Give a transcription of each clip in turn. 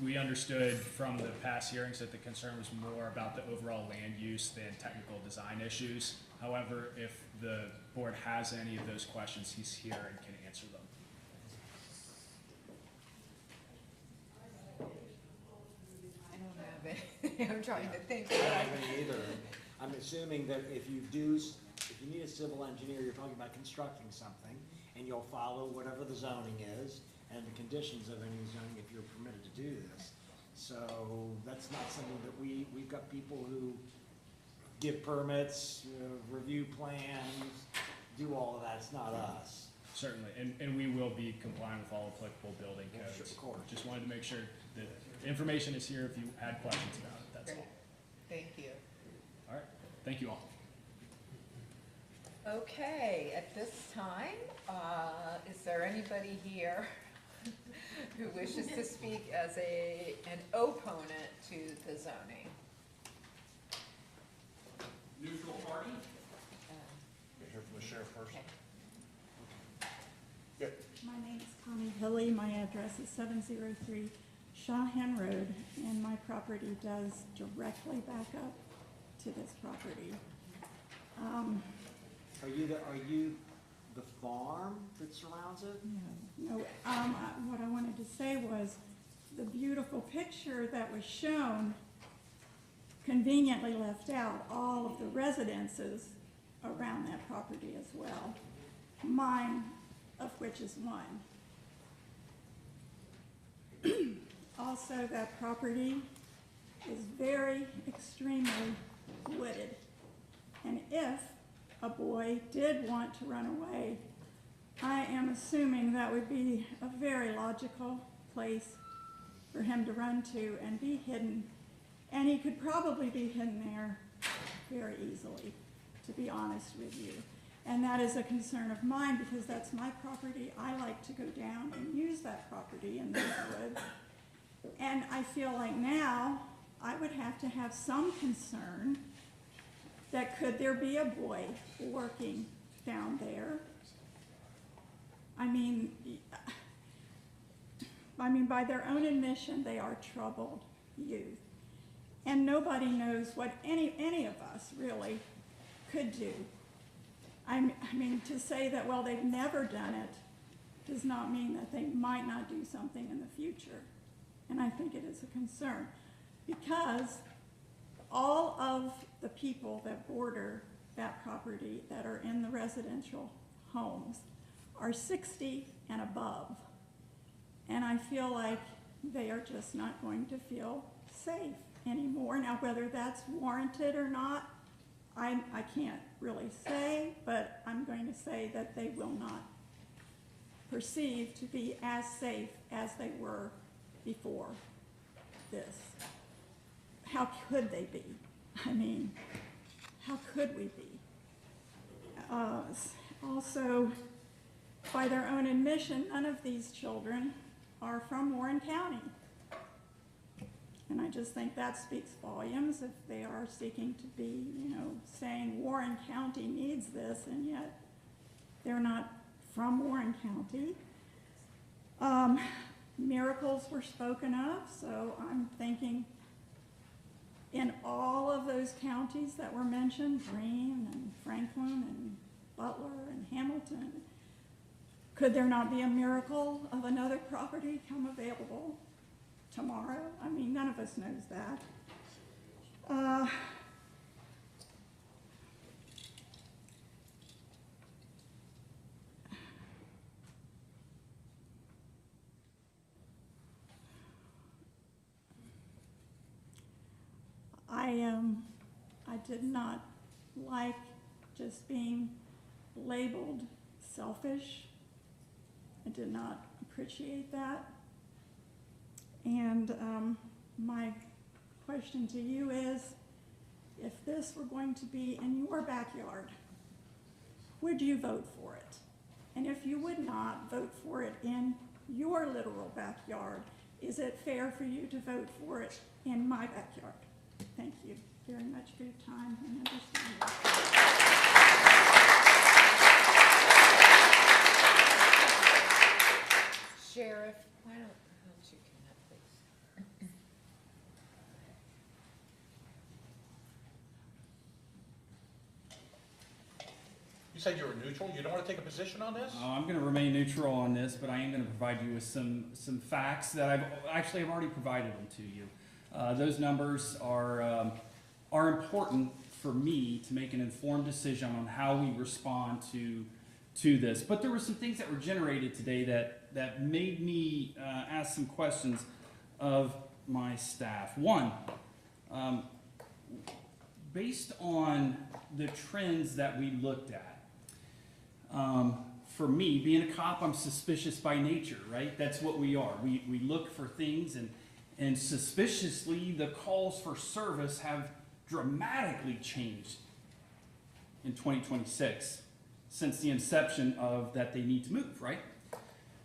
we understood from the past hearings that the concern was more about the overall land use than technical design issues. However, if the board has any of those questions, he's here and can answer them. I don't have it. I'm trying to think. I don't have any either. I'm assuming that if you need a civil engineer, you're talking about constructing something, and you'll follow whatever the zoning is and the conditions of any zoning if you're permitted to do this. So that's not something that we've got people who give permits, review plans, do all of that. It's not us. Certainly, and we will be complying with all applicable building Yeah, codes. sure, of course. Just wanted to make sure that the information is here if you had questions about it, that's Great. all. Thank you. All right, thank you all. Okay, at this time, is there anybody here who wishes to speak as an opponent to the zoning? Neutral party? Hear from the sheriff first. Okay. My name is Connie Hilly. My address is 703 Shawhan Road, and my property does directly back up to this property. Are you the farm that surrounds it? No, what I wanted to say was the beautiful picture that was shown conveniently left out all of the residences around that property as well, mine of which is one. Also, that property is very extremely wooded, and if a boy did want to run away, I am assuming that would be a very logical place for him to run to and be hidden. And he could probably be hidden there very easily, to be honest with you. And that is a concern of mine because that's my property. I like to go down and use that property in those woods. And I feel like now I would have to have some concern that could there be a boy working down there. I mean, by their own admission, they are troubled youth. And nobody knows what any of us really could do. I mean, to say that, well, they've never done it does not mean that they might not do something in the future. And I think it is a concern because all of the people that border that property that are in the residential homes are 60 and above. And I feel like they are just not going to feel safe anymore. Now, whether that's warranted or not, I can't really say, but I'm going to say that they will not perceive to be as safe as they were before this. How could they be? I mean, how could we be? Also, by their own admission, none of these children are from Warren County. And I just think that speaks volumes if they are seeking to be, saying Warren County needs this, and yet they're not from Warren County. Miracles were spoken of, so I'm thinking in all of those counties that were mentioned, Greene and Franklin and Butler and Hamilton, could there not be a miracle of another property come available tomorrow? I mean, none of us knows that. I did not like just being labeled selfish. I did not appreciate that. And my question to you is, if this were going to be in your backyard, would you vote for it? And if you would not vote for it in your literal backyard, is it fair for you to vote for it in my backyard? Thank you very much for your time and understanding. Sheriff, why don't you come up, please? You said you were neutral, you don't wanna take a position on this? I'm going to remain neutral on this, but I am going to provide you with some facts that I've already provided them to you. Those numbers are important for me to make an informed decision on how we respond to this. But there were some things that were generated today that made me ask some questions of my staff. One, based on the trends that we looked at, for me, being a cop, I'm suspicious by nature, right? That's what we are. We look for things, and suspiciously, the calls for service have dramatically changed in 2026 since the inception of that they need to move, right?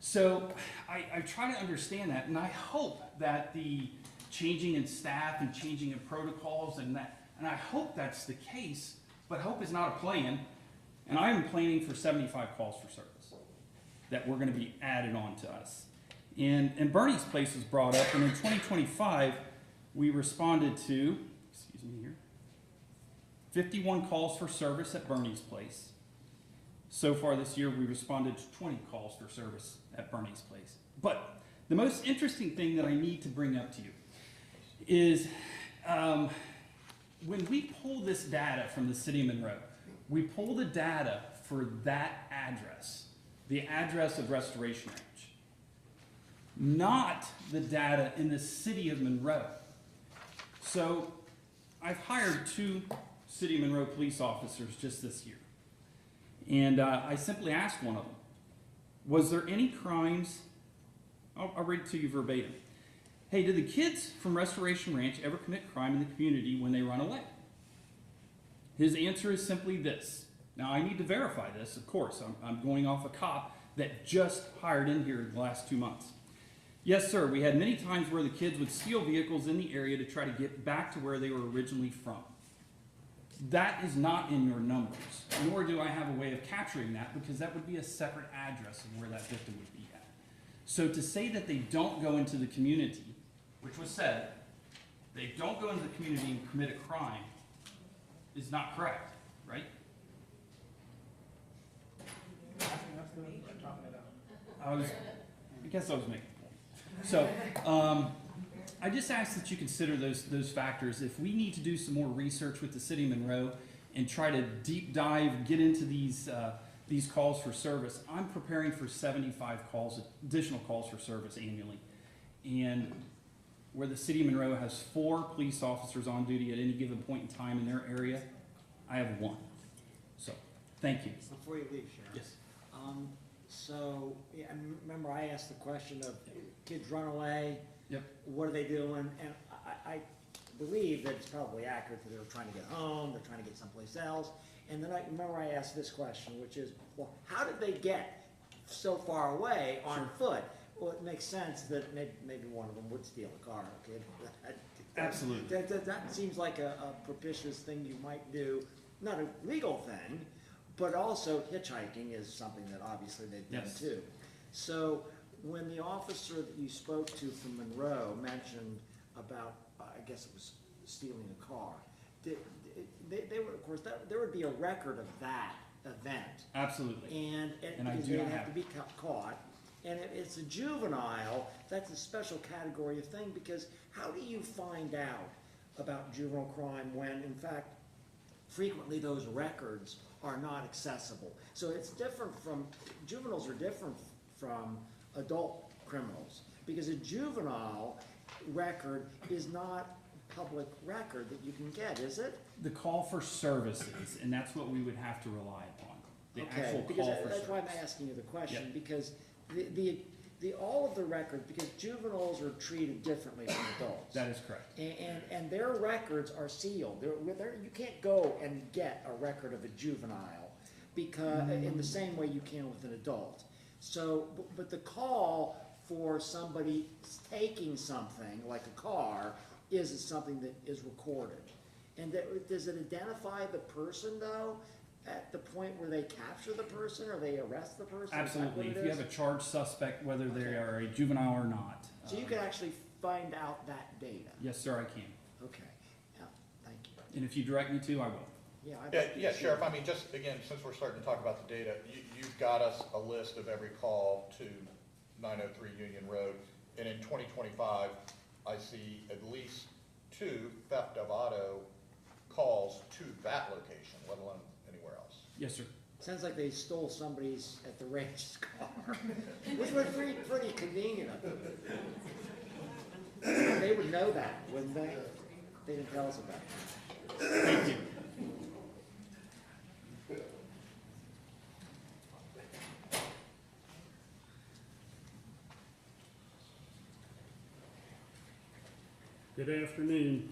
So I try to understand that, and I hope that the changing in staff and changing in protocols and I hope that's the case, but hope is not a plan. And I am planning for 75 calls for service that were going to be added on to us. And Bernie's Place was brought up, and in 2025, we responded to, 51 calls for service at Bernie's Place. So far this year, we responded to 20 calls for service at Bernie's Place. But the most interesting thing that I need to bring up to you is when we pull this data from the city of Monroe, we pull the data for that address, the address of Restoration Ranch, not the data in the city of Monroe. So I've hired 2 city of Monroe police officers just this year. And I simply asked one of them, was there any crimes? I'll read it to you verbatim. Hey, did the kids from Restoration Ranch ever commit crime in the community when they run away? His answer is simply this. Now, I need to verify this, of course. I'm going off a cop that just hired in here the last 2 months. Yes, sir, we had many times where the kids would steal vehicles in the area to try to get back to where they were originally from. That is not in your numbers, nor do I have a way of capturing that because that would be a separate address of where that victim would be at. So to say that they don't go into the community, which was said, they don't go into the community and commit a crime, is not correct, right? I guess I was making a point. So, I just ask that you consider those factors. If we need to do some more research with the city of Monroe and try to deep dive, get into these calls for service, I'm preparing for 75 additional calls for service annually. And where the city of Monroe has 4 police officers on duty at any given point in time in their area, I have 1. So, thank you. Before you leave, Sheriff. Yes. So, yeah, and remember I asked the question of kids run away. Yep. What are they doing? And I believe that it's probably accurate that they're trying to get home, they're trying to get someplace else. And then I remember I asked this question, which is, well, how did they get so far away on foot? Well, it makes sense that maybe one of them would steal a car, okay? Absolutely. That seems like a propitious thing you might do, not a legal thing, but also hitchhiking is something that obviously they've done Yes. too. So when the officer that you spoke to from Monroe mentioned about, I guess it was stealing a car, they would, of course, there would be a record of that event. Absolutely. And And I because do they'd not have have to be caught. And if it's a juvenile, that's a special category of thing, because how do you find out about juvenile crime when, in fact, frequently those records are not accessible? So it's different from, juveniles are different from adult criminals, because a juvenile record is not public record that you can get, is it? The call for services, and that's what we would have to rely upon. The actual because call for that's why I'm service. asking you the question, Yep. because the all of the records, because juveniles are treated differently from adults. That is correct. And their records are sealed. You can't go and get a record of a juvenile because in the same way you can with an adult. So, but the call for somebody taking something like a car is something that is recorded. And does it identify the person though? At the point where they capture the person or they arrest the person? Is that Absolutely. what If it you is? have a charged suspect, whether they Okay. are a juvenile or not. So you can actually find out that data? Yes, sir, I can. Okay, yeah, thank you. And if you direct me to, I will. Yeah, I'd Yeah, like to yeah, see Sheriff, it. I mean, just, again, since we're starting to talk about the data, you've got us a list of every call to 903 Union Road, and in 2025, I see at least 2 theft of auto calls to that location, let alone anywhere else. Yes, sir. Sounds like they stole somebody's at the ranch's car, which was pretty convenient of them. They would know that, wouldn't they? They didn't tell us about it. Thank you. Good afternoon.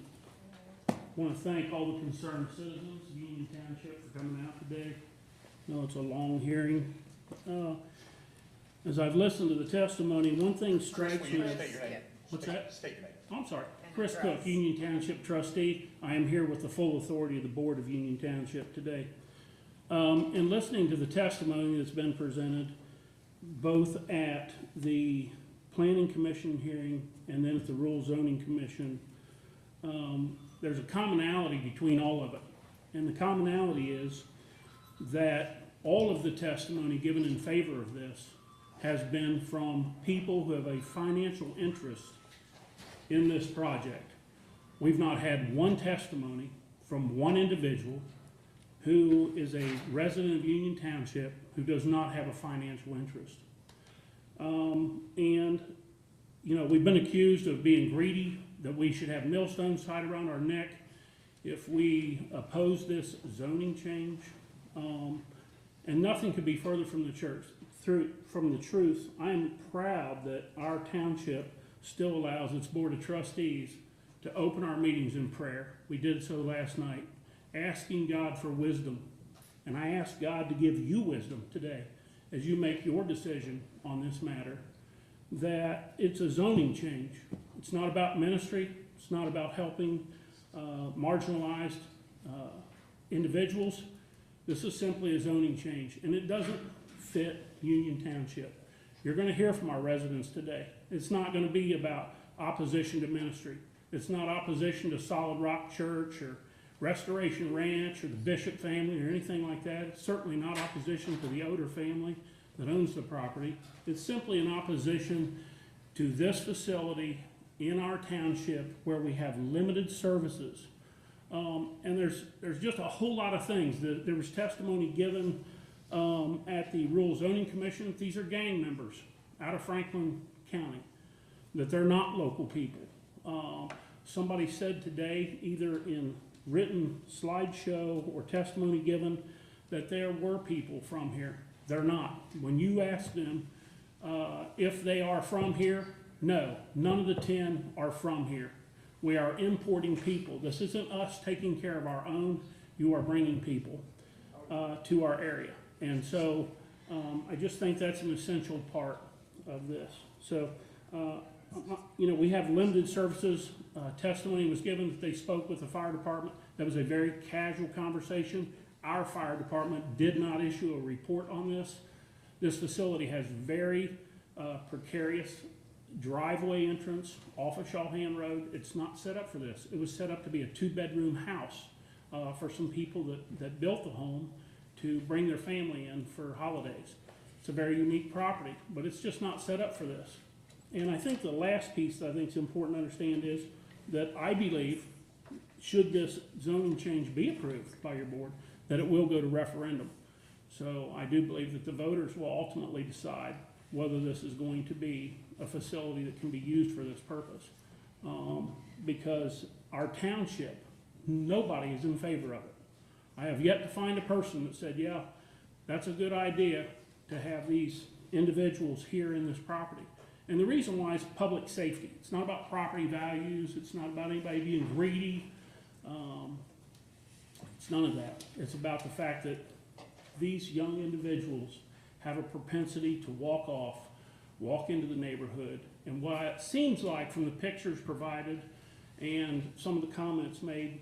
I want to thank all the concerned citizens of Union Township for coming out today. I know it's a long hearing. As I've listened to the testimony, one thing strikes Will you me. state your name? What's State- that? State your name. Oh, I'm sorry. And Chris address. Cook, Union Township trustee. I am here with the full authority of the Board of Union Township today. In listening to the testimony that's been presented, both at the Planning Commission hearing and then at the Rural Zoning Commission, there's a commonality between all of it. And the commonality is that all of the testimony given in favor of this has been from people who have a financial interest in this project. We've not had one testimony from one individual who is a resident of Union Township who does not have a financial interest. And, you know, we've been accused of being greedy, that we should have millstones tied around our neck if we oppose this zoning change. And nothing could be further from the from the truth. I am proud that our township still allows its Board of Trustees to open our meetings in prayer. We did so last night, asking God for wisdom. And I ask God to give you wisdom today as you make your decision on this matter, that it's a zoning change. It's not about ministry. It's not about helping marginalized individuals. This is simply a zoning change, and it doesn't fit Union Township. You're going to hear from our residents today. It's not going to be about opposition to ministry. It's not opposition to Solid Rock Church or Restoration Ranch or the Bishop family or anything like that. It's certainly not opposition to the Oder family that owns the property. It's simply an opposition to this facility in our township where we have limited services. And there's just a whole lot of things. There was testimony given at the Rural Zoning Commission. These are gang members out of Franklin County, that they're not local people. Somebody said today, either in written slideshow or testimony given, that there were people from here. They're not. When you ask them if they are from here, no, none of the 10 are from here. We are importing people. This isn't us taking care of our own. You are bringing people to our area. And so I just think that's an essential part of this. So, you know, we have limited services. Testimony was given that they spoke with the fire department. That was a very casual conversation. Our fire department did not issue a report on this. This facility has very precarious driveway entrance off of Shawhan Road. It's not set up for this. It was set up to be a 2-bedroom house for some people that built the home to bring their family in for holidays. It's a very unique property, but it's just not set up for this. And I think the last piece that I think is important to understand is that I believe, should this zoning change be approved by your board, that it will go to referendum. So I do believe that the voters will ultimately decide whether this is going to be a facility that can be used for this purpose. Because our township, nobody is in favor of it. I have yet to find a person that said, yeah, that's a good idea to have these individuals here in this property. And the reason why is public safety. It's not about property values. It's not about anybody being greedy. It's none of that. It's about the fact that these young individuals have a propensity to walk into the neighborhood. And what it seems like from the pictures provided and some of the comments made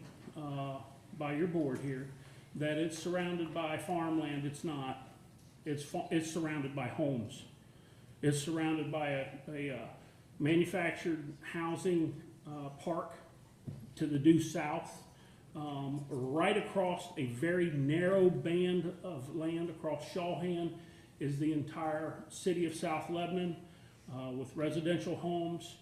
by your board here, that it's surrounded by farmland. It's not. It's surrounded by homes. It's surrounded by a manufactured housing park to the due south. Right across a very narrow band of land across Shawhan is the entire city of South Lebanon with residential homes.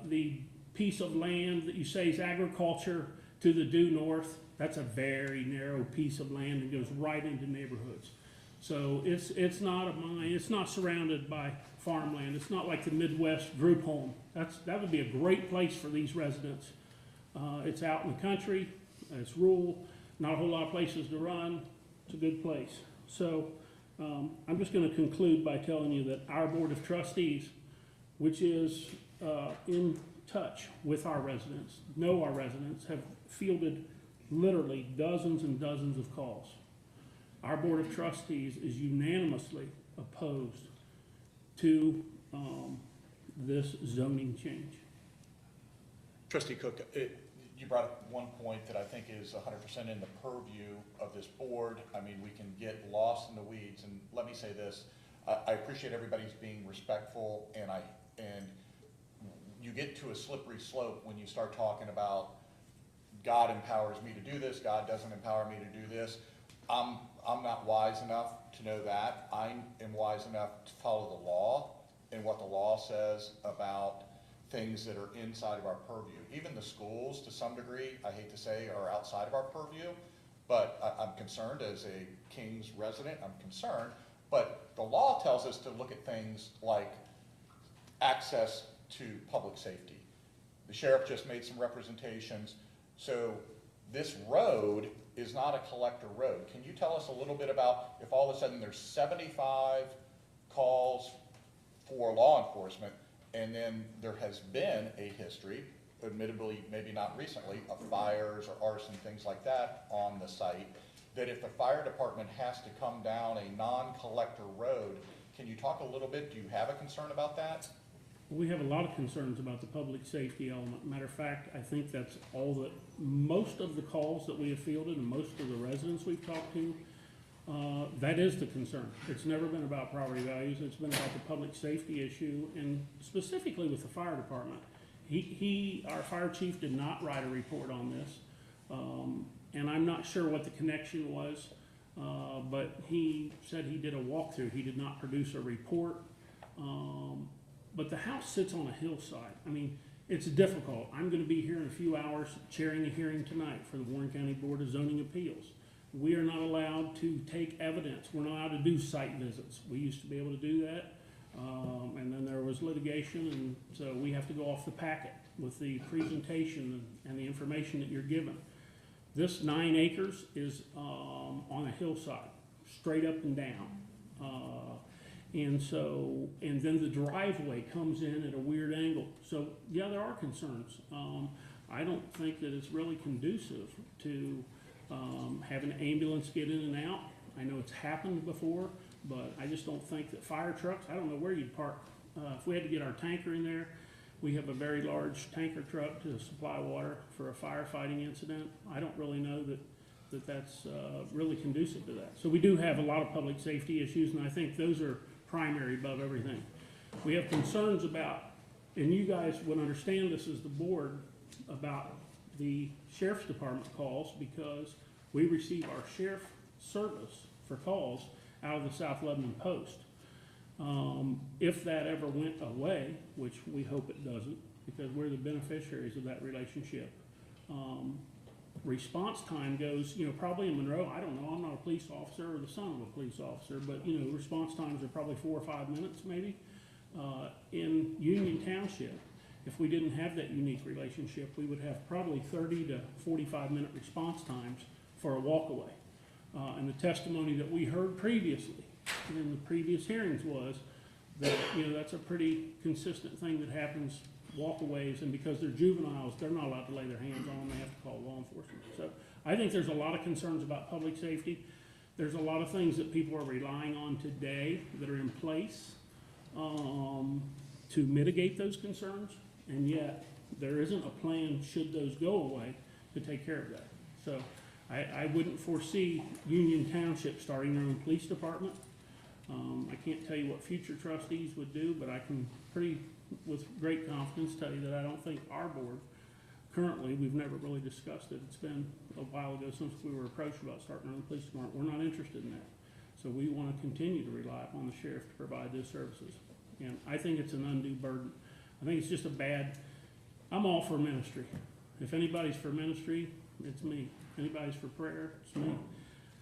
The piece of land that you say is agriculture to the due north, that's a very narrow piece of land that goes right into neighborhoods. So it's not a mine, it's not surrounded by farmland, it's not like the Midwest group home. That would be a great place for these residents. It's out in the country, it's rural, not a whole lot of places to run, it's a good place. So I'm just gonna conclude by telling you that our Board of Trustees, which is in touch with our residents, know our residents, have fielded literally dozens and dozens of calls. Our Board of Trustees is unanimously opposed to this zoning change. Trustee Cook, you brought up one point that I think is 100% in the purview of this board. I mean, we can get lost in the weeds, and let me say this, I appreciate everybody's being respectful, and you get to a slippery slope when you start talking about God empowers me to do this, God doesn't empower me to do this. I'm not wise enough to know that. I am wise enough to follow the law and what the law says about things that are inside of our purview. Even the schools, to some degree, I hate to say, are outside of our purview, but I'm concerned as a Kings resident, I'm concerned. But the law tells us to look at things like access to public safety. The sheriff just made some representations. So this road is not a collector road. Can you tell us a little bit about if all of a sudden there's 75 calls for law enforcement, and then there has been a history, admittedly maybe not recently, of fires or arson, things like that on the site, that if the fire department has to come down a non-collector road, can you talk a little bit, do you have a concern about that? We have a lot of concerns about the public safety element. Matter of fact, I think that's all that, most of the calls that we have fielded and most of the residents we've talked to, that is the concern. It's never been about property values, it's been about the public safety issue, and specifically with the fire department. Our fire chief did not write a report on this, and I'm not sure what the connection was, but he said he did a walkthrough. He did not produce a report. But the house sits on a hillside. I mean, it's difficult. I'm gonna be here in a few hours chairing a hearing tonight for the Warren County Board of Zoning Appeals. We are not allowed to take evidence. We're not allowed to do site visits. We used to be able to do that. And then there was litigation, and so we have to go off the packet with the presentation and the information that you're given. This 9 acres is on a hillside, straight up and down. And then the driveway comes in at a weird angle. So, yeah, there are concerns. I don't think that it's really conducive to have an ambulance get in and out. I know it's happened before, but I just don't think that fire trucks, I don't know where you'd park. If we had to get our tanker in there, we have a very large tanker truck to supply water for a firefighting incident. I don't really know that's really conducive to that. So we do have a lot of public safety issues, and I think those are primary above everything. We have concerns about, and you guys would understand this as the board, about the sheriff's department calls, because we receive our sheriff service for calls out of the South Lebanon Post. If that ever went away, which we hope it doesn't, because we're the beneficiaries of that relationship, response time goes, probably in Monroe, I don't know, I'm not a police officer or the son of a police officer, but, response times are probably 4 or 5 minutes maybe. In Union Township, if we didn't have that unique relationship, we would have probably 30 to 45 minute response times for a walkaway. And the testimony that we heard previously in the previous hearings was that, that's a pretty consistent thing that happens, walkaways, and because they're juveniles, they're not allowed to lay their hands on them, they have to call law enforcement. So I think there's a lot of concerns about public safety. There's a lot of things that people are relying on today that are in place to mitigate those concerns, and yet there isn't a plan, should those go away, to take care of that. So I wouldn't foresee Union Township starting their own police department. I can't tell you what future trustees would do, but I can with great confidence tell you that I don't think our board currently, we've never really discussed it. It's been a while ago since we were approached about starting our own police department. We're not interested in that. So we want to continue to rely upon the sheriff to provide those services. And I think it's an undue burden. I think it's just a bad, I'm all for ministry. If anybody's for ministry, it's me. If anybody's for prayer, it's me.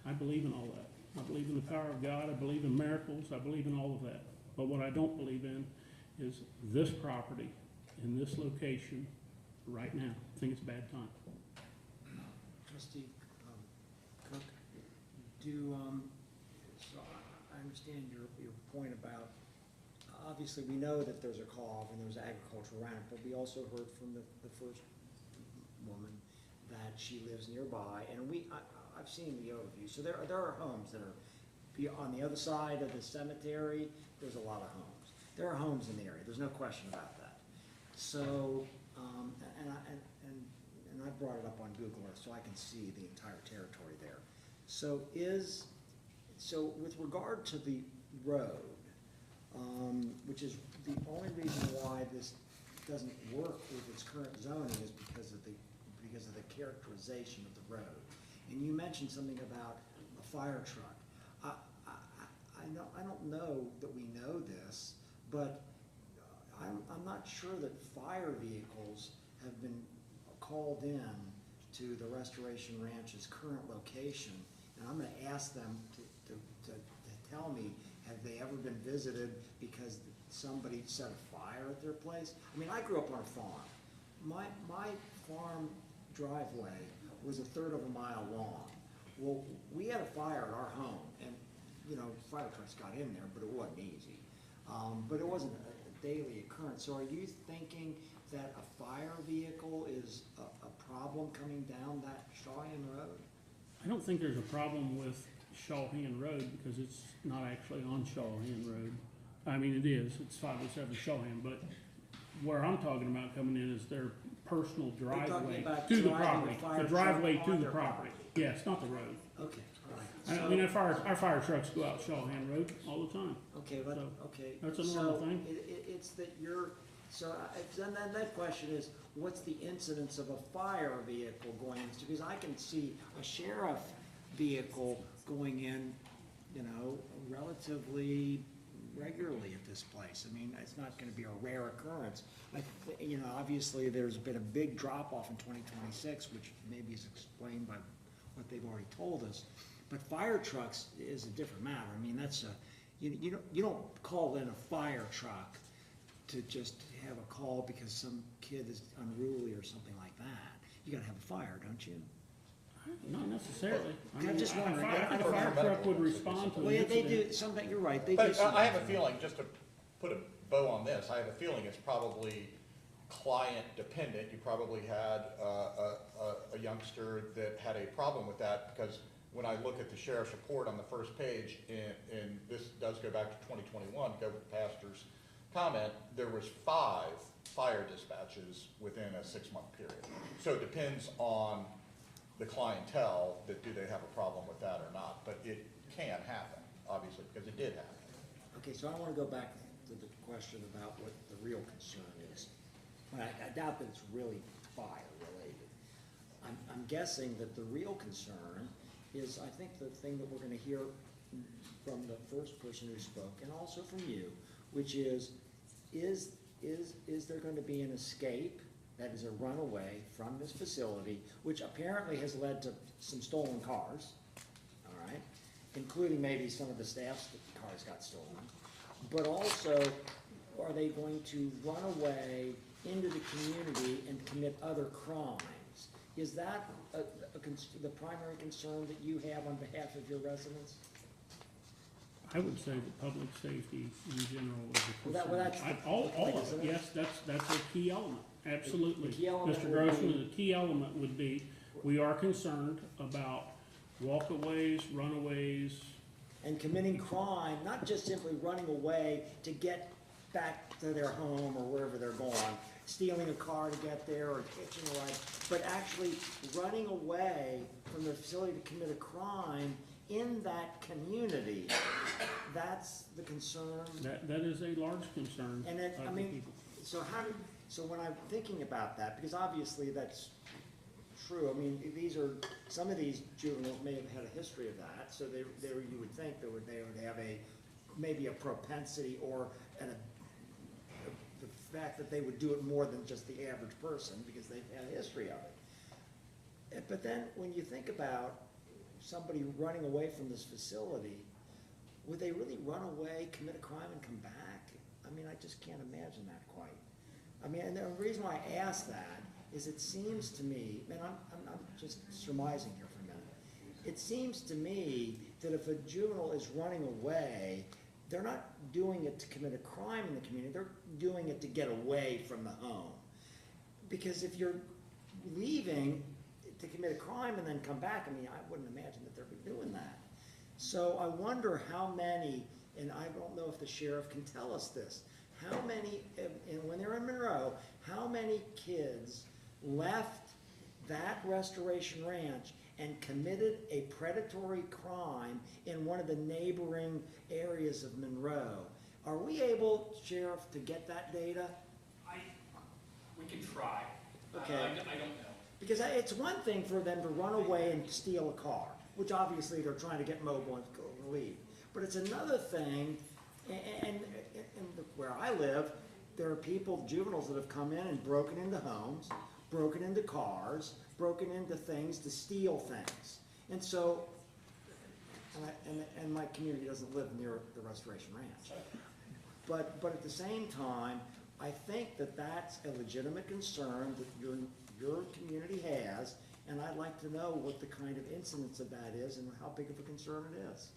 I believe in all that. I believe in the power of God. I believe in miracles. I believe in all of that. But what I don't believe in is this property in this location right now. I think it's a bad time. Trustee Cook, do, so I understand your point about, obviously, we know that there's a call and there's agricultural around it, but we also heard from the first woman that she lives nearby, and I've seen the overview. So there are homes that are on the other side of the cemetery. There's a lot of homes. There are homes in the area. There's no question about that. So, and I brought it up on Google Earth so I can see the entire territory there. So with regard to the road, which is the only reason why this doesn't work with its current zoning is because of the characterization of the road. And you mentioned something about a fire truck. I don't know that we know this, but I'm not sure that fire vehicles have been called in to the Restoration Ranch's current location. And I'm gonna ask them to tell me, have they ever been visited because somebody set a fire at their place? I mean, I grew up on a farm. My farm driveway was 1/3 of a mile long. Well, we had a fire at our home, and, you know, fire trucks got in there, but it wasn't easy. But it wasn't a daily occurrence. So are you thinking that a fire vehicle is a problem coming down that Shawhan Road? I don't think there's a problem with Shawhan Road because it's not actually on Shawhan Road. I mean, it is, it's 507 Shawhan, but where I'm talking about coming in is their personal driveway about to the driving property. the fire The driveway truck to on the their property. property. Yes, not the road. Okay, all right. I mean, our fire trucks go out Shawhan Road all the time. Okay, but, So, okay. that's a normal So thing. it's that you're, then that question is, what's the incidence of a fire vehicle going in? Because I can see a sheriff vehicle going in, you know, relatively regularly at this place. I mean, it's not gonna be a rare occurrence. You know, obviously, there's been a big drop-off in 2026, which maybe is explained by what they've already told us. But fire trucks is a different matter. I mean, that's you don't call in a fire truck to just have a call because some kid is unruly or something like that. You gotta have a fire, don't you? Not necessarily. I I'm mean, just wondering. A fire truck would respond to an Well, yeah, they incident. do, something, you're right, they do. But I have a something. feeling, just to put a bow on this, I have a feeling it's probably client dependent. You probably had a youngster that had a problem with that, because when I look at the sheriff's report on the first page, and this does go back to 2021, go with the pastor's comment, there was 5 fire dispatches within a 6-month period. So it depends on the clientele, that do they have a problem with that or not, but it can happen, obviously, because it did happen. Okay, so I wanna go back to the question about what the real concern is. I doubt that it's really fire related. I'm guessing that the real concern is, I think the thing that we're gonna hear from the first person who spoke, and also from you, which is there going to be an escape, that is a runaway from this facility, which apparently has led to some stolen cars, all right, including maybe some of the staff's cars got stolen, but also, are they going to run away into the community and commit other crimes? Is that the primary concern that you have on behalf of your residents? I would say that public safety in general is a Well, concern. that's the All thing, of isn't it, it? yes, that's a key element, absolutely. The key element Mr. would Grossman, be- the key element would be, we are concerned about walkaways, runaways. And committing crime, not just simply running away to get back to their home or wherever they're going, stealing a car to get there or hitching a ride, but actually running away from the facility to commit a crime in that community. That's the concern. That is a large concern And then, I of the mean, people. so So when I'm thinking about that, because obviously that's true, I mean, some of these juveniles may have had a history of that, so you would think they would have maybe a propensity or the fact that they would do it more than just the average person because they've had a history of it. But then when you think about somebody running away from this facility, would they really run away, commit a crime, and come back? I mean, I just can't imagine that quite. I mean, and the reason why I ask that is it seems to me, and I'm just surmising here for a minute, it seems to me that if a juvenile is running away, they're not doing it to commit a crime in the community, they're doing it to get away from the home. Because if you're leaving to commit a crime and then come back, I mean, I wouldn't imagine that they'd be doing that. So I wonder how many, and I don't know if the sheriff can tell us this, how many, and when they're in Monroe, how many kids left that Restoration Ranch and committed a predatory crime in one of the neighboring areas of Monroe? Are we able, Sheriff, to get that data? We can try. Okay. I don't know. Because it's one thing for them to run away and steal a car, which obviously they're trying to get mobile and go and leave. But it's another thing, and where I live, there are people, juveniles, that have come in and broken into homes, broken into cars, broken into things to steal things. And so, and my community doesn't live near the Restoration Ranch. But at the same time, I think that that's a legitimate concern that your community has, and I'd like to know what the kind of incidence of that is and how big of a concern it is.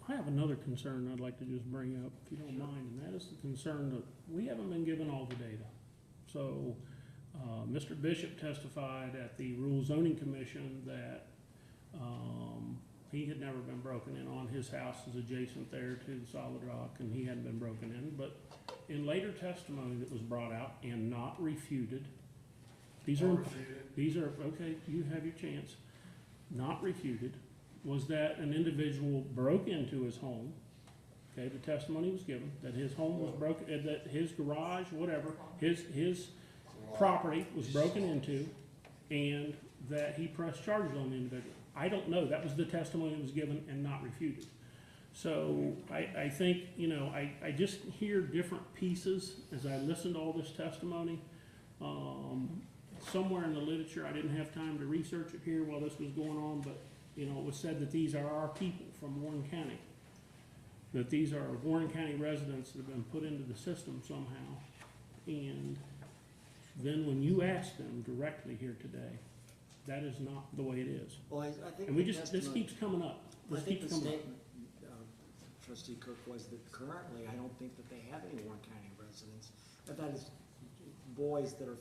I have another concern I'd like to just bring up, if you don't mind, and that is the concern that we haven't been given all the data. So, Mr. Bishop testified at the Rural Zoning Commission that he had never been broken in on. His house is adjacent there to the Solid Rock, and he hadn't been broken in. But in later testimony that was brought out and not refuted, these are okay, you have your chance, not refuted, was that an individual broke into his home. Okay, the testimony was given that his home was broken, that his garage, whatever, his property was broken into, and that he pressed charges on the individual. I don't know. That was the testimony that was given and not refuted. So I think, you know, I just hear different pieces as I listen to all this testimony. Somewhere in the literature, I didn't have time to research it here while this was going on, but you know, it was said that these are our people from Warren County, that these are Warren County residents that have been put into the system somehow. And then when you ask them directly here today, that is not the way it is. Well, I think And we the this testimony- keeps coming up. I This think keeps the coming up. statement, Trustee Cook, was that currently, I don't think that they have any Warren County residents. But that is boys that are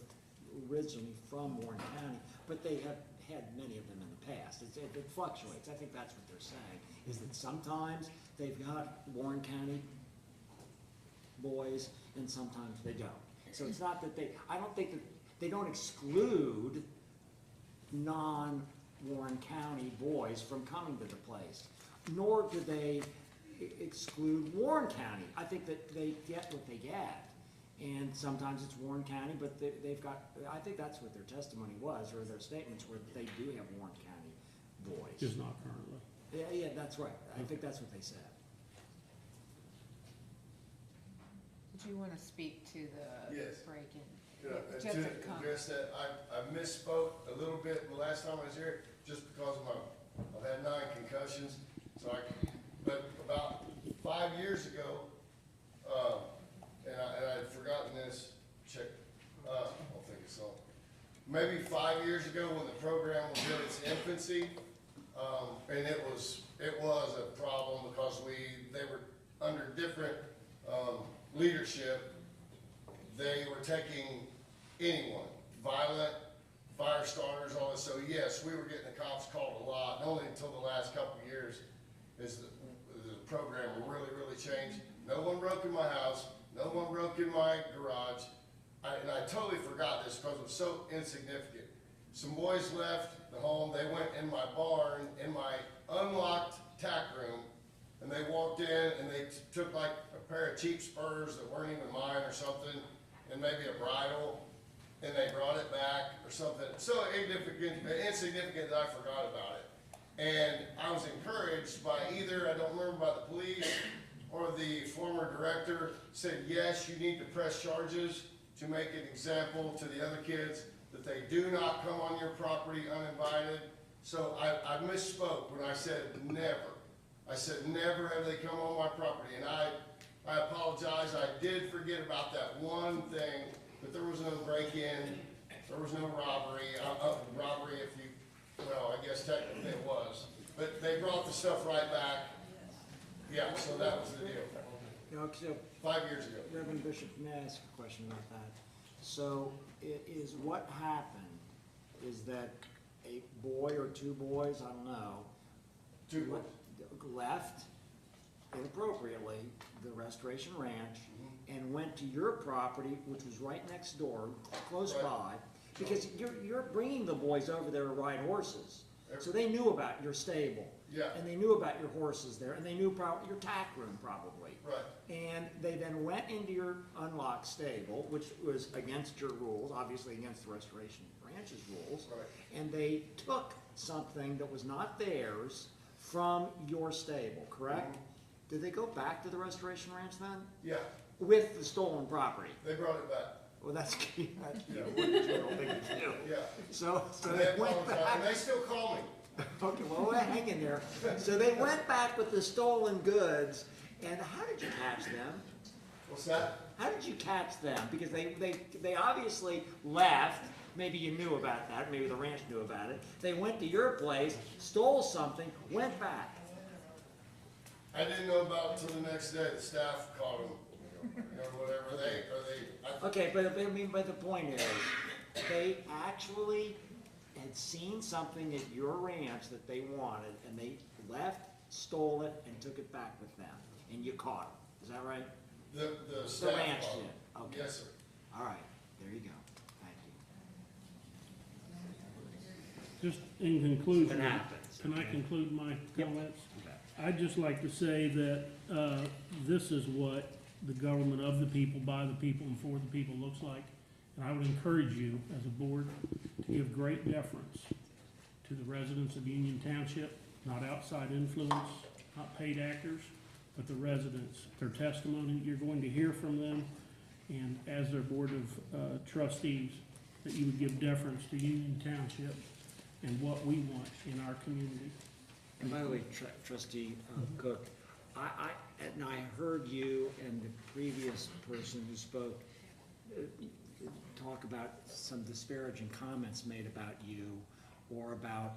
originally from Warren County, but they have had many of them in the past. It fluctuates. I think that's what they're saying, is that sometimes they've got Warren County boys and sometimes they don't. So it's not that I don't think that, they don't exclude non-Warren County boys from coming to the place, nor do they exclude Warren County. I think that they get what they get. And sometimes it's Warren County, but they've got, I think that's what their testimony was, or their statements were, that they do have Warren County boys. Just not currently. Yeah, that's right. I think that's what they said. Did you want to speak to the Yes. break-in? Yeah, Just to a comment. address that, I misspoke a little bit the last time I was here, just because of I've had 9 concussions, so but about 5 years ago, and I had forgotten this, I don't think it's so. Maybe 5 years ago when the program was in its infancy, and it was a problem because they were under different, leadership. They were taking anyone, violent, fire starters, all this. So yes, we were getting the cops called a lot, only until the last couple of years is the program really changed. No one broke in my house, no one broke in my garage. And I totally forgot this because it was so insignificant. Some boys left the home, they went in my barn, in my unlocked tack room, and they walked in and they took like a pair of cheap Spurs that weren't even mine or something, and maybe a bridle, and they brought it back or something, so insignificant that I forgot about it. And I was encouraged by either, I don't remember, by the police or the former director, said, yes, you need to press charges to make an example to the other kids that they do not come on your property uninvited. So I misspoke when I said never. I said never have they come on my property, and I apologize, I did forget about that one thing, but there was no break-in, there was no robbery, robbery if you, well, I guess technically it was, but they brought the stuff right back. Yeah, so that was the deal, You know, so 5 years ago. Reverend Bishop, may I ask a question about that? So is what happened is that a boy or two boys, I don't know, Two boys. left inappropriately the Restoration Ranch and went to your property, which was right next door, close Right. by, because you're bringing the boys over there to ride horses. So they knew about your stable. Yeah. And they knew about your horses there, and they knew about your tack room probably. Right. And they then went into your unlocked stable, which was against your rules, obviously against the Restoration Ranch's rules. Right. And they took something that was not theirs from your stable, correct? Did they go back to the Restoration Ranch then? Yeah, With the stolen property? they brought it back, Well, that's key. That's Yeah. what the general thing to do. yeah. So And they they went apologized, and back. they still call me. Okay, well, hang in there. So they went back with the stolen goods, and how did you catch them? What's that? How did you catch them? Because they obviously left. Maybe you knew about that. Maybe the ranch knew about it. They went to your place, stole something, went back. I didn't know about it until the next day, the staff caught them, whatever Okay, but the point is, they actually had seen something at your ranch that they wanted, and they left, stole it, and took it back with them, and you caught them. Is that right? the The staff ranch caught did. 'em. Okay. Yes, sir. All right, there you go. Thank you. Just in conclusion, It happens. can I conclude my Yep. comments? Okay. I'd just like to say that this is what the government of the people, by the people, and for the people looks like. And I would encourage you, as a board, to give great deference to the residents of Union Township, not outside influence, not paid actors, but the residents. Their testimony, you're going to hear from them, and as their board of trustees, that you would give deference to Union Township and what we want in our community. And by the way, trustee Cook, I heard you and the previous person who spoke talk about some disparaging comments made about you or about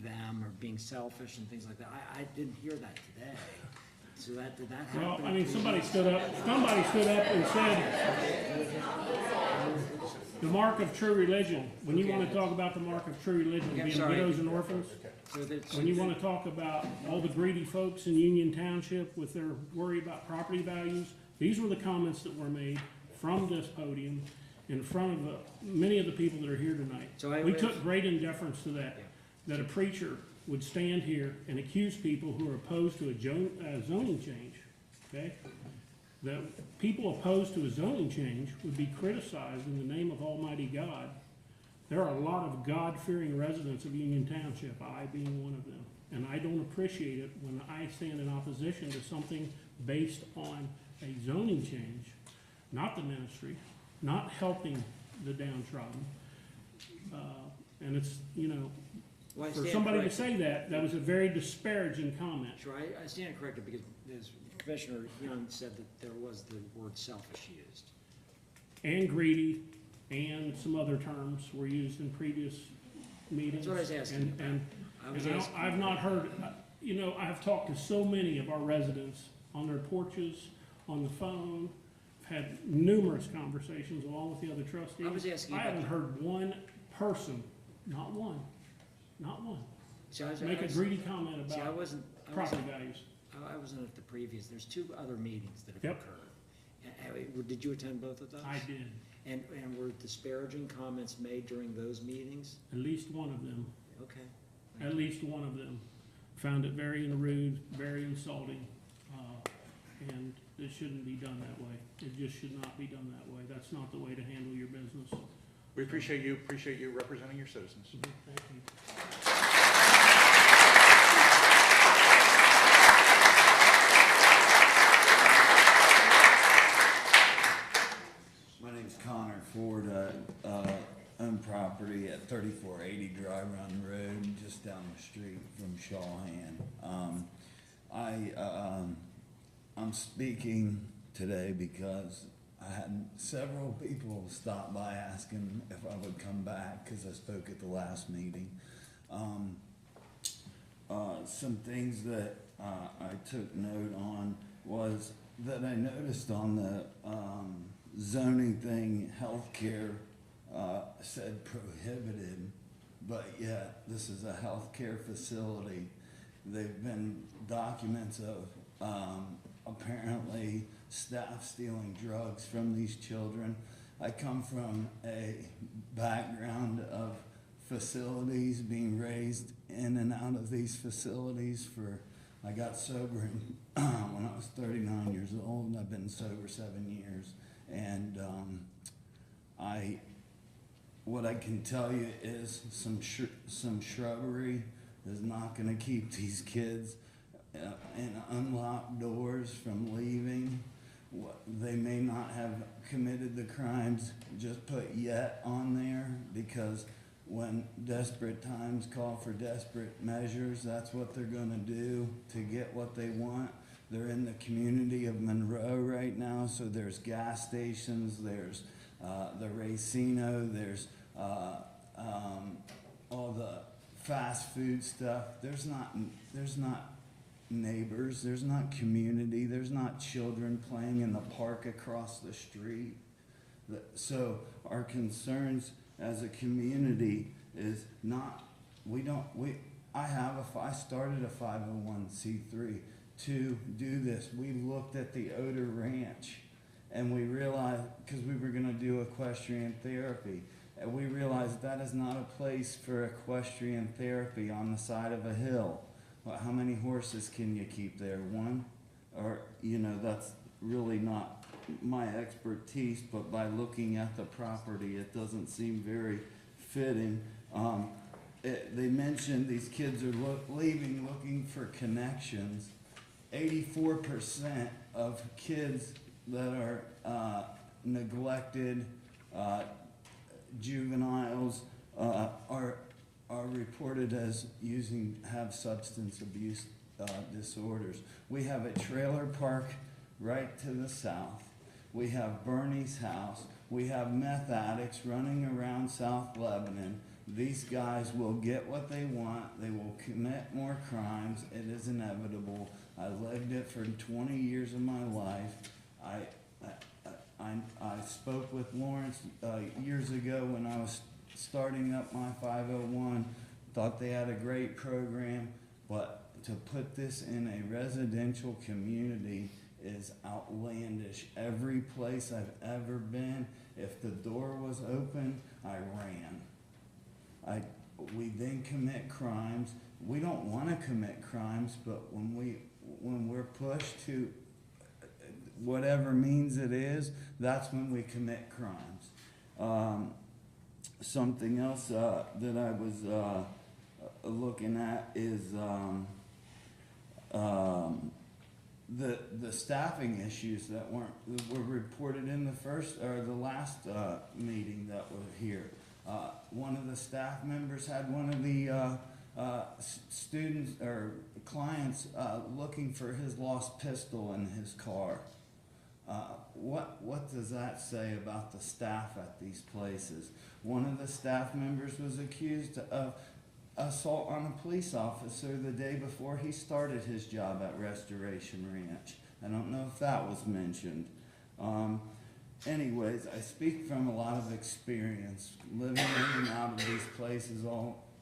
them or being selfish and things like that. I didn't hear that today. So did that happen? Well, I mean, somebody stood up and said, the mark of true religion, when you wanna talk about the mark of true religion, Okay, I'm being sorry. widows and orphans, So that's- when you wanna talk about all the greedy folks in Union Township with their worry about property values, these were the comments that were made from this podium in front of many of the people that are here tonight. So I We was- took great indifference to that, Yeah. that a preacher would stand here and accuse people who are opposed to a zoning change, okay? That people opposed to a zoning change would be criticized in the name of Almighty God. There are a lot of God-fearing residents of Union Township, I being one of them. And I don't appreciate it when I stand in opposition to something based on a zoning change, not the ministry, not helping the downtrodden. And it's, Well, I for stand somebody to corrected. say that was a very disparaging comment. Sure, I stand corrected because as Commissioner Young said that there was the word selfish used. And greedy, and some other terms were used in previous meetings. That's what I was asking And- about. and- I was and asking. I've not heard, I've talked to so many of our residents on their porches, on the phone, had numerous conversations along with the other trustees. I was asking I about haven't the- heard one person, not one, See, I was- make I a was- greedy comment See, I about wasn't property values. I wasn't at the previous, there's two other meetings that have Yep. occurred. Did you attend both of those? I did, And were disparaging comments made during those meetings? at least one of them. Okay. At least one of them found it very rude, very insulting, and It shouldn't be done that way. It just should not be done that way. That's not the way to handle your business. We appreciate you representing your citizens. Thank you. My name's Connor Ford. I own property at 3480 Dry Run Road, just down the street from Shawhan. I'm speaking today because I had several people stop by asking if I would come back because I spoke at the last meeting. Some things that I took note on was that I noticed on the zoning thing, healthcare said prohibited, but yet this is a healthcare facility. They've been documents of apparently staff stealing drugs from these children. I come from a background of facilities, being raised in and out of these facilities I got sober when I was 39 years old, and I've been sober 7 years. And what I can tell you is some shrubbery is not going to keep these kids and unlocked doors from leaving. They may not have committed the crimes, just put yet on there, because when desperate times call for desperate measures, that's what they're gonna do to get what they want. They're in the community of Monroe right now, so there's gas stations, there's the Racino, there's all the fast food stuff. There's not neighbors, there's not community, there's not children playing in the park across the street. So our concerns as a community is not, I started a 501c3 to do this. We looked at the Oder Ranch and we realized, because we were gonna do equestrian therapy, and we realized that is not a place for equestrian therapy on the side of a hill. Well, how many horses can you keep there? One? Or, that's really not my expertise, but by looking at the property, it doesn't seem very fitting. They mentioned these kids are leaving looking for connections. 84% of kids that are neglected, juveniles, are reported as have substance abuse disorders. We have a trailer park right to the south. We have Bernie's house. We have meth addicts running around South Lebanon. These guys will get what they want. They will commit more crimes. It is inevitable. I lived it for 20 years of my life. I spoke with Lawrence years ago when I was starting up my 501. Thought they had a great program, but to put this in a residential community is outlandish. Every place I've ever been, if the door was open, I ran. We then commit crimes. We don't want to commit crimes, but when we're pushed to whatever means it is, that's when we commit crimes. Something else that I was looking at is the staffing issues that were reported in the last meeting that was here. One of the staff members had one of the students or clients looking for his lost pistol in his car. What does that say about the staff at these places? One of the staff members was accused of assault on a police officer the day before he started his job at Restoration Ranch. I don't know if that was mentioned. Anyways, I speak from a lot of experience living in and out of these places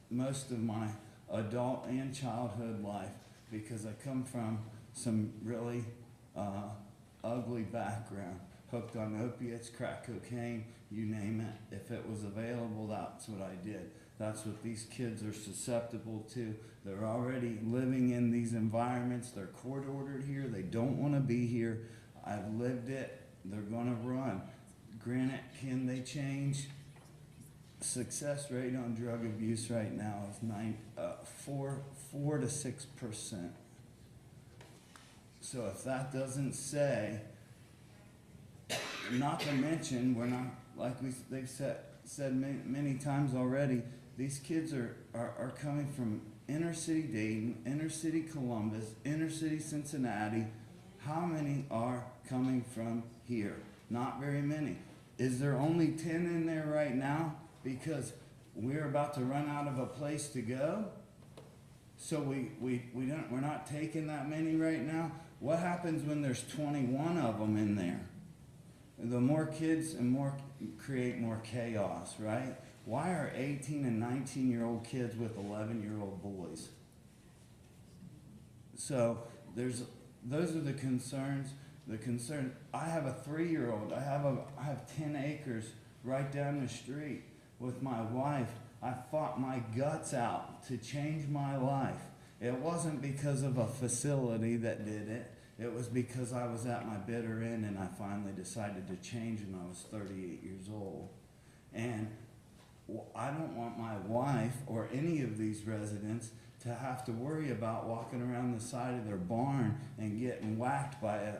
most of my adult and childhood life, because I come from some really ugly background, hooked on opiates, crack cocaine, you name it. If it was available, that's what I did. That's what these kids are susceptible to. They're already living in these environments. They're court ordered here. They don't want to be here. I've lived it, they're gonna run. Granted, can they change? Success rate on drug abuse right now is 4 to 6%. So if that doesn't say, not to mention, we're not, like they've said many times already, these kids are coming from inner city Dayton, inner city Columbus, inner city Cincinnati. How many are coming from here? Not very many. Is there only 10 in there right now because we're about to run out of a place to go? So we're not taking that many right now. What happens when there's 21 of them in there? The more kids and create more chaos, right? Why are 18 and 19-year-old kids with 11-year-old boys? So those are the concerns. I have a 3-year-old. I have 10 acres right down the street with my wife. I fought my guts out to change my life. It wasn't because of a facility that did it. It was because I was at my bitter end and I finally decided to change when I was 38 years old. And I don't want my wife or any of these residents to have to worry about walking around the side of their barn and getting whacked by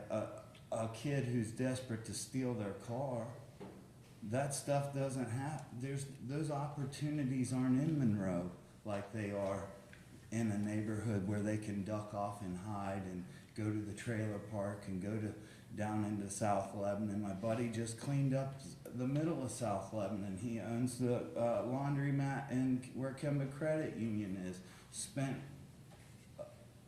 a kid who's desperate to steal their car. That stuff doesn't happen. Those opportunities aren't in Monroe like they are in a neighborhood where they can duck off and hide and go to the trailer park and go down into South Lebanon. My buddy just cleaned up the middle of South Lebanon. He owns the laundromat and where Kemba Credit Union is. Spent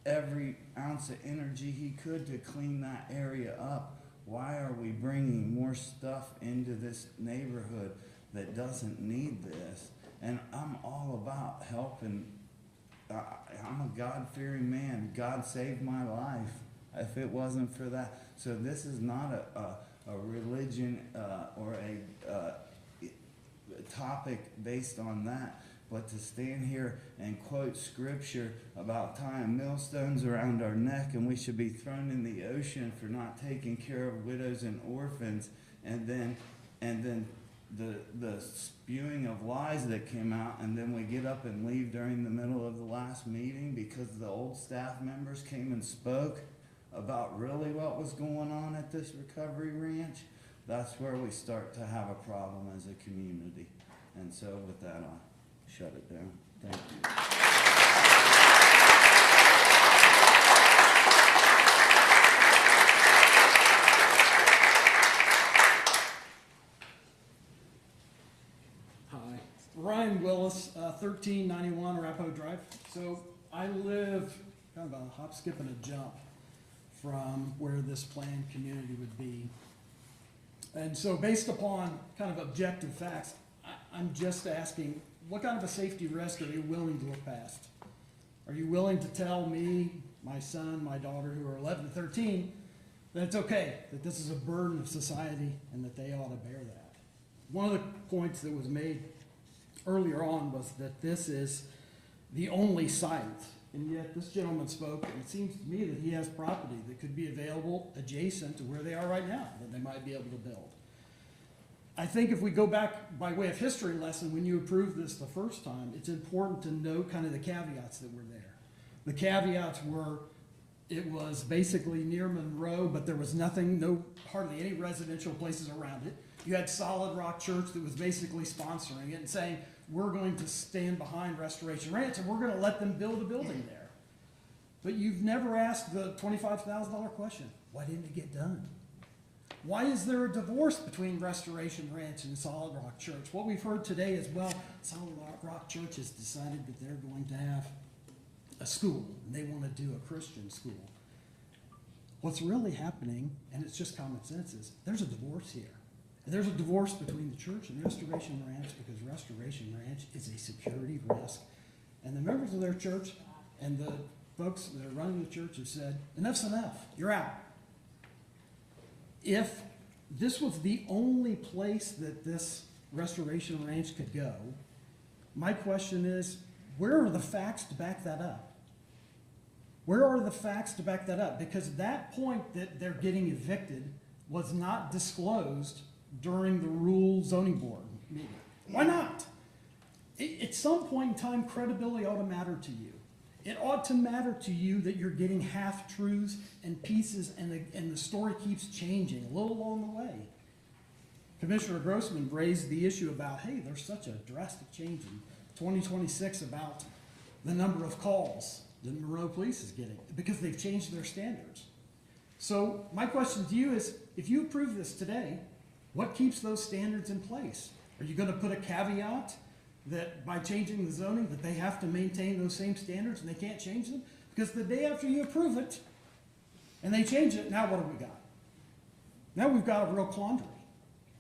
every ounce of energy he could to clean that area up. Why are we bringing more stuff into this neighborhood that doesn't need this? And I'm all about helping. I'm a God-fearing man. God saved my life if it wasn't for that. So this is not a religion or a topic based on that, but to stand here and quote scripture about tying millstones around our neck and we should be thrown in the ocean for not taking care of widows and orphans, and then the spewing of lies that came out, and then we get up and leave during the middle of the last meeting because the old staff members came and spoke about really what was going on at this recovery ranch. That's where we start to have a problem as a community. And so with that, I'll shut it down. Thank you. Hi, Ryan Willis, 1391 Arapahoe Drive. So I live kind of a hop, skip, and a jump from where this planned community would be. And so based upon kind of objective facts, I'm just asking, what kind of a safety risk are you willing to look past? Are you willing to tell me, my son, my daughter, who are 11 and 13, that it's okay, that this is a burden of society and that they ought to bear that? One of the points that was made earlier on was that this is the only site, and yet this gentleman spoke, and it seems to me that he has property that could be available adjacent to where they are right now, that they might be able to build. I think if we go back by way of history lesson, when you approved this the first time, it's important to note kind of the caveats that were there. The caveats were, it was basically near Monroe, but there was hardly any residential places around it. You had Solid Rock Church that was basically sponsoring it and saying, we're going to stand behind Restoration Ranch and we're going to let them build a building there. But you've never asked the $25,000 question. Why didn't it get done? Why is there a divorce between Restoration Ranch and Solid Rock Church? What we've heard today is, well, Solid Rock Church has decided that they're going to have a school and they want to do a Christian school. What's really happening, and it's just common sense, is there's a divorce here. And there's a divorce between the church and Restoration Ranch because Restoration Ranch is a security risk. And the members of their church and the folks that are running the church have said, enough's enough, you're out. If this was the only place that this Restoration Ranch could go, my question is, where are the facts to back that up? Where are the facts to back that up? Because that point that they're getting evicted was not disclosed during the rural zoning board meeting. Why not? At some point in time, credibility ought to matter to you. It ought to matter to you that you're getting half-truths and pieces, and the story keeps changing a little along the way. Commissioner Grossman raised the issue about, hey, there's such a drastic change in 2026 about the number of calls that Monroe Police is getting, because they've changed their standards. So my question to you is, if you approve this today, what keeps those standards in place? Are you gonna put a caveat that by changing the zoning, that they have to maintain those same standards and they can't change them? Because the day after you approve it, and they change it, now what have we got? Now we've got a real quandary.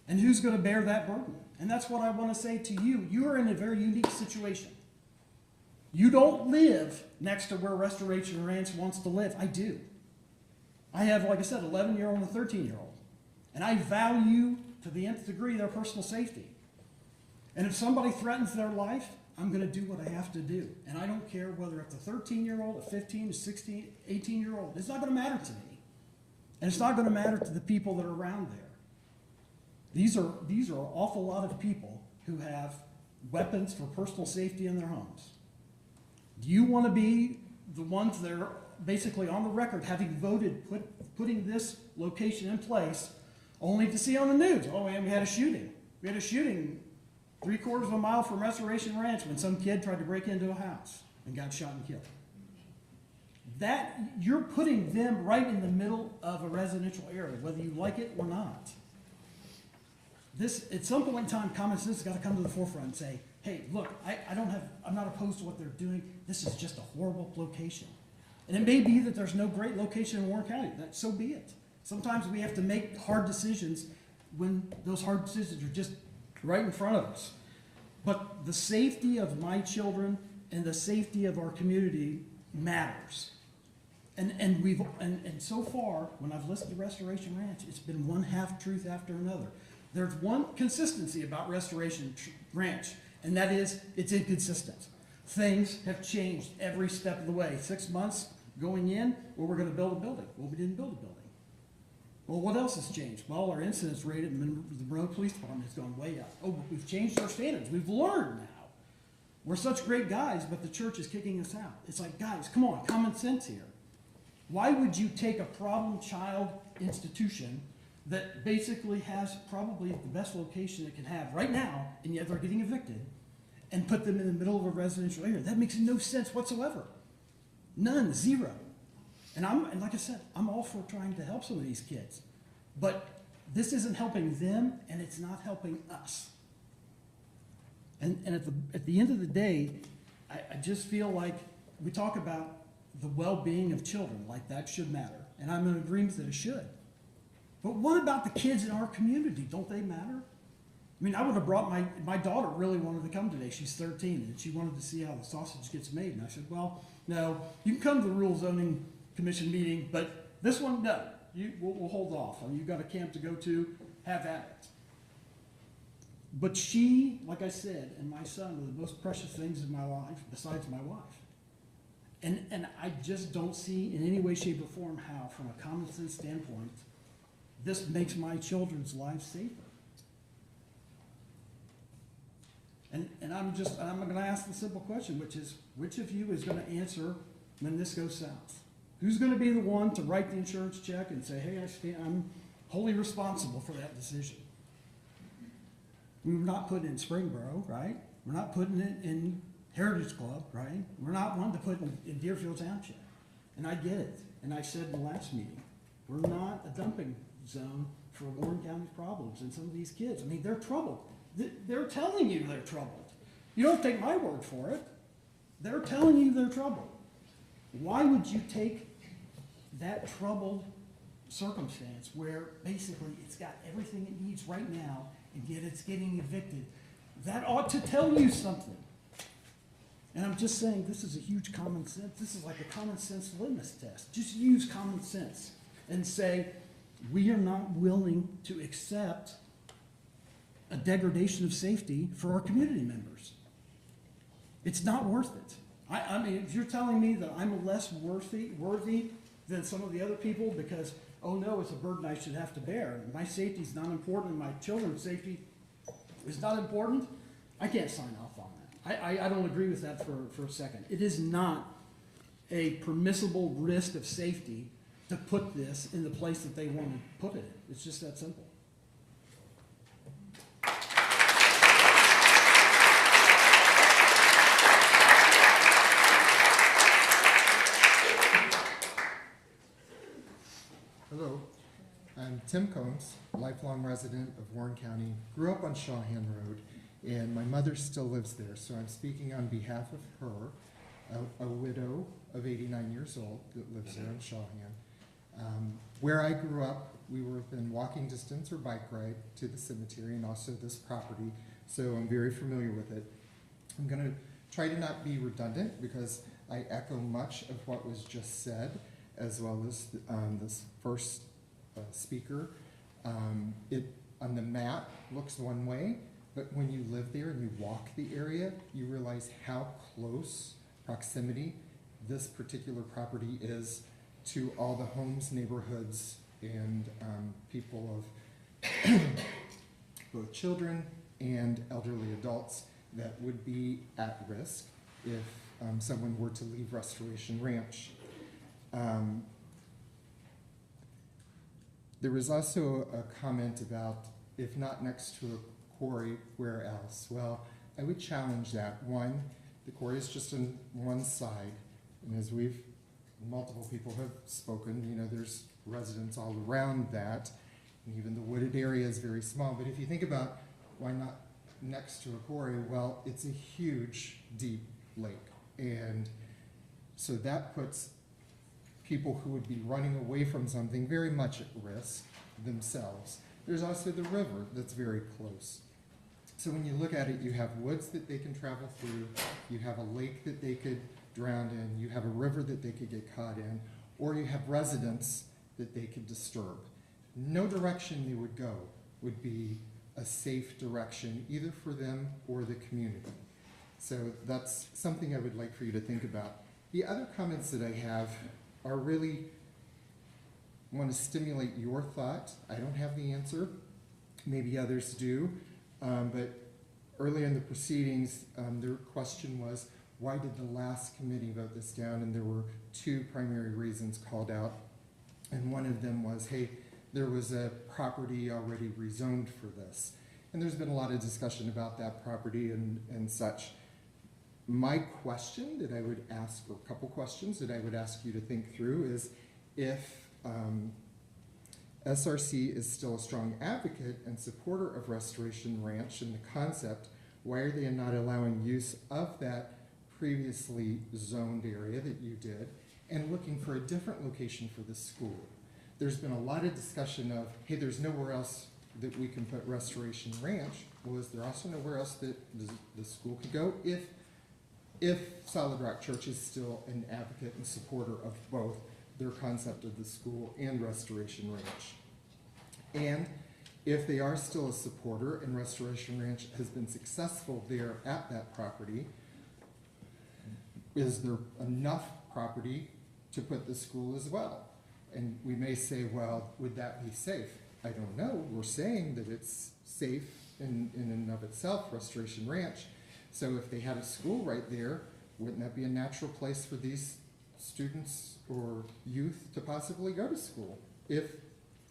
And who's gonna bear that burden? And that's what I wanna say to you. You are in a very unique situation. You don't live next to where Restoration Ranch wants to live. I do. I have, like I said, 11-year-old and a 13-year-old. And I value to the nth degree their personal safety. And if somebody threatens their life, I'm gonna do what I have to do. And I don't care whether it's a 13-year-old, a 15, a 16, 18-year-old. It's not gonna matter to me. And it's not gonna matter to the people that are around there. These are an awful lot of people who have weapons for personal safety in their homes. Do you want to be the ones that are basically on the record having voted putting this location in place, only to see on the news, oh man, we had a shooting. We had a shooting 3/4 of a mile from Restoration Ranch when some kid tried to break into a house and got shot and killed. That, you're putting them right in the middle of a residential area, whether you like it or not. This, at some point in time, common sense has got to come to the forefront and say, hey, look, I'm not opposed to what they're doing. This is just a horrible location. And it may be that there's no great location in Warren County. So be it. Sometimes we have to make hard decisions when those hard decisions are just right in front of us. But the safety of my children and the safety of our community matters. And so far, when I've listened to Restoration Ranch, it's been one half-truth after another. There's one consistency about Restoration Ranch, and that is it's inconsistent. Things have changed every step of the way. 6 months going in, well, we're going to build a building. Well, we didn't build a building. Well, what else has changed? Well, our incidence rate at the Monroe Police Department has gone way up. Oh, but we've changed our standards. We've learned now. We're such great guys, but the church is kicking us out. It's like, guys, come on, common sense here. Why would you take a problem child institution that basically has probably the best location it can have right now, and yet they're getting evicted, and put them in the middle of a residential area? That makes no sense whatsoever. None, zero. And like I said, I'm all for trying to help some of these kids. But this isn't helping them, and it's not helping us. And at the end of the day, I just feel like we talk about the well-being of children, like that should matter. And I'm in agreement that it should. But what about the kids in our community? Don't they matter? I mean, I would have brought my daughter really wanted to come today. She's 13, and she wanted to see how the sausage gets made. And I said, well, no, you can come to the Rural Zoning Commission meeting, but this one, no, we'll hold off. I mean, you've got a camp to go to, have at it. But she, like I said, and my son are the most precious things in my life, besides my wife. And I just don't see in any way, shape, or form how, from a common sense standpoint, this makes my children's lives safer. And I'm going to ask the simple question, which is, which of you is going to answer when this goes south? Who's going to be the one to write the insurance check and say, hey, I'm wholly responsible for that decision? We're not putting it in Springboro, right? We're not putting it in Heritage Club, right? We're not wanting to put it in Deerfield Township. And I get it. And I said in the last meeting, we're not a dumping zone for Warren County's problems and some of these kids. I mean, they're troubled. They're telling you they're troubled. You don't take my word for it. They're telling you they're troubled. Why would you take that troubled circumstance where basically it's got everything it needs right now and yet it's getting evicted? That ought to tell you something. And I'm just saying, this is a huge common sense. This is like a common sense litmus test. Just use common sense and say, we are not willing to accept a degradation of safety for our community members. It's not worth it. I mean, if you're telling me that I'm less worthy than some of the other people because, oh no, it's a burden I should have to bear. My safety's not important, and my children's safety is not important, I can't sign off on that. I don't agree with that for a second. It is not a permissible risk of safety to put this in the place that they want to put it in. It's just that simple. Hello, I'm Tim Combs, lifelong resident of Warren County, grew up on Shawhan Road, and my mother still lives there, so I'm speaking on behalf of her, a widow of 89 years old that lives there in Shawhan. Where I grew up, we were within walking distance or bike ride to the cemetery and also this property, so I'm very familiar with it. I'm going to try to not be redundant because I echo much of what was just said, as well as this first speaker. It on the map looks one way, but when you live there and you walk the area, you realize how close proximity this particular property is to all the homes, neighborhoods, and people of both children and elderly adults that would be at risk if someone were to leave Restoration Ranch. There was also a comment about if not next to a quarry, where else? Well, I would challenge that. One, the quarry is just on one side, and as multiple people have spoken, you know, there's residents all around that, and even the wooded area is very small. But if you think about why not next to a quarry, well, it's a huge, deep lake, and so that puts people who would be running away from something very much at risk themselves. There's also the river that's very close. So when you look at it, you have woods that they can travel through, you have a lake that they could drown in, you have a river that they could get caught in, or you have residents that they could disturb. No direction they would go would be a safe direction, either for them or the community. So that's something I would like for you to think about. The other comments that I have are really want to stimulate your thought. I don't have the answer. Maybe others do. But early in the proceedings, their question was, why did the last committee vote this down? And there were two primary reasons called out. And one of them was, hey, there was a property already rezoned for this. And there's been a lot of discussion about that property and such. My question that I would ask, or a couple questions that I would ask you to think through is, if SRC is still a strong advocate and supporter of Restoration Ranch and the concept, why are they not allowing use of that previously zoned area that you did and looking for a different location for the school? There's been a lot of discussion of, hey, there's nowhere else that we can put Restoration Ranch. Well, is there also nowhere else that the school could go if Solid Rock Church is still an advocate and supporter of both their concept of the school and Restoration Ranch? And if they are still a supporter and Restoration Ranch has been successful there at that property, is there enough property to put the school as well? And we may say, well, would that be safe? I don't know. We're saying that it's safe in and of itself, Restoration Ranch. So if they had a school right there, wouldn't that be a natural place for these students or youth to possibly go to school? If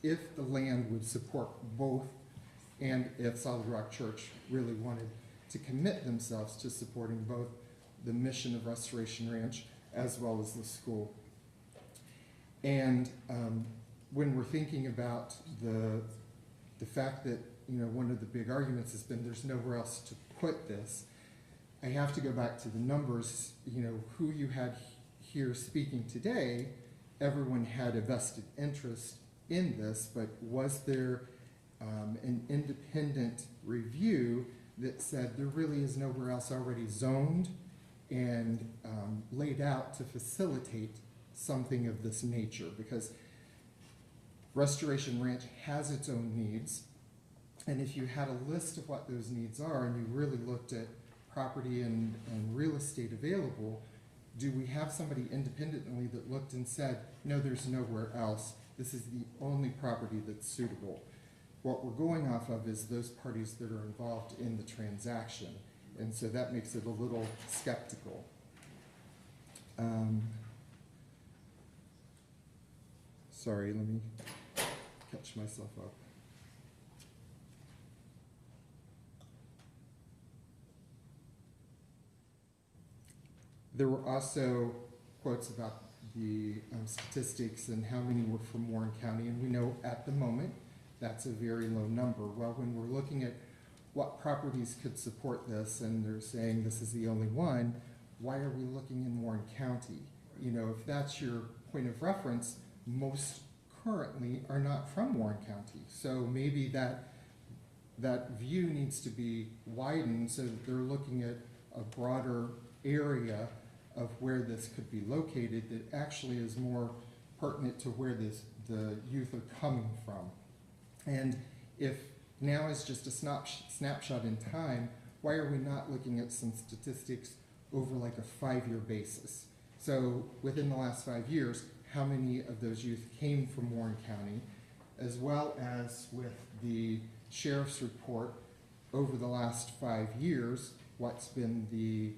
the land would support both, and if Solid Rock Church really wanted to commit themselves to supporting both the mission of Restoration Ranch as well as the school. And when we're thinking about the fact that, you know, one of the big arguments has been there's nowhere else to put this, I have to go back to the numbers. You know, who you had here speaking today, everyone had a vested interest in this, but was there an independent review that said there really is nowhere else already zoned and laid out to facilitate something of this nature? Because Restoration Ranch has its own needs, and if you had a list of what those needs are and you really looked at property and real estate available, do we have somebody independently that looked and said, no, there's nowhere else, this is the only property that's suitable? What we're going off of is those parties that are involved in the transaction, and so that makes it a little skeptical. Sorry, let me catch myself up. There were also quotes about the statistics and how many were from Warren County, and we know at the moment that's a very low number. Well, when we're looking at what properties could support this, and they're saying this is the only one, why are we looking in Warren County? You know, if that's your point of reference, most currently are not from Warren County. So maybe that view needs to be widened so that they're looking at a broader area of where this could be located that actually is more pertinent to where the youth are coming from. And if now is just a snapshot in time, why are we not looking at some statistics over like a 5-year basis? So within the last 5 years, how many of those youth came from Warren County, as well as with the sheriff's report over the last 5 years, what's been the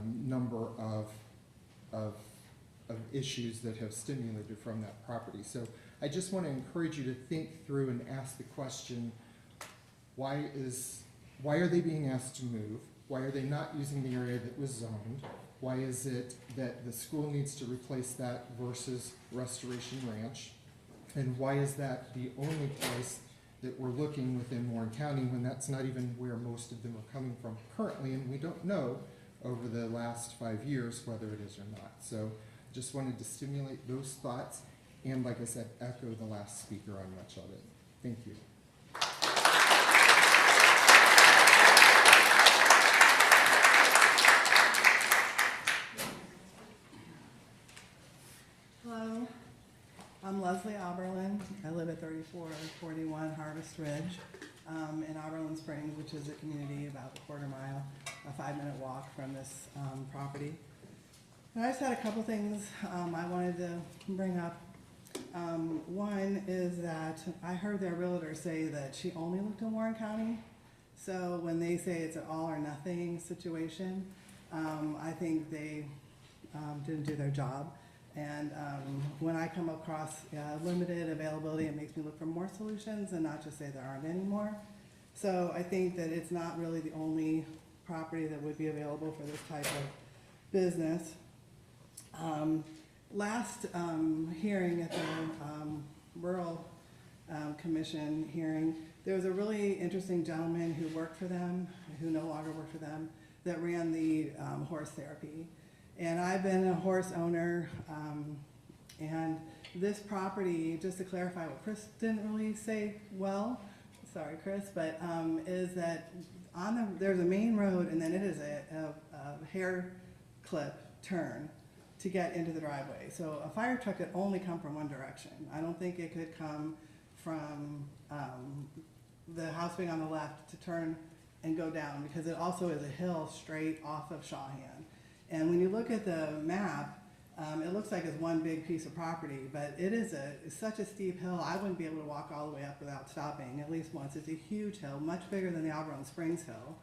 number of issues that have stimulated from that property. So I just want to encourage you to think through and ask the question, why are they being asked to move? Why are they not using the area that was zoned? Why is it that the school needs to replace that versus Restoration Ranch? And why is that the only place that we're looking within Warren County when that's not even where most of them are coming from currently, and we don't know over the last 5 years whether it is or not. So just wanted to stimulate those thoughts and, like I said, echo the last speaker on much of it. Thank you. Hello, I'm Leslie Oberlin. I live at 3441 Harvest Ridge in Oberlin Springs, which is a community about a quarter mile, a 5-minute walk from this property. And I just had a couple things I wanted to bring up. One is that I heard their realtor say that she only looked in Warren County. So when they say it's an all or nothing situation, I think they didn't do their job. And when I come across limited availability, it makes me look for more solutions and not just say there aren't any more. So I think that it's not really the only property that would be available for this type of business. Last hearing at the Rural Commission hearing, there was a really interesting gentleman who worked for them, who no longer worked for them, that ran the horse therapy. And I've been a horse owner, and this property, just to clarify what Chris didn't really say well, sorry Chris, but is that there's a main road and then it is a hair clip turn to get into the driveway. So a fire truck could only come from one direction. I don't think it could come from the house being on the left to turn and go down, because it also is a hill straight off of Shawhan. And when you look at the map, it looks like it's one big piece of property, but it is such a steep hill, I wouldn't be able to walk all the way up without stopping at least once. It's a huge hill, much bigger than the Oberlin Springs Hill.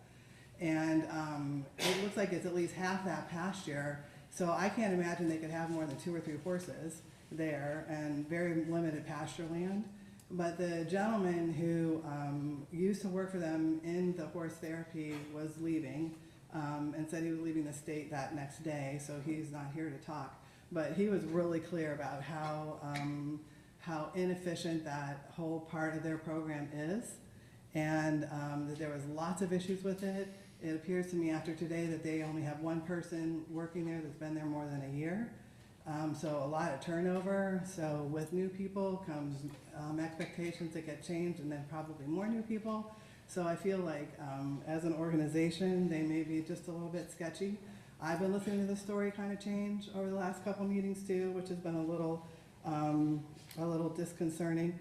And it looks like it's at least half that pasture, so I can't imagine they could have more than 2 or 3 horses there, and very limited pasture land. But the gentleman who used to work for them in the horse therapy was leaving, and said he was leaving the state that next day, so he's not here to talk. But he was really clear about how inefficient that whole part of their program is, and that there was lots of issues with it. It appears to me after today that they only have one person working there that's been there more than a year. So a lot of turnover. So with new people comes expectations that get changed, and then probably more new people. So I feel like as an organization, they may be just a little bit sketchy. I've been listening to the story kind of change over the last couple meetings too, which has been a little disconcerting.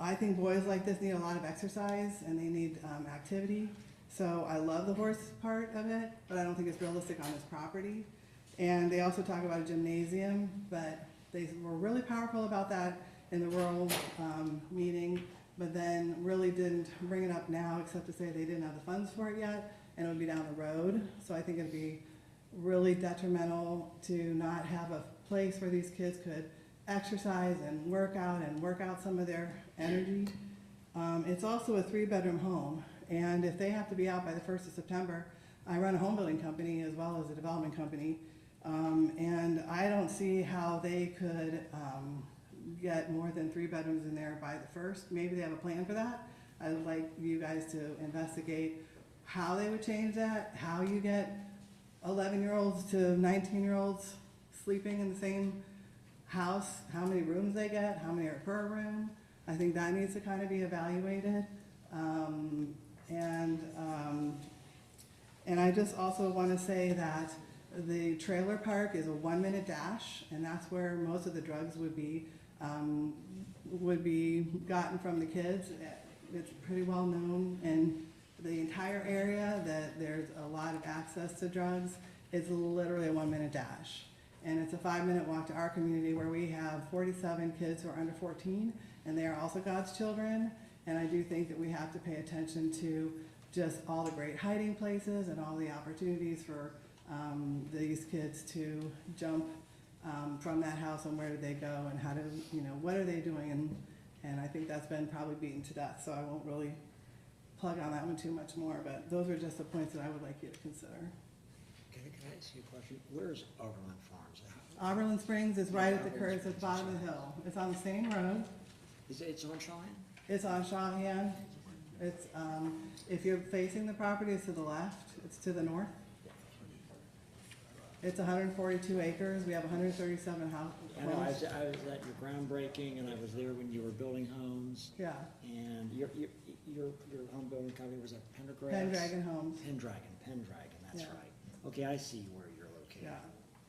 I think boys like this need a lot of exercise and they need activity. So I love the horse part of it, but I don't think it's realistic on this property. And they also talk about a gymnasium, but they were really powerful about that in the rural meeting, but then really didn't bring it up now, except to say they didn't have the funds for it yet, and it would be down the road. So I think it'd be really detrimental to not have a place where these kids could exercise and work out some of their energy. It's also a 3-bedroom home, and if they have to be out by the 1st of September, I run a home building company as well as a development company, and I don't see how they could get more than 3 bedrooms in there by the 1st. Maybe they have a plan for that. I'd like you guys to investigate how they would change that, how you get 11-year-olds to 19-year-olds sleeping in the same house, how many rooms they get, how many are per room. I think that needs to kind of be evaluated. And I just also want to say that the trailer park is a 1-minute dash, and that's where most of the drugs would be gotten from the kids. It's pretty well known in the entire area that there's a lot of access to drugs. It's literally a 1-minute dash. And it's a 5-minute walk to our community where we have 47 kids who are under 14, and they are also God's children. And I do think that we have to pay attention to just all the great hiding places and all the opportunities for these kids to jump from that house, and where do they go, and how do, what are they doing, and I think that's been probably beaten to death, so I won't really plug on that one too much more, but those are just the points that I would like you to consider. Can I ask you a question? Where's Overland Farms at? Oberlin Springs is right at the curve, at the bottom of the hill. It's on the same road. It's on Cheyenne? It's on Shawhan. It's, if you're facing the property, it's to the left. It's to the north. It's 142 acres. We have 137 I know, homes. I was at your groundbreaking, and I was there when you were building homes. Yeah, And your home building company was at Pendergrass? Pendragon Homes. Pendragon, that's Yeah. right. Okay, I see where you're located. Yeah.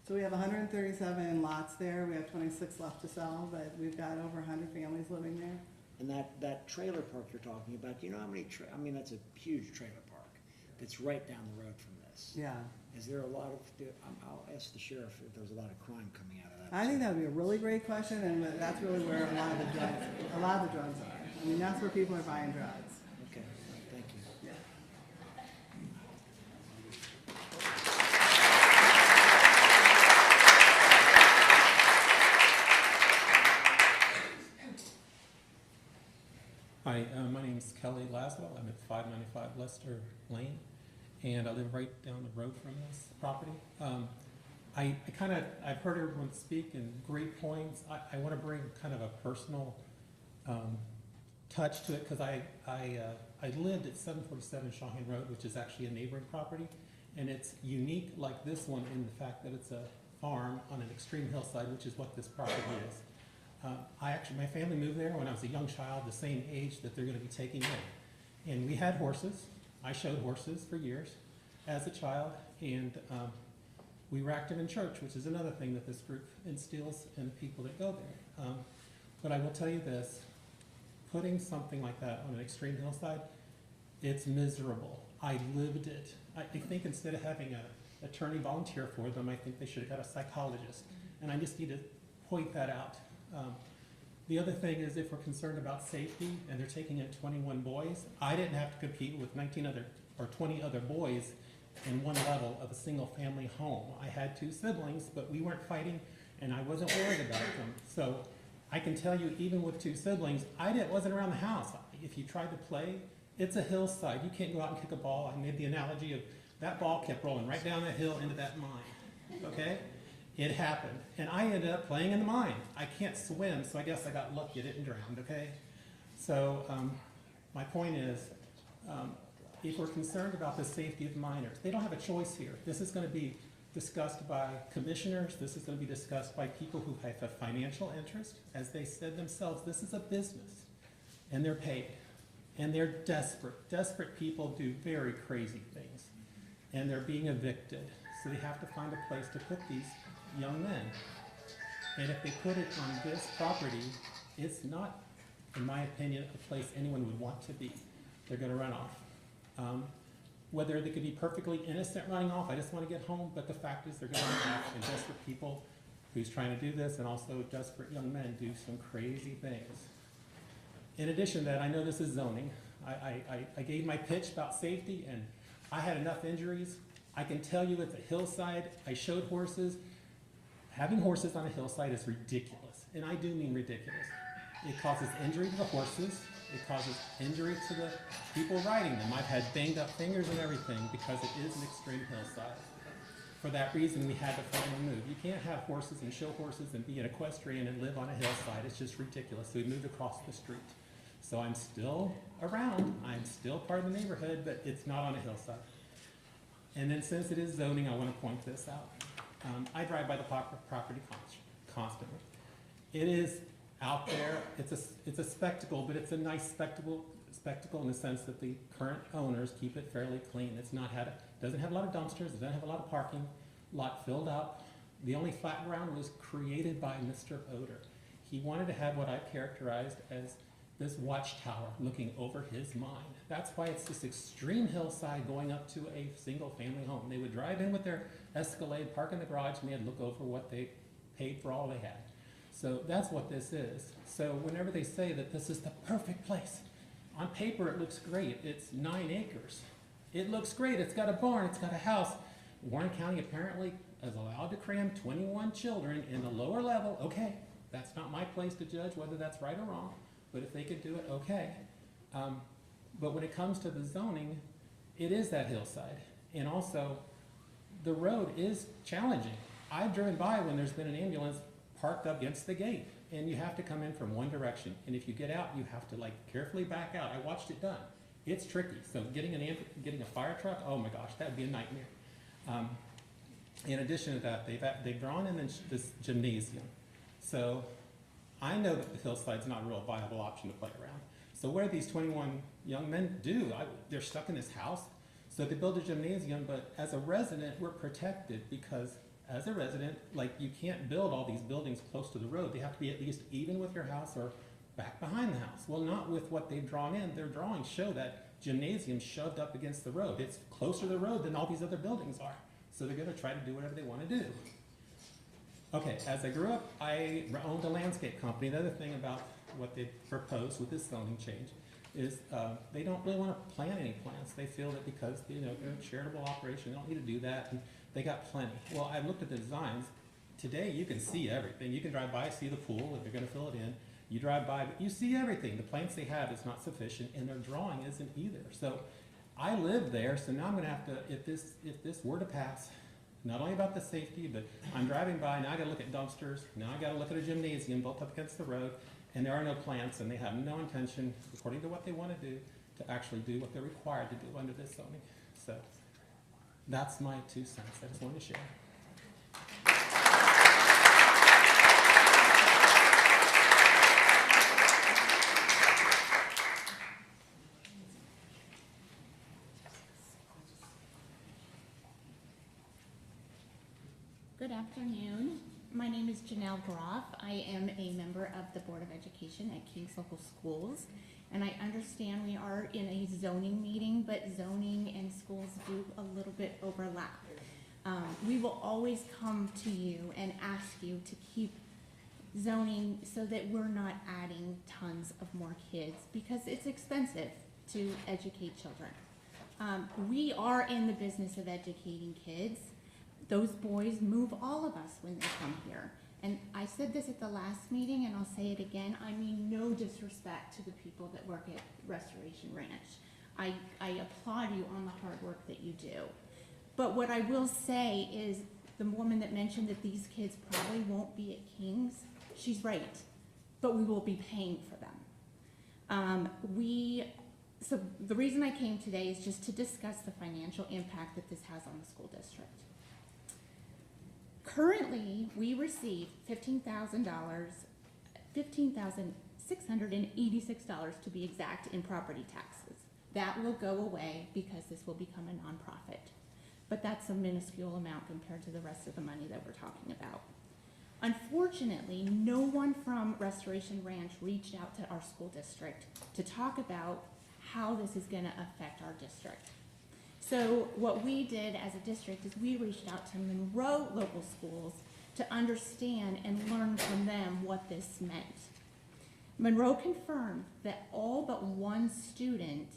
So we have 137 lots there. We have 26 left to sell, but we've got over 100 families living there. And that trailer park you're talking about, do you know how many, that's a huge trailer park that's right down the road from this. Yeah. Is there a lot of, I'll ask the sheriff if there's a lot of crime coming out of that. I think that would be a really great question, and that's really where a lot of the drugs are. I mean, that's where people are buying drugs. Okay, thank you. Yeah. Hi, my name is Kelly Laswell. I'm at 595 Lester Lane, and I live right down the road from this property. I've heard everyone speak in great points. I want to bring kind of a personal touch to it, because I lived at 747 Shawhan Road, which is actually a neighboring property, and it's unique like this one in the fact that it's a farm on an extreme hillside, which is what this property is. My family moved there when I was a young child, the same age that they're going to be taking in. And we had horses. I showed horses for years as a child, and we were active in church, which is another thing that this group instills in the people that go there. But I will tell you this, putting something like that on an extreme hillside, it's miserable. I lived it. I think instead of having an attorney volunteer for them, I think they should have got a psychologist. And I just need to point that out. The other thing is, if we're concerned about safety and they're taking in 21 boys, I didn't have to compete with 20 other boys in one level of a single family home. I had 2 siblings, but we weren't fighting, and I wasn't worried about them. So I can tell you, even with 2 siblings, wasn't around the house. If you tried to play, it's a hillside. You can't go out and kick a ball. I made the analogy of that ball kept rolling right down that hill into that mine, okay? It happened, and I ended up playing in the mine. I can't swim, so I guess I got lucky I didn't drown, okay? So my point is, if we're concerned about the safety of minors, they don't have a choice here. This is going to be discussed by commissioners. This is going to be discussed by people who have a financial interest. As they said themselves, this is a business, and they're paid, and they're desperate. Desperate people do very crazy things, and they're being evicted. So they have to find a place to put these young men. And if they put it on this property, it's not, in my opinion, a place anyone would want to be. They're going to run off. whether they could be perfectly innocent running off, I just want to get home, but the fact is they're going to have and desperate people who's trying to do this, and also desperate young men do some crazy things. In addition to that, I know this is zoning. I gave my pitch about safety, and I had enough injuries. I can tell you it's a hillside. I showed horses. Having horses on a hillside is ridiculous, and I do mean ridiculous. It causes injury to the horses. It causes injury to the people riding them. I've had banged up fingers and everything because it is an extreme hillside. For that reason, we had to finally move. You can't have horses and show horses and be an equestrian and live on a hillside. It's just ridiculous. So we moved across the street. So I'm still around. I'm still part of the neighborhood, but it's not on a hillside. And then since it is zoning, I want to point this out. I drive by the property constantly. It is out there. It's a spectacle, but it's a nice spectacle in the sense that the current owners keep it fairly clean. It's not doesn't have a lot of dumpsters. It doesn't have a lot of parking. Lot filled up. The only flat ground was created by Mr. Oder. He wanted to have what I characterized as this watchtower looking over his mind. That's why it's this extreme hillside going up to a single family home. They would drive in with their Escalade, park in the garage, and they'd look over what they paid for all they had. So that's what this is. So whenever they say that this is the perfect place, on paper it looks great. It's 9 acres. It looks great. It's got a barn. It's got a house. Warren County apparently is allowed to cram 21 children in the lower level. Okay, that's not my place to judge whether that's right or wrong, but if they could do it, okay. But when it comes to the zoning, it is that hillside. And also, the road is challenging. I've driven by when there's been an ambulance parked up against the gate, and you have to come in from one direction. And if you get out, you have to like carefully back out. I watched it done. It's tricky. So getting a fire truck, oh my gosh, that would be a nightmare. In addition to that, they've drawn in this gymnasium. So I know that the hillside's not a real viable option to play around. So what do these 21 young men do? They're stuck in this house. So they build a gymnasium, but as a resident, we're protected because as a resident, like you can't build all these buildings close to the road. They have to be at least even with your house or back behind the house. Well, not with what they've drawn in. Their drawings show that gymnasium shoved up against the road. It's closer to the road than all these other buildings are. So they're gonna try to do whatever they wanna do. Okay, as I grew up, I owned a landscape company. The other thing about what they proposed with this zoning change is they don't really want to plant any plants. They feel that because they're a charitable operation, they don't need to do that, and they got plenty. Well, I looked at the designs. Today, you can see everything. You can drive by, see the pool, if they're going to fill it in. You drive by, but you see everything. The plants they have is not sufficient, and their drawing isn't either. So I live there, so now I'm going to have to, if this were to pass, not only about the safety, but I'm driving by, now I gotta look at dumpsters, now I gotta look at a gymnasium built up against the road, and there are no plants, and they have no intention, according to what they wanna do, to actually do what they're required to do under this zoning. So, that's my 2 cents, I just wanted to share. Good afternoon. My name is Janelle Groff. I am a member of the Board of Education at Kings Local Schools. And I understand we are in a zoning meeting, but zoning and schools do a little bit overlap. We will always come to you and ask you to keep zoning so that we're not adding tons of more kids because it's expensive to educate children. We are in the business of educating kids. Those boys move all of us when they come here. And I said this at the last meeting, and I'll say it again. I mean no disrespect to the people that work at Restoration Ranch. I applaud you on the hard work that you do. But what I will say is the woman that mentioned that these kids probably won't be at King's, she's right. But we will be paying for them. So the reason I came today is just to discuss the financial impact that this has on the school district. Currently, we receive $15,686 to be exact in property taxes. That will go away because this will become a nonprofit. But that's a minuscule amount compared to the rest of the money that we're talking about. Unfortunately, no one from Restoration Ranch reached out to our school district to talk about how this is going to affect our district. So what we did as a district is we reached out to Monroe local schools to understand and learn from them what this meant. Monroe confirmed that all but one student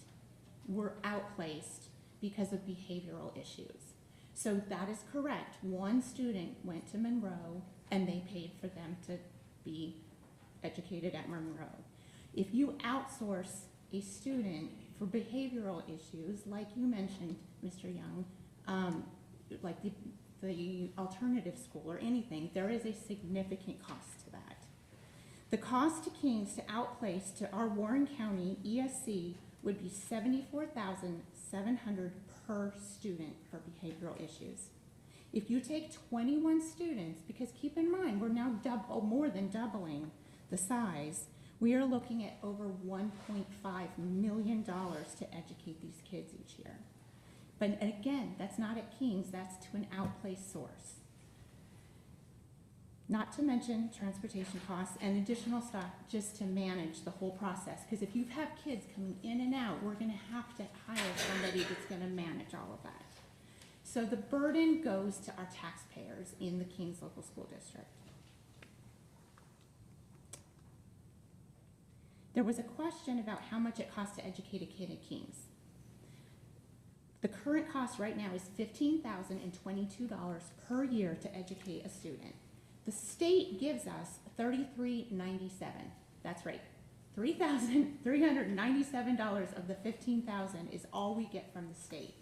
were outplaced because of behavioral issues. So that is correct. One student went to Monroe and they paid for them to be educated at Monroe. If you outsource a student for behavioral issues, like you mentioned, Mr. Young, like the alternative school or anything, there is a significant cost to that. The cost to Kings to outplace to our Warren County ESC would be $74,700 per student for behavioral issues. If you take 21 students, because keep in mind, we're now more than doubling the size, we are looking at over $1.5 million to educate these kids each year. But again, that's not at Kings, that's to an outplaced source. Not to mention transportation costs and additional stuff just to manage the whole process. Because if you have kids coming in and out, we're gonna have to hire somebody that's gonna manage all of that. So the burden goes to our taxpayers in the Kings Local School District. There was a question about how much it costs to educate a kid at Kings. The current cost right now is $15,022 per year to educate a student. The state gives us $33.97. That's right. $3,397 of the $15,000 is all we get from the state.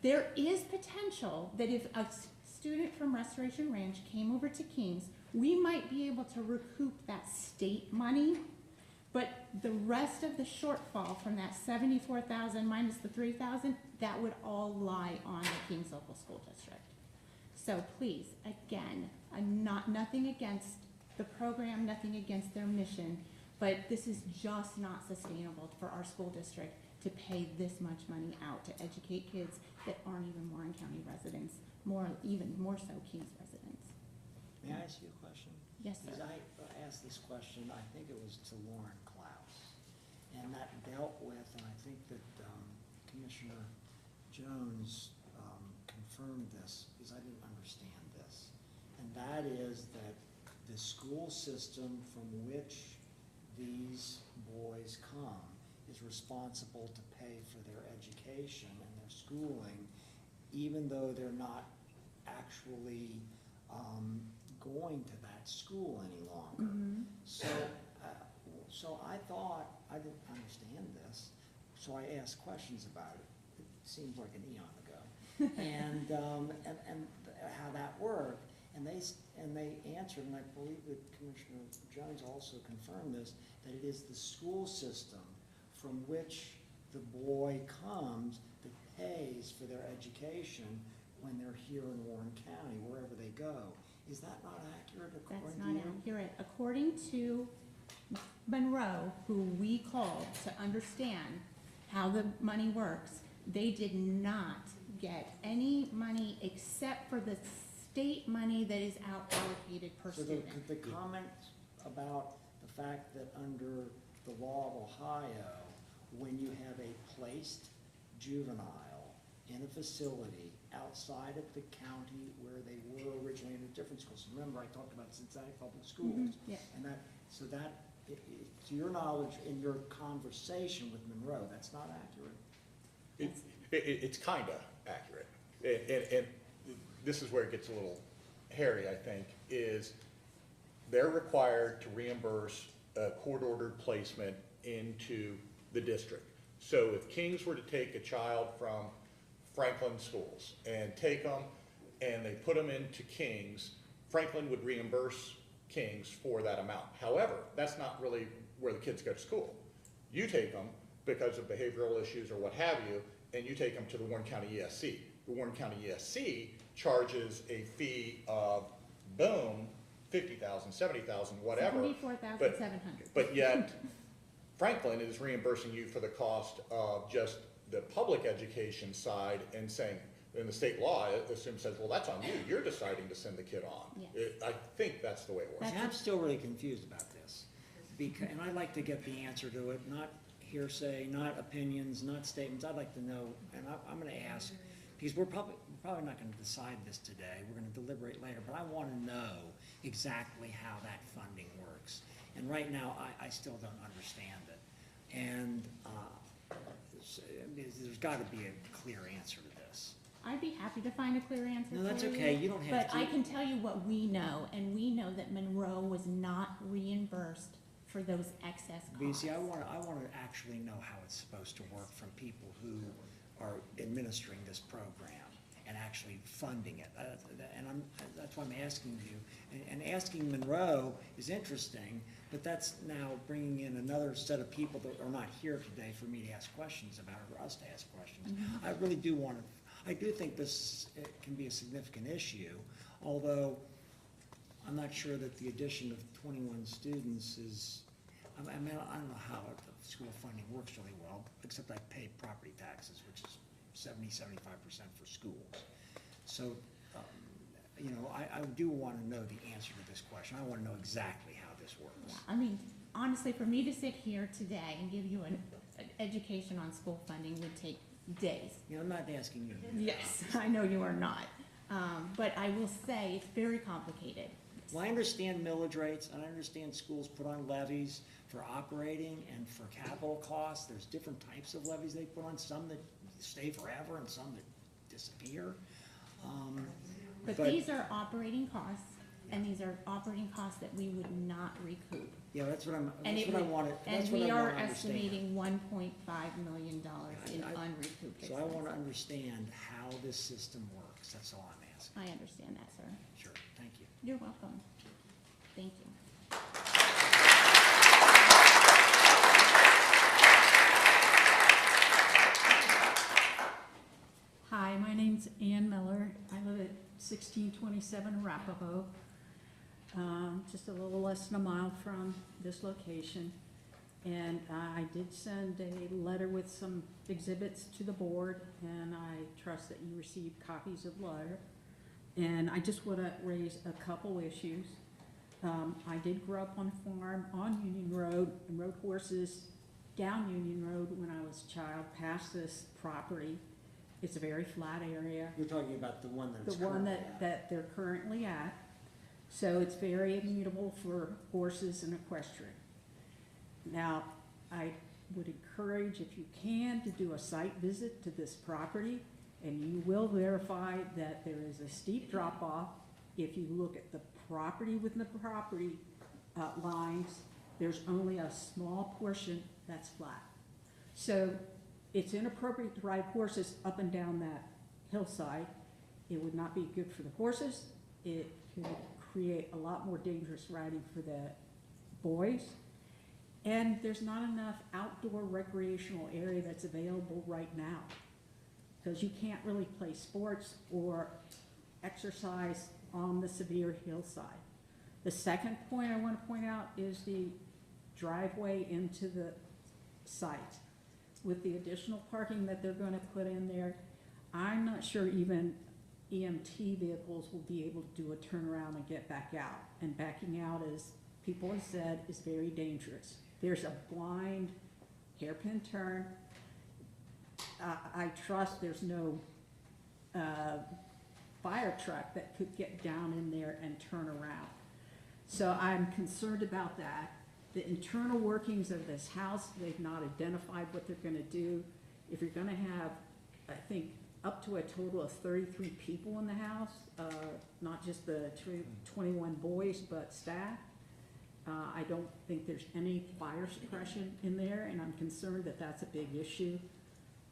There is potential that if a student from Restoration Ranch came over to Kings, we might be able to recoup that state money, but the rest of the shortfall from that $74,000 minus the $3,000, that would all lie on the Kings Local School District. So please, again, nothing against the program, nothing against their mission, but this is just not sustainable for our school district to pay this much money out to educate kids that aren't even Warren County residents, even more so Kings residents. May I ask you a question? Yes, sir. Because I asked this question, I think it was to Lauren Klaus, and that dealt with, and I think that Commissioner Jones confirmed this, because I didn't understand this, and that is that the school system from which these boys come is responsible to pay for their education and their schooling, even though they're not actually going to that school any longer. Mm-hmm. So I thought, I didn't understand this, so I asked questions about it. It seems like an eon ago. and how that worked, and they answered, and I believe that Commissioner Jones also confirmed this, that it is the school system from which the boy comes that pays for their education when they're here in Warren County, wherever they go. Is that not accurate according to you? That's not accurate. According to Monroe, who we called to understand how the money works, they did not get any money except for the state money that is allocated per student. So the comment about the fact that under the law of Ohio, when you have a placed juvenile in a facility outside of the county where they were originally in a different school. So remember, I talked about Cincinnati Public Schools. Mm-hmm. Yeah. And to your knowledge, in your conversation with Monroe, that's not accurate? It's kinda accurate. And this is where it gets a little hairy, I think, is they're required to reimburse a court-ordered placement into the district. So if Kings were to take a child from Franklin schools and take them and they put them into Kings, Franklin would reimburse Kings for that amount. However, that's not really where the kids go to school. You take them because of behavioral issues or what have you, and you take them to the Warren County ESC. The Warren County ESC charges a fee of, boom, $50,000, $70,000, whatever. $74,700. But yet, Franklin is reimbursing you for the cost of just the public education side and saying, in the state law, it says, well, that's on you. You're deciding to send the kid on. Yes. I think that's the way it works. I'm still really confused about this, and I'd like to get the answer to it, not hearsay, not opinions, not statements. I'd like to know, and I'm gonna ask, because we're probably not gonna decide this today, we're gonna deliberate later, but I wanna know exactly how that funding works. And right now, I still don't understand it. And, there's gotta be a clear answer to this. I'd be happy to find a clear answer for you. No, that's okay, you don't have But to. I can tell you what we know, and we know that Monroe was not reimbursed for those excess But you costs. see, I wanna actually know how it's supposed to work from people who are administering this program and actually funding it. And that's why I'm asking you. And asking Monroe is interesting, but that's now bringing in another set of people that are not here today for me to ask questions about, or us to ask questions. Mm-hmm. I really do want to, I do think this can be a significant issue, although I'm not sure that the addition of 21 students is, I mean, I don't know how the school funding works really well, except I pay property taxes, which is 75% for schools. So, you know, I do want to know the answer to this question. I want to know exactly how this works. Yeah, I mean, honestly, for me to sit here today and give you an education on school funding would take days. You know, I'm not asking you. Yes, I know you are not. But I will say it's very complicated. Well, I understand millage rates, and I understand schools put on levies for operating and for capital costs. There's different types of levies they put on, some that stay forever and some that disappear. But these are operating costs, and these are operating costs that we would not recoup. Yeah, that's what And I wanted, and that's what we I are want to understand. estimating $1.5 million in unrecouped So I want to expenses. understand how this system works, that's all I'm asking. I understand that, sir. Sure, thank you. You're welcome. Thank you. Hi, my name's Ann Miller. I live at 1627 Arapahoe, just a little less than a mile from this location. And I did send a letter with some exhibits to the board, and I trust that you received copies of the letter. And I just want to raise a couple issues. I did grow up on a farm on Union Road and rode horses down Union Road when I was a child, past this property. It's a very flat area. You're talking about the one that's The one currently that they're currently at. So it's very immutable for horses and equestrian. Now, I would encourage, if you can, to do a site visit to this property, and you will verify that there is a steep drop-off. If you look at the property within the property lines, there's only a small portion that's flat. So it's inappropriate to ride horses up and down that hillside. It would not be good for the horses. It could create a lot more dangerous riding for the boys. And there's not enough outdoor recreational area that's available right now, because you can't really play sports or exercise on the severe hillside. The second point I want to point out is the driveway into the site. With the additional parking that they're going to put in there, I'm not sure even EMT vehicles will be able to do a turnaround and get back out. And backing out, as people have said, is very dangerous. There's a blind hairpin turn. I trust there's no fire truck that could get down in there and turn around. So I'm concerned about that. The internal workings of this house, they've not identified what they're gonna do. If you're gonna have, I think, up to a total of 33 people in the house, not just the 21 boys, but staff, I don't think there's any fire suppression in there, and I'm concerned that that's a big issue.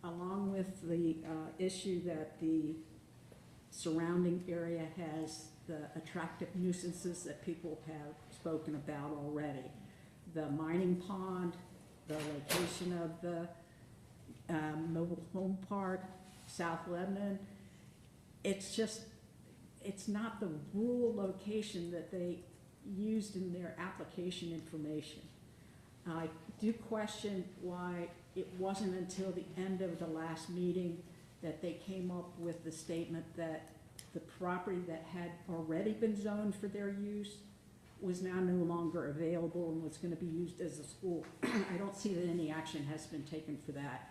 Along with the issue that the surrounding area has the attractive nuisances that people have spoken about already. The mining pond, the location of the mobile home park, South Lebanon. It's just, it's not the rural location that they used in their application information. I do question why it wasn't until the end of the last meeting that they came up with the statement that the property that had already been zoned for their use was now no longer available and was gonna be used as a school. I don't see that any action has been taken for that.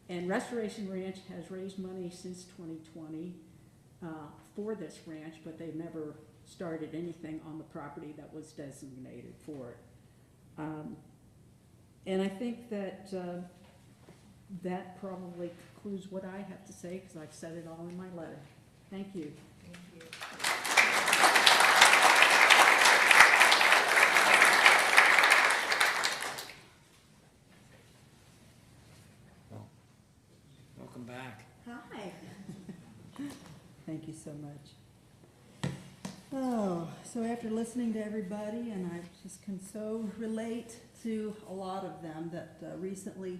And Restoration Ranch has raised money since 2020 for this ranch, but they've never started anything on the property that was designated for it. And I think that that probably concludes what I have to say, because I've said it all in my letter. Thank you. Thank you. Welcome back. Hi. Thank you so much. Oh, so after listening to everybody, and I just can so relate to a lot of them that recently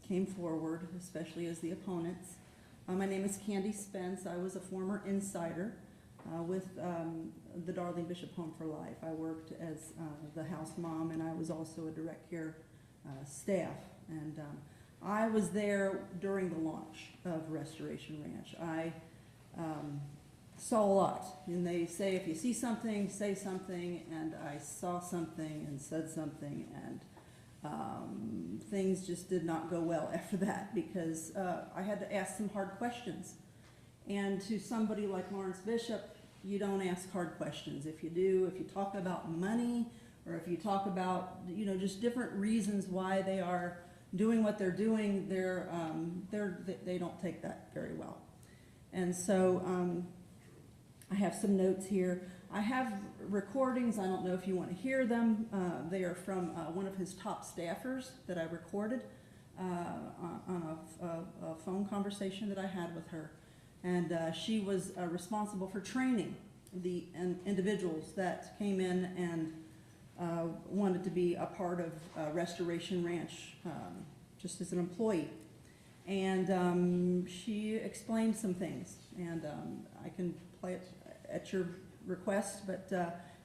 came forward, especially as the opponents. My name is Candy Spence. I was a former insider with the Darling Bishop Home for Life. I worked as the house mom, and I was also a direct care staff. And I was there during the launch of Restoration Ranch. I saw a lot, and they say if you see something, say something, and I saw something and said something, and things just did not go well after that, because I had to ask some hard questions. And to somebody like Lawrence Bishop, you don't ask hard questions. If you do, if you talk about money, or if you talk about, you know, just different reasons why they are doing what they're doing, they don't take that very well. And so I have some notes here. I have recordings. I don't know if you want to hear them. They are from one of his top staffers that I recorded on a phone conversation that I had with her. And she was responsible for training the individuals that came in and wanted to be a part of Restoration Ranch just as an employee. And she explained some things, and I can play it at your request, but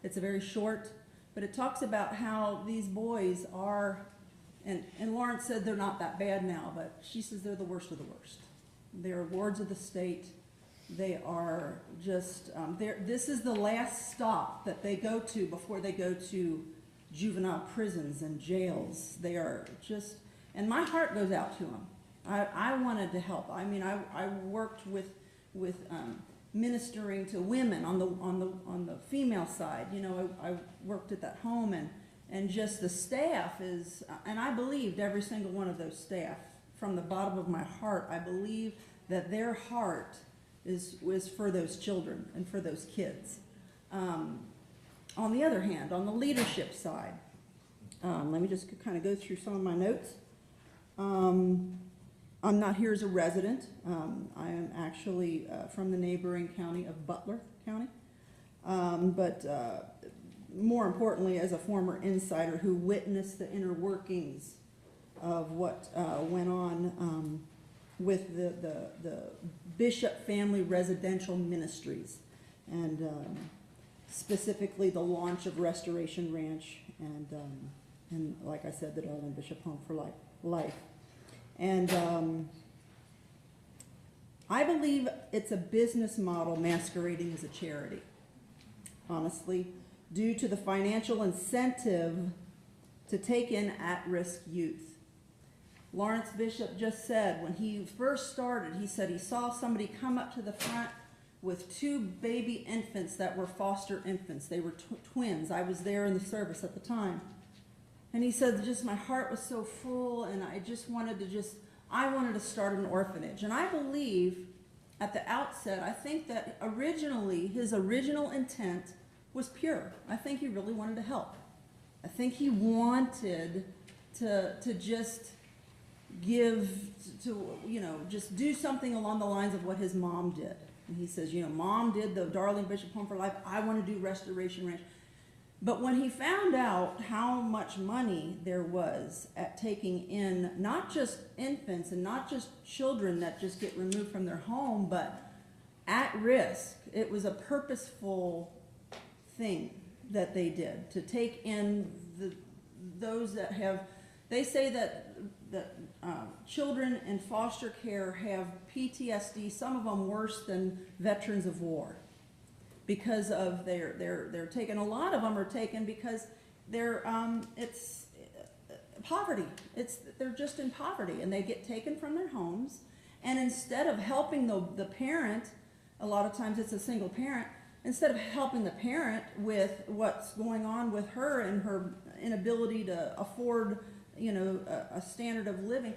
it's a very short, but it talks about how these boys are, and Lawrence said they're not that bad now, but she says they're the worst of the worst. They're wards of the state. They are just, this is the last stop that they go to before they go to juvenile prisons and jails. They are just, and my heart goes out to them. I wanted to help. I mean, I worked with ministering to women on the female side. You know, I worked at that home, and just the staff is, and I believed every single one of those staff from the bottom of my heart. I believe that their heart was for those children and for those kids. On the other hand, on the leadership side, let me just kind of go through some of my notes. I'm not here as a resident. I am actually from the neighboring county of Butler County. But more importantly, as a former insider who witnessed the inner workings of what went on with the Bishop Family Residential Ministries, and specifically the launch of Restoration Ranch, and like I said, the Darling Bishop Home for Life. And I believe it's a business model masquerading as a charity, honestly, due to the financial incentive to take in at-risk youth. Lawrence Bishop just said when he first started, he said he saw somebody come up to the front with two baby infants that were foster infants. They were twins. I was there in the service at the time. And he said, just my heart was so full, and I just wanted to I wanted to start an orphanage. And I believe at the outset, I think that originally, his original intent was pure. I think he really wanted to help. I think he wanted to just give, just do something along the lines of what his mom did. And he says, Mom did the Darling Bishop Home for Life. I want to do Restoration Ranch. But when he found out how much money there was at taking in not just infants and not just children that just get removed from their home, but at risk, it was a purposeful thing that they did to take in those that have, they say that children in foster care have PTSD, some of them worse than veterans of war. because of they're taken, a lot of them are taken because they're, it's poverty. They're just in poverty, and they get taken from their homes, and instead of helping the parent, a lot of times it's a single parent, instead of helping the parent with what's going on with her and her inability to afford, a standard of living,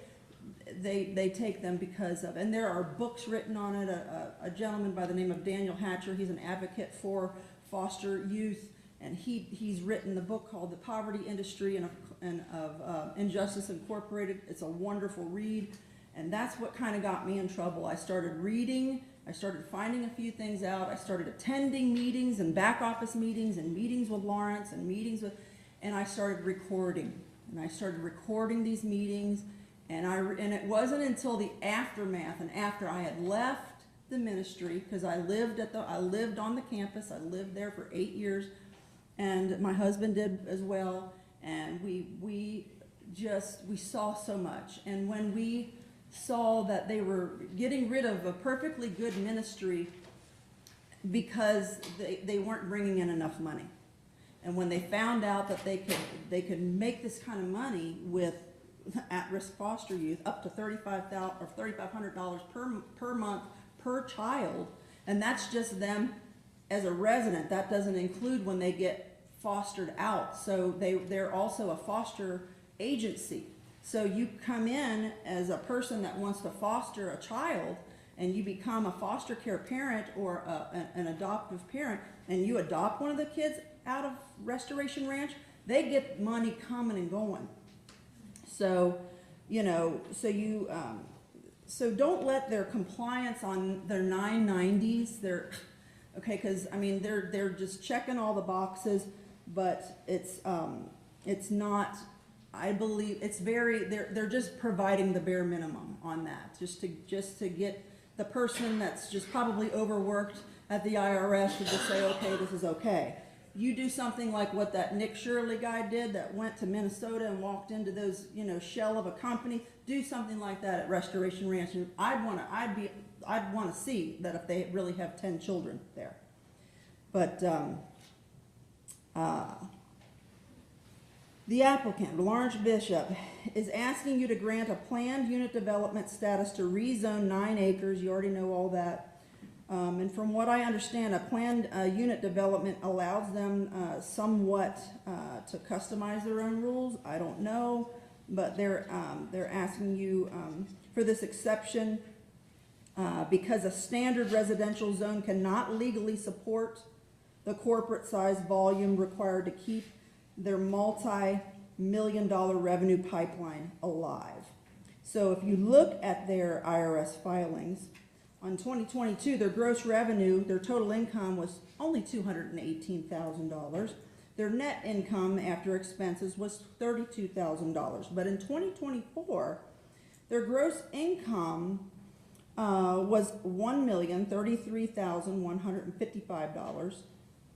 they take them because of, and there are books written on it. A gentleman by the name of Daniel Hatcher, he's an advocate for foster youth, and he's written the book called The Poverty Industry and of Injustice Incorporated. It's a wonderful read, and that's what kind of got me in trouble. I started reading, I started finding a few things out, I started attending meetings and back office meetings and meetings with Lawrence and I started recording. And I started recording these meetings, and it wasn't until the aftermath and after I had left the ministry, because I lived on the campus, I lived there for 8 years, and my husband did as well, and we saw so much. And when we saw that they were getting rid of a perfectly good ministry because they weren't bringing in enough money, and when they found out that they could make this kind of money with at-risk foster youth up to $3,500 per month per child, and that's just them as a resident. That doesn't include when they get fostered out. So they're also a foster agency. So you come in as a person that wants to foster a child, and you become a foster care parent or an adoptive parent, and you adopt one of the kids out of Restoration Ranch, they get money coming and going. So, so don't let their compliance on their 990s, because they're just checking all the boxes, but it's not. I believe it's they're just providing the bare minimum on that, just to get the person that's just probably overworked at the IRS to just say, okay, this is okay. You do something like what that Nick Shirley guy did that went to Minnesota and walked into those, shell of a company. Do something like that at Restoration Ranch, and I'd want to see that if they really have 10 children there. But the applicant, Lawrence Bishop, is asking you to grant a planned unit development status to rezone 9 acres. You already know all that. And from what I understand, a planned unit development allows them somewhat to customize their own rules. I don't know, but they're asking you for this exception because a standard residential zone cannot legally support the corporate size volume required to keep their multi-million-dollar revenue pipeline alive. So if you look at their IRS filings, on 2022, their gross revenue, their total income was only $218,000. Their net income after expenses was $32,000. But in 2024, their gross income was $1,033,155,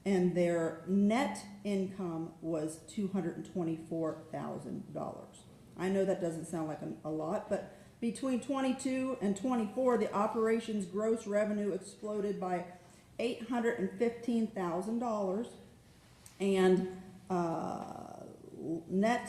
and their net income was $224,000. I know that doesn't sound like a lot, but between 22 and 24, the operations gross revenue exploded by $815,000, and net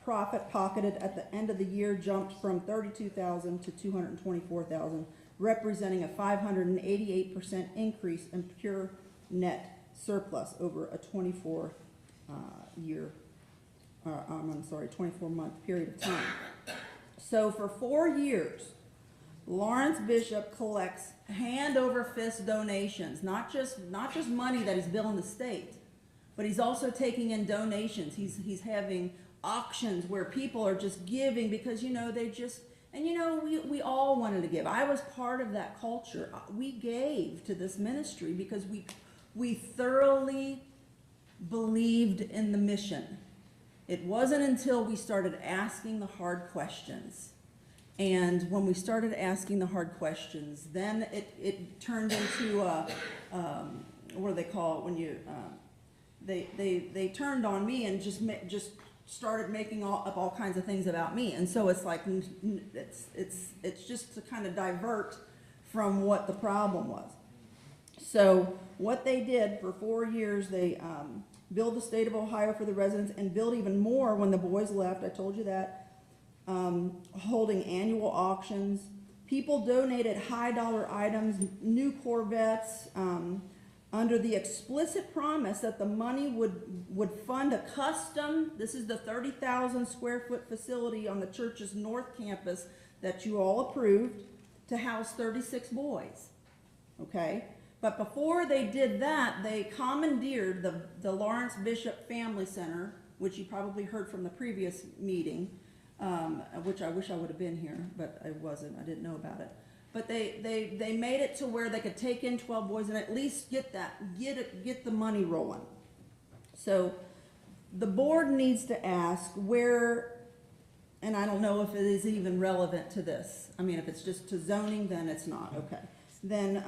profit pocketed at the end of the year jumped from $32,000 to $224,000, representing a 588% increase in pure net surplus over a 24-month period of time. So for 4 years, Lawrence Bishop collects hand over fist donations, not just money that he's billing the state, but he's also taking in donations. He's having auctions where people are just giving because, we all wanted to give. I was part of that culture. We gave to this ministry because we thoroughly believed in the mission. It wasn't until we started asking the hard questions. And when we started asking the hard questions, then it turned into what do they call it when you, they turned on me and just started making up all kinds of things about me. And so it's like, it's just to kind of divert from what the problem was. So what they did for 4 years, they billed the state of Ohio for the residents and billed even more when the boys left. I told you that. Holding annual auctions. People donated high dollar items, new Corvettes, under the explicit promise that the money would fund a custom, this is the 30,000 square foot facility on the church's north campus that you all approved, to house 36 boys, okay? But before they did that, they commandeered the Lawrence Bishop Family Center, which you probably heard from the previous meeting, which I wish I would have been here, but I wasn't, I didn't know about it. But they made it to where they could take in 12 boys and at least get the money rolling. So the board needs to ask where, and I don't know if it is even relevant to this. I mean, if it's just to zoning, then it's not, okay. Then,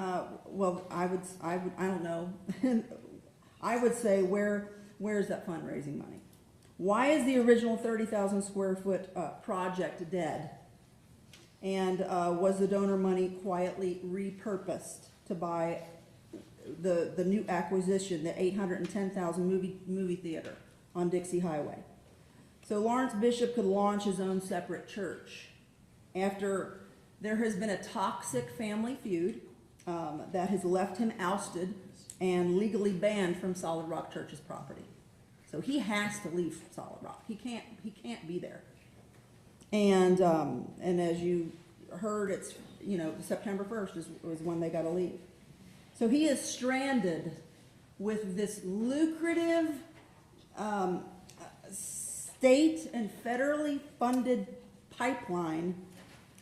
well, I don't know. I would say where's that fundraising money? Why is the original 30,000 square foot project dead? And was the donor money quietly repurposed to buy the new acquisition, the 810,000 movie theater on Dixie Highway? So Lawrence Bishop could launch his own separate church after there has been a toxic family feud that has left him ousted and legally banned from Solid Rock Church's property. So he has to leave Solid Rock. He can't be there. And as you heard, it's, you know, September 1st was when they got to leave. So he is stranded with this lucrative state and federally funded pipeline,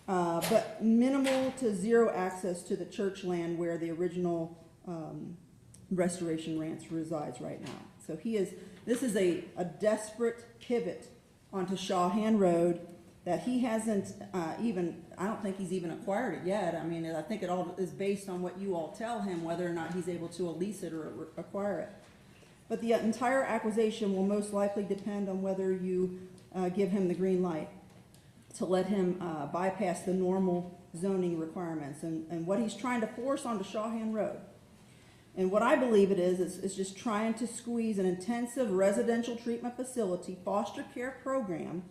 but minimal to zero access to the church land where the original Restoration Ranch resides right now. So this is a desperate pivot onto Shawhan Road that he hasn't I don't think he's even acquired it yet. I mean, I think it all is based on what you all tell him, whether or not he's able to lease it or acquire it. But the entire acquisition will most likely depend on whether you give him the green light to let him bypass the normal zoning requirements and what he's trying to force onto Shawhan Road. And what I believe it is just trying to squeeze an intensive residential treatment facility foster care program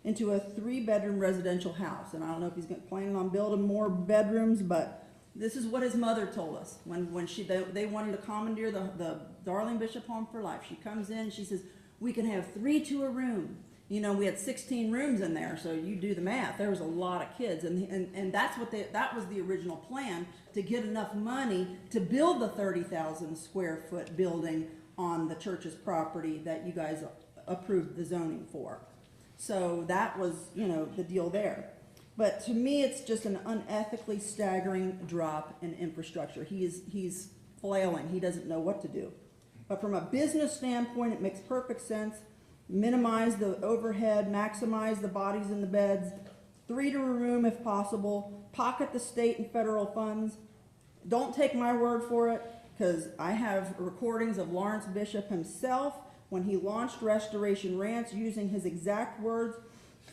into a 3-bedroom residential house. And I don't know if he's planning on building more bedrooms, but this is what his mother told us when they wanted to commandeer the Darling Bishop Home for Life. She comes in and she says, we can have 3 to a room. You know, we had 16 rooms in there, so you do the math. There was a lot of kids, and that's what that was the original plan, to get enough money to build the 30,000 square foot building on the church's property that you guys approved the zoning for. So that was, you know, the deal there. But to me, it's just an unethically staggering drop in infrastructure. He's flailing. He doesn't know what to do. But from a business standpoint, it makes perfect sense. Minimize the overhead, maximize the bodies in the beds, 3 to a room if possible, pocket the state and federal funds. Don't take my word for it, because I have recordings of Lawrence Bishop himself when he launched Restoration Ranch using his exact words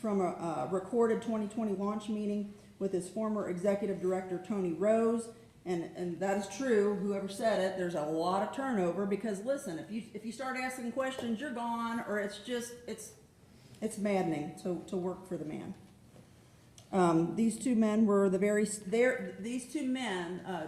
from a recorded 2020 launch meeting with his former executive director, Tony Rose. And that is true, whoever said it. There's a lot of turnover because, listen, if you start asking questions, you're gone, or it's maddening to work for the man. These two men were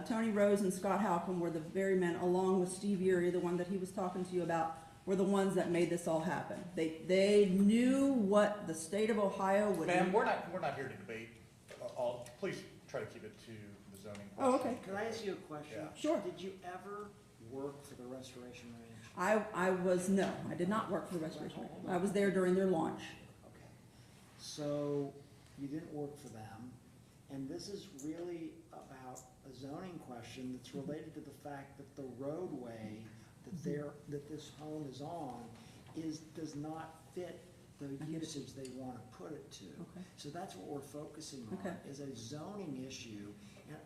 Tony Rose and Scott Halcomb were the very men, along with Steve Ury, the one that he was talking to you about, were the ones that made this all happen. They knew what the state of Ohio would do. Ma'am, we're not here to debate. Please try to keep it to the zoning question. Oh, okay. Could I ask you a question? Yeah. Sure. Did you ever work for the Restoration Ranch? I did not work for the Restoration Ranch. I was there during their launch. Okay. So you didn't work for them, and this is really about a zoning question that's related to the fact that the roadway that this home is on does not fit the usage they want to put it to. Okay. So that's what we're focusing on, Okay. is a zoning issue.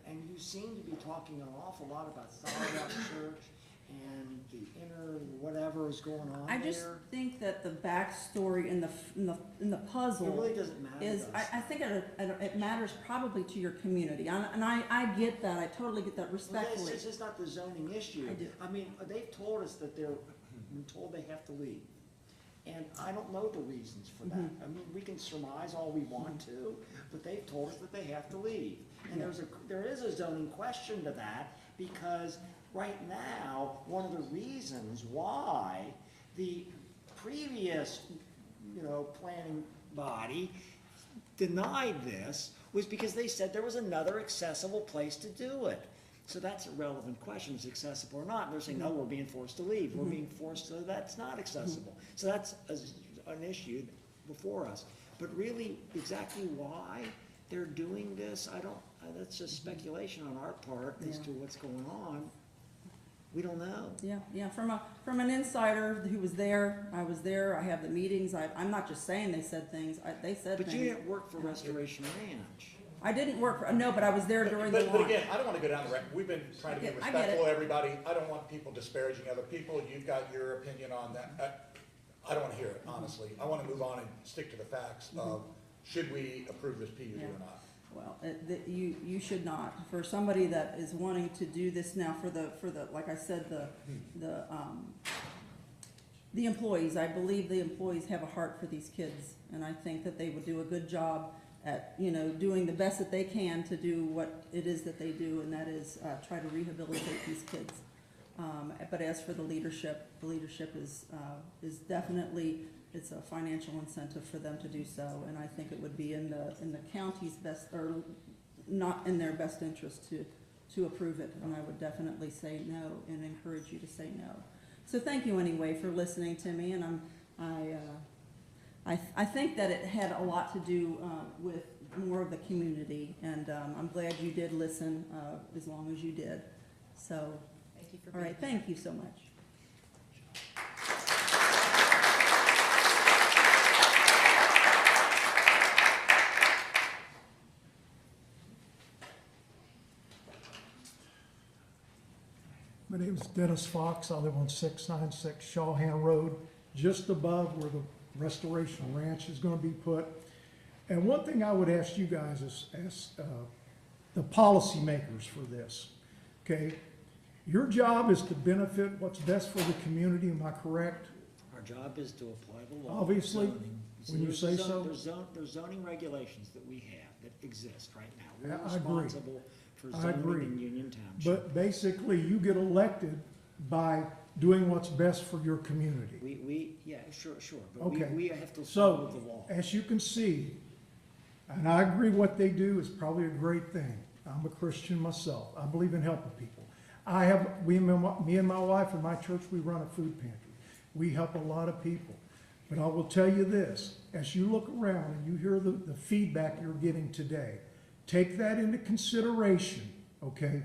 And you seem to be talking an awful lot about Solid Rock Church and the inner whatever is going on I just there. think that the backstory in the puzzle. It really doesn't matter Is, to us. I think it matters probably to your community, and I get that, I totally get that Well, respectfully. It's just not the zoning issue. I do. I mean, they've told us that they're been told they have to leave. And I don't know the reasons for that. Mhm. I mean, we can surmise all we want to, but they've told us that they have to leave. And Yeah. there is a zoning question to that, because right now, one of the reasons why the previous, planning body denied this was because they said there was another accessible place to do it. So that's a relevant question, is it accessible or not? And they're saying, no, we're being forced to leave, we're being forced to, that's not accessible. So that's an issue before us. But really, exactly why they're doing this, that's just speculation on our part as Yeah. to what's going on. We don't know. Yeah, from an insider who was there, I was there, I have the meetings, I'm not just saying they said things, they said But things. you didn't work for Restoration Ranch. I didn't work for, no, but I was there during the But launch. again, I don't wanna go down the road, we've been trying to be I get it. respectful of everybody, I don't want people disparaging other people, you've got your opinion on that. I don't wanna hear it, honestly, I wanna move on and stick to the facts of, should we approve this PUD or not? Well, you should not. For somebody that is wanting to do this now for the, like I said, the employees, I believe the employees have a heart for these kids. And I think that they would do a good job at, doing the best that they can to do what it is that they do, and that is, try to rehabilitate these kids. But as for the leadership is definitely, it's a financial incentive for them to do so, and I think it would be in the county's best, or not in their best interest to approve it, and I would definitely say no and encourage you to say no. So thank you anyway for listening to me, and I think that it had a lot to do with more of the community, and I'm glad you did listen as long as you did. So, Thank you for all being right, here. thank you so much. My name is Dennis Fox. I live on 696 Shawhan Road, just above where the Restoration Ranch is going to be put. And one thing I would ask you guys is, the policymakers for this, okay? Your job is to benefit what's best for the community, am I correct? Our job is to apply the law. Obviously, zoning. when you There's say zone- so. There's zoning regulations that we have that exist right now. We're I agree. responsible for I zoning agree. in Union Township. But basically, you get elected by doing what's best for your community. Yeah, sure, but Okay. we have to follow So, the law. as you can see, and I agree what they do is probably a great thing. I'm a Christian myself. I believe in helping people. Me and my wife and my church, we run a food pantry. We help a lot of people. But I will tell you this, as you look around and you hear the feedback you're getting today, take that into consideration, okay,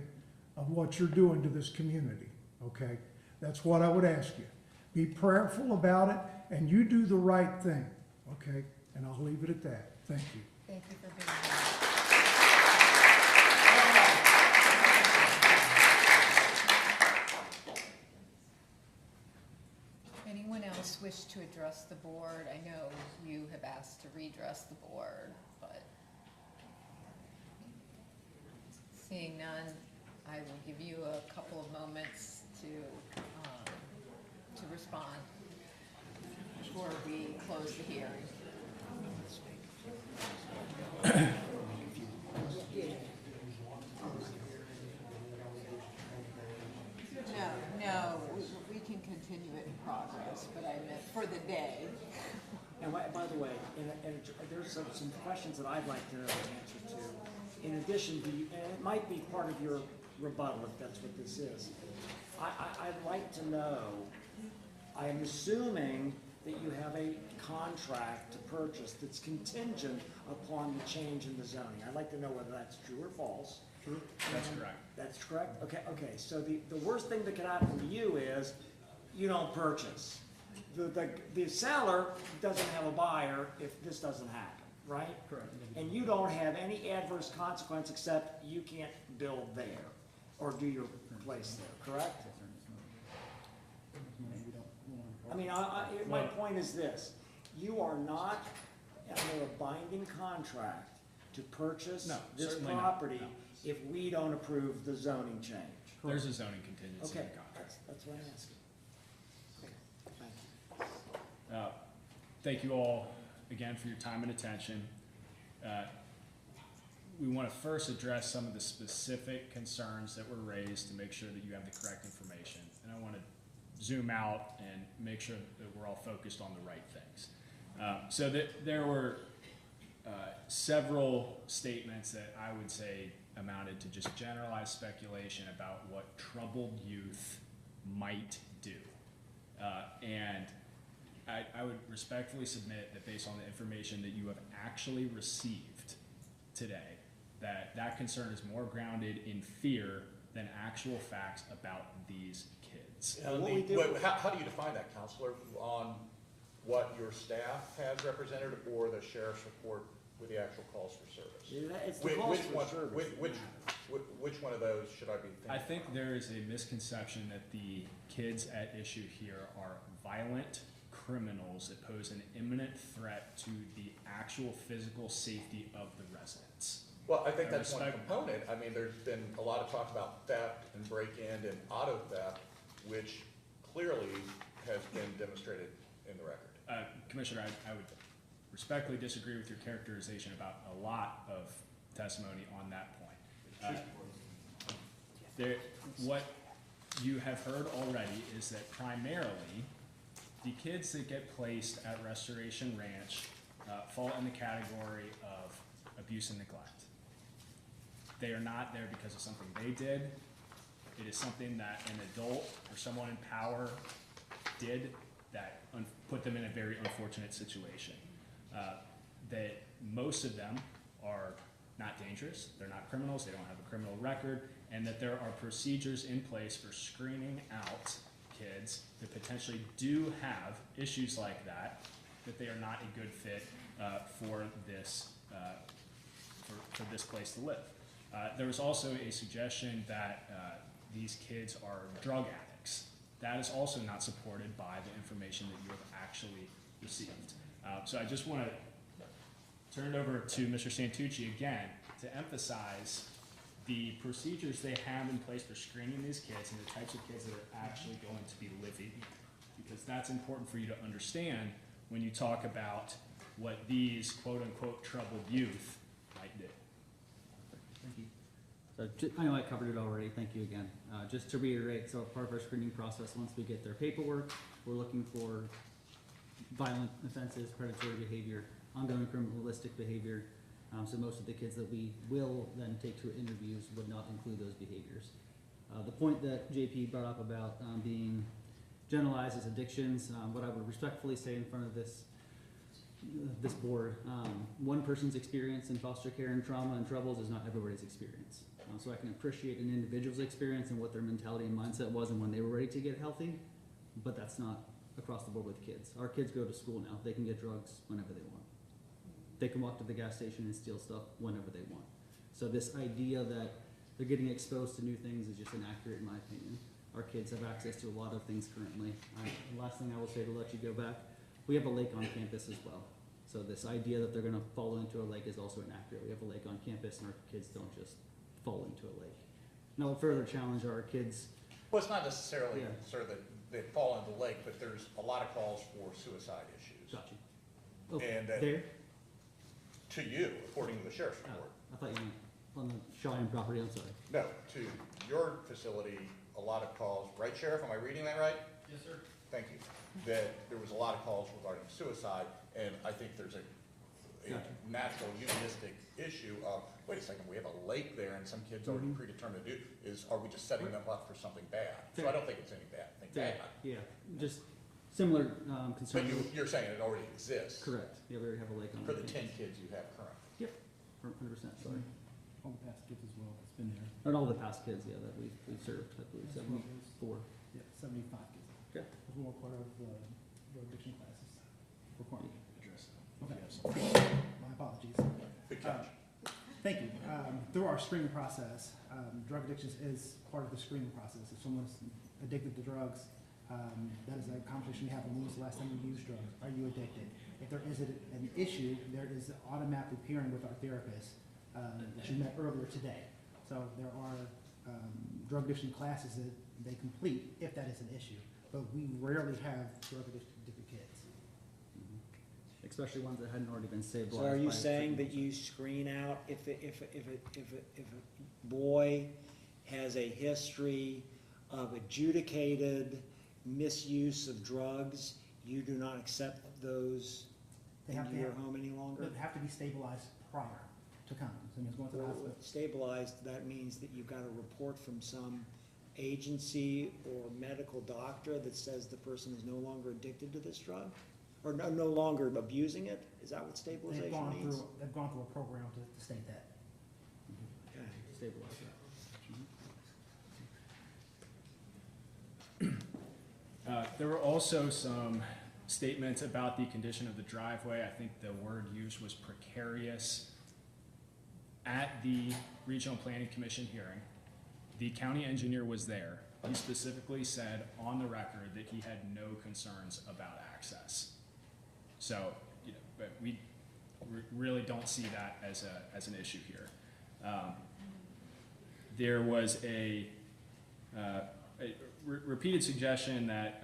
of what you're doing to this community, okay? That's what I would ask you. Be prayerful about it, and you do the right thing, okay? And I'll leave it at that. Thank you. Thank you for being here. Anyone else wish to address the board? I know you have asked to redress the board, but seeing none, I will give you a couple of moments to respond before we close the hearing. No, we can continue it in progress, but I meant for the day. And by the way, there's some questions that I'd like to answer to. In addition to, and it might be part of your rebuttal if that's what this is. I'd like to know, I'm assuming that you have a contract to purchase that's contingent upon the change in the zoning. I'd like to know whether that's true or false. True, that's correct. That's correct? Okay, so the worst thing that could happen to you is you don't purchase. The seller doesn't have a buyer if this doesn't happen, right? Correct. And you don't have any adverse consequence except you can't build there or do your place there, correct? I mean, my point is this, you are not under a binding contract to purchase No, this certainly not, property no. if we don't approve the zoning change. There's a zoning contingency in Okay, the contract. that's what I'm asking. Okay, thank you. Thank you all again for your time and attention. We want to first address some of the specific concerns that were raised to make sure that you have the correct information. And I want to zoom out and make sure that we're all focused on the right things. So there were several statements that I would say amounted to just generalized speculation about what troubled youth might do. And I would respectfully submit that based on the information that you have actually received today, that concern is more grounded in fear than actual facts about these kids. How do you define that, counselor, on what your staff has represented or the sheriff's report with the actual calls for service? Yeah, it's the calls for service. Which one of those should I be thinking? I think there is a misconception that the kids at issue here are violent criminals that pose an imminent threat to the actual physical safety of the residents. Well, I think that's one component. I mean, there's been a lot of talk about theft and break-in and auto theft, which clearly has been demonstrated in the record. Commissioner, I would respectfully disagree with your characterization about a lot of testimony on that point. What you have heard already is that primarily the kids that get placed at Restoration Ranch fall in the category of abuse and neglect. They are not there because of something they did. It is something that an adult or someone in power did that put them in a very unfortunate situation. That most of them are not dangerous, they're not criminals, they don't have a criminal record, and that there are procedures in place for screening out kids that potentially do have issues like that they are not a good fit for this place to live. There was also a suggestion that these kids are drug addicts. That is also not supported by the information that you have actually received. So I just want to turn it over to Mr. Santucci again to emphasize the procedures they have in place for screening these kids and the types of kids that are actually going to be living, because that's important for you to understand when you talk about what these quote-unquote troubled youth might do. Thank you. So I know I covered it already, thank you again. Just to reiterate, so part of our screening process, once we get their paperwork, we're looking for violent offenses, predatory behavior, ongoing criminalistic behavior. So most of the kids that we will then take to interviews would not include those behaviors. The point that JP brought up about being generalized as addictions, what I would respectfully say in front of this board, one person's experience in foster care and trauma and troubles is not everybody's experience. So I can appreciate an individual's experience and what their mentality and mindset was and when they were ready to get healthy, but that's not across the board with kids. Our kids go to school now. They can get drugs whenever they want. They can walk to the gas station and steal stuff whenever they want. So this idea that they're getting exposed to new things is just inaccurate in my opinion. Our kids have access to a lot of things currently. The last thing I will say to let you go back, we have a lake on campus as well. So this idea that they're gonna fall into a lake is also inaccurate. We have a lake on campus and our kids don't just fall into a lake. Now, a further challenge are our kids. Well, it's not necessarily, Yeah. sir, that they fall into the lake, but there's a lot of calls for suicide issues. Gotcha. Okay, And that, there? to you, according to the sheriff's Oh, report. I thought you meant on the Cheyenne property, I'm sorry. No, to your facility, a lot of calls, right, Sheriff, am I reading that right? Yes, sir. Thank you. That there was a lot of calls regarding suicide, and I think there's a Gotcha. natural humanistic issue of, wait a second, we have a lake there and some kids are Mhm. predetermined to do, are we just setting them up for something bad? So Fair. I don't think it's any bad, Fair. Yeah, just similar concern. But you're saying it already exists? Correct. Yeah, we already have a lake on. For the campus. 10 kids you have currently? Yep, 100%, sorry. All the past kids as well, it's been there. And all the past kids, yeah, that we've served, I believe, 74. Yeah, 75 kids. Okay. Those were all part of the drug addiction classes requirement. Okay. My apologies. Good catch. Thank you. Through our screening process, drug addictions is part of the screening process. If someone's addicted to drugs, That is a conversation we have. When was the last time you used drugs? Are you addicted? If there is an issue, there is automatically peering with our therapist that you met earlier today. So there are drug addiction classes that they complete if that is an issue. But we rarely have drug addicted kids. Especially ones that hadn't already been stabilized. So are you by saying that treatment. you screen out if a boy has a history of adjudicated misuse of drugs, you do not accept those They have into to your have- home any longer? They have to be stabilized prior to coming. So he's going to the hospital. Stabilized, that means that you've got a report from some agency or medical doctor that says the person is no longer addicted to this drug? Or no longer abusing it? Is that what They've stabilization gone means? through, they've gone through a program to state that. Okay. Stabilize that. There were also some statements about the condition of the driveway. I think the word used was precarious. At the Regional Planning Commission hearing, the county engineer was there. He specifically said on the record that he had no concerns about access. So, you know, but we really don't see that as an issue here. There was a repeated suggestion that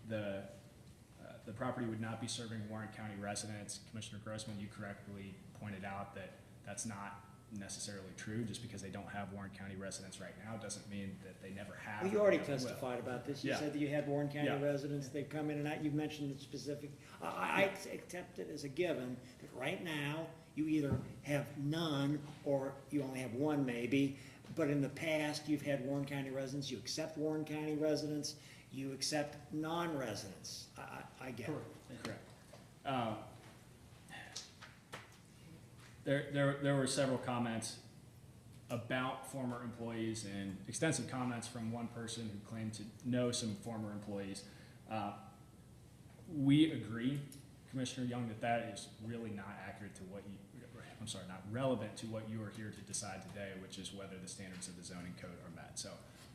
the property would not be serving Warren County residents. Commissioner Grossman, you correctly pointed out that that's not necessarily true. Just because they don't have Warren County residents right now doesn't mean that they never have. Well, you already testified about this. You Yeah. said that you had Warren County Yeah. residents, they come in and out, you mentioned the specific. I accept it as a given that right now, you either have none or you only have one maybe. But in the past, you've had Warren County residents, you accept Warren County residents, you accept non-residents. I get it. Correct. There were several comments about former employees and extensive comments from one person who claimed to know some former employees. We agree, Commissioner Young, that is really not accurate to what you, I'm sorry, not relevant to what you are here to decide today, which is whether the standards of the zoning code are met. So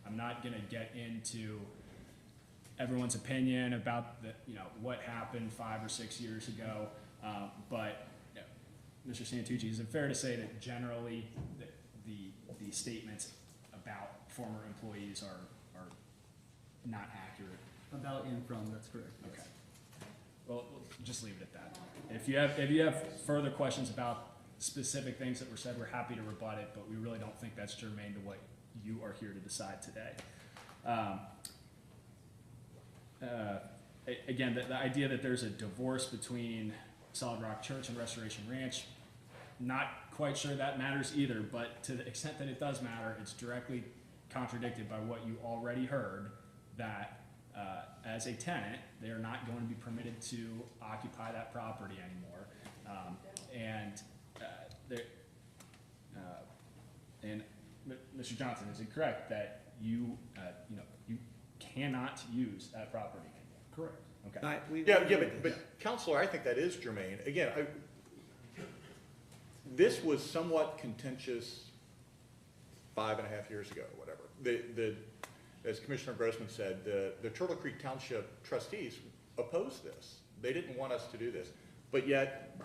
I'm not gonna get into everyone's opinion about the, you know, what happened 5 or 6 years ago, but Mr. Santucci, is it fair to say that generally the statements about former employees are not accurate? About and from, that's correct. Okay. Well, we'll just leave it at that. If you have further questions about specific things that were said, we're happy to rebut it, but we really don't think that's germane to what you are here to decide today. Again, the idea that there's a divorce between Solid Rock Church and Restoration Ranch, not quite sure that matters either, but to the extent that it does matter, it's directly contradicted by what you already heard, that as a tenant, they are not going to be permitted to occupy that property anymore. And Mr. Johnson, is it correct that you cannot use that property anymore? Correct. Okay. But Counselor, I think that is germane. Again, this was somewhat contentious 5.5 years ago, or whatever. As Commissioner Grossman said, the Turtle Creek Township trustees opposed this. They didn't want us to do this. But yet,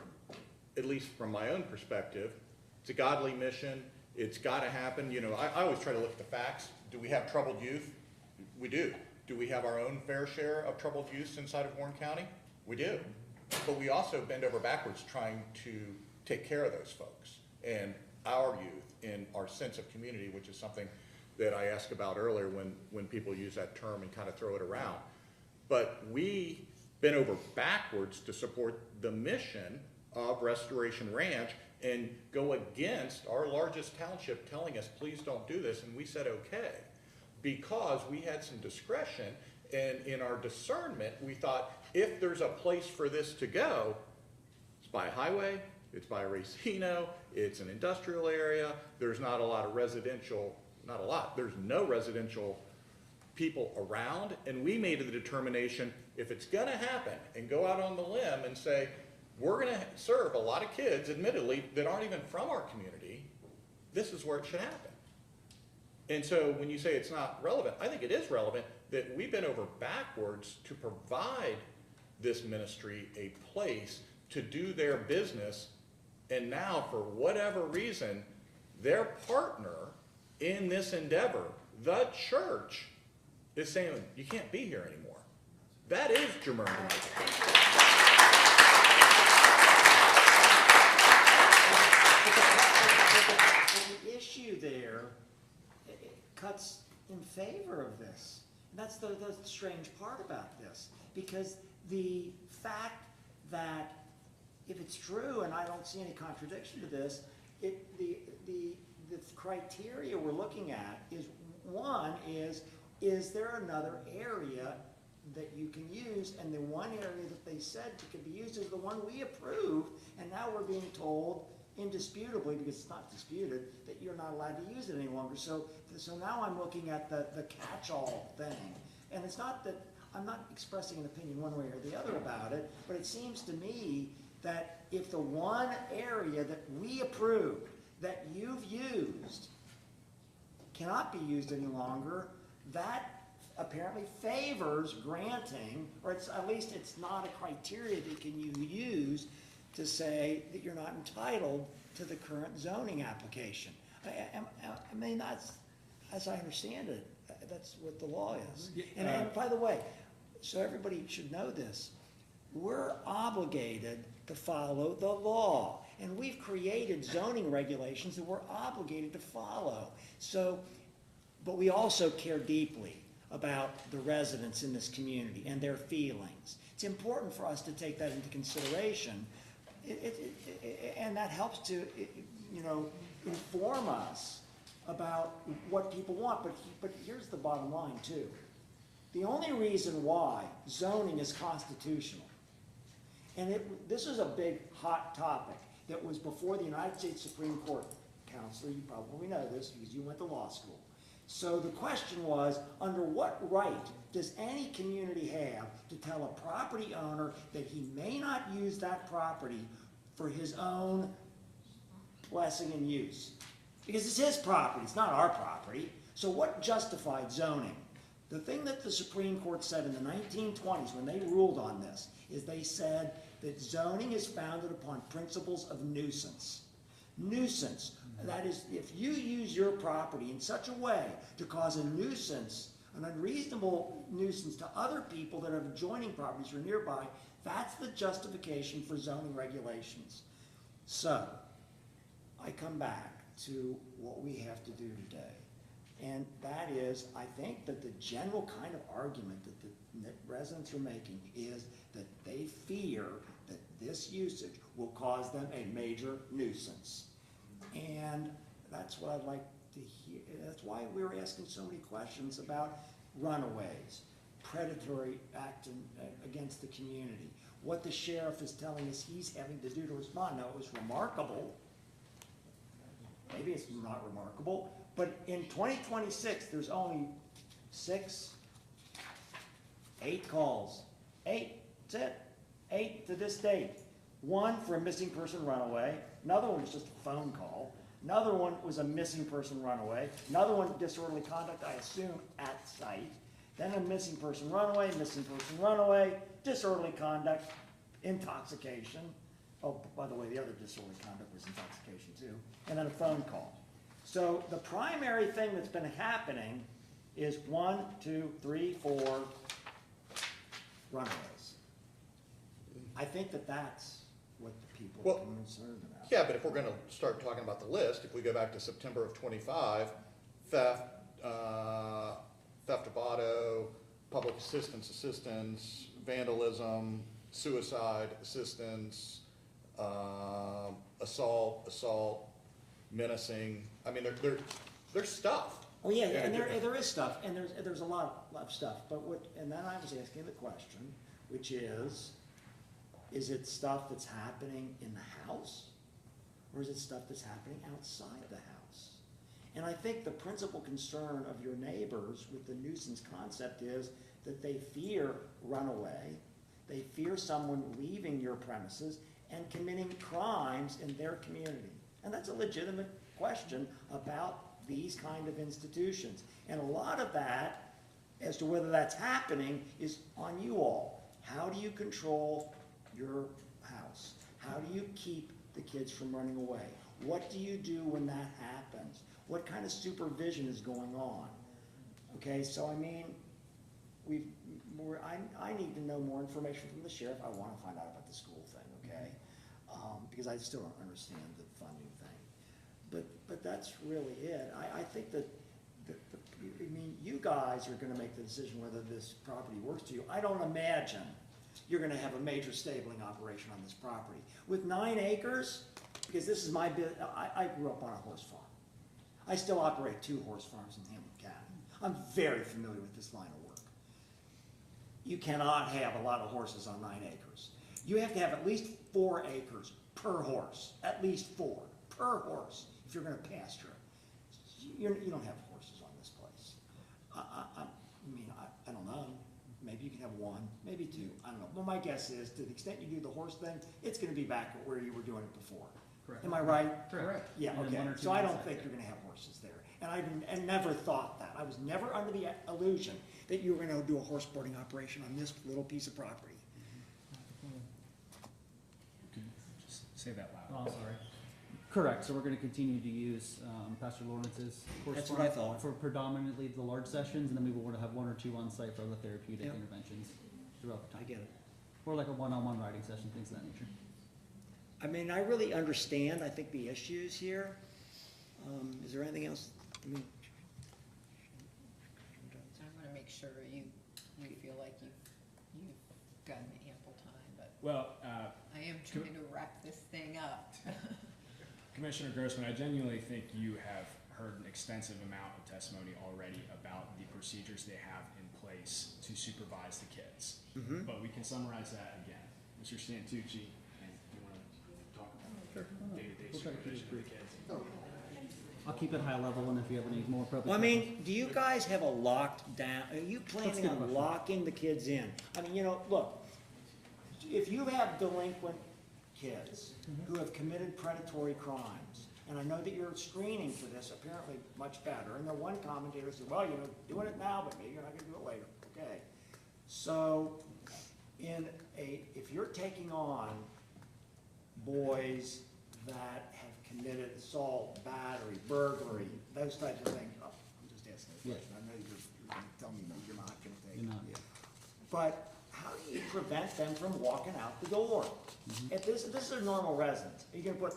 at least from my own perspective, it's a godly mission. It's gotta happen. You know, I always try to look at the facts. Do we have troubled youth? We do. Do we have our own fair share of troubled youth inside of Warren County? We do. But we also bend over backwards trying to take care of those folks and our youth and our sense of community, which is something that I asked about earlier when people use that term and kind of throw it around. But we bent over backwards to support the mission of Restoration Ranch and go against our largest township telling us, please don't do this, and we said okay. Because we had some discretion, and in our discernment, we thought, if there's a place for this to go, it's by a highway, it's by a racino, it's an industrial area, there's not a lot of residential, not a lot, there's no residential people around, and we made the determination, if it's gonna happen, and go out on the limb and say, we're gonna serve a lot of kids, admittedly, that aren't even from our community, this is where it should happen. And so when you say it's not relevant, I think it is relevant that we bent over backwards to provide this ministry a place to do their business. And now, for whatever reason, their partner in this endeavor, the church, is saying, you can't be here anymore. That is germane to me. The issue there, it cuts in favor of this. And that's the strange part about this. Because the fact that, if it's true, and I don't see any contradiction to this, the criteria we're looking at is, one is there another area that you can use? And the one area that they said could be used is the one we approved, and now we're being told indisputably, because it's not disputed, that you're not allowed to use it any longer. So now I'm looking at the catch-all thing. And it's not that, I'm not expressing an opinion one way or the other about it, but it seems to me that if the one area that we approved, that you've used, cannot be used any longer, that apparently favors granting, or at least it's not a criteria that can you use to say that you're not entitled to the current zoning application. I mean, that's, as I understand it, that's what the law is. And by the way, so everybody should know this, we're obligated to follow the law. And we've created zoning regulations that we're obligated to follow. So, but we also care deeply about the residents in this community and their feelings. It's important for us to take that into consideration. And that helps to, inform us about what people want. But here's the bottom line too. The only reason why zoning is constitutional, and this is a big hot topic that was before the United States Supreme Court. Counselor, you probably know this because you went to law school. So the question was, under what right does any community have to tell a property owner that he may not use that property for his own blessing and use? Because it's his property, it's not our property. So what justified zoning? The thing that the Supreme Court said in the 1920s when they ruled on this is they said that zoning is founded upon principles of nuisance. Nuisance, that is, if you use your property in such a way to cause a nuisance, an unreasonable nuisance to other people that have adjoining properties or nearby, that's the justification for zoning regulations. So, I come back to what we have to do today. And that is, I think that the general kind of argument that residents are making is that they fear that this usage will cause them a major nuisance. And that's what I'd like to hear. That's why we're asking so many questions about runaways, predatory act against the community, what the sheriff is telling us he's having to do to respond. Now, it was remarkable. Maybe it's not remarkable, but in 2026, there's only 8 calls. 8, that's it. 8 to this date. 1 for a missing person runaway. Another one was just a phone call. Another one was a missing person runaway. Another one, disorderly conduct, I assume, at site. Then a missing person runaway, disorderly conduct, intoxication. Oh, by the way, the other disorderly conduct was intoxication too. And then a phone call. So the primary thing that's been happening is 1, 2, 3, 4 runaways. I think that that's what the people are concerned about. Yeah, but if we're gonna start talking about the list, if we go back to September of '25, theft of auto, public assistance, vandalism, suicide assistance, assault, menacing. I mean, there's stuff. Oh yeah, and there is stuff, and there's a lot of stuff. But and then I was asking the question, which is it stuff that's happening in the house, or is it stuff that's happening outside the house? And I think the principal concern of your neighbors with the nuisance concept is that they fear runaway, they fear someone leaving your premises and committing crimes in their community. And that's a legitimate question about these kind of institutions. And a lot of that, as to whether that's happening, is on you all. How do you control your house? How do you keep the kids from running away? What do you do when that happens? What kind of supervision is going on? Okay, so I mean, I need to know more information from the sheriff. I want to find out about the school thing, okay? Because I still don't understand the funding thing. But that's really it. I think that, I mean, you guys are gonna make the decision whether this property works to you. I don't imagine you're gonna have a major stabling operation on this property. With 9 acres, because this is my I grew up on a horse farm. I still operate 2 horse farms in Hamilton County. I'm very familiar with this line of work. You cannot have a lot of horses on 9 acres. You have to have at least 4 acres per horse, at least 4 per horse if you're gonna pasture it. You don't have horses on this place. I don't know. Maybe you can have 1, maybe 2, I don't know. Well, my guess is, to the extent you do the horse thing, it's gonna be back at where you were doing it before. Correct. Am I right? Correct. Yeah, And then okay. 1 or 2 So I don't inside, think yeah. you're gonna have horses there. And never thought that. I was never under the illusion that you were gonna do a horse boarding operation on this little piece of property. Just say that Oh, loud. I'm sorry. Correct, so we're gonna continue to use, Pastor Lawrence's horse That's farm what I thought. for predominantly the large sessions, and then we will wanna have 1 or 2 on site for the therapeutic Yep. interventions throughout the I time. get it. Or like a one-on-one riding session, things of that nature. I mean, I really understand, I think, the issues here. Is there anything else? I mean, I wanna make sure you feel like you've gotten ample time, but Well, I am trying to wrap this thing up. Commissioner Grossman, I genuinely think you have heard an extensive amount of testimony already about the procedures they have in place to supervise the kids. Mhm. But we can summarize that again. Mr. Santucci, and you want to talk about day-to-day We'll try to keep it supervision of the brief. kids? I'll keep it high level, and if you have any more appropriate. Well, I mean, do you guys have a locked down, are you planning good on question. locking the kids in? I mean, look, if you have delinquent kids who have committed predatory crimes, and I know that you're screening for this apparently much better, and the one commentator said, well, doing it now, but maybe you're not gonna do it later, okay? So, if you're taking on boys that have committed assault, battery, burglary, those types of things, I'm just asking a Yeah. question, I know you're gonna tell me no, you're not gonna take it. You're not. But how do you prevent them from walking out the door? If this is a normal residence, are you gonna put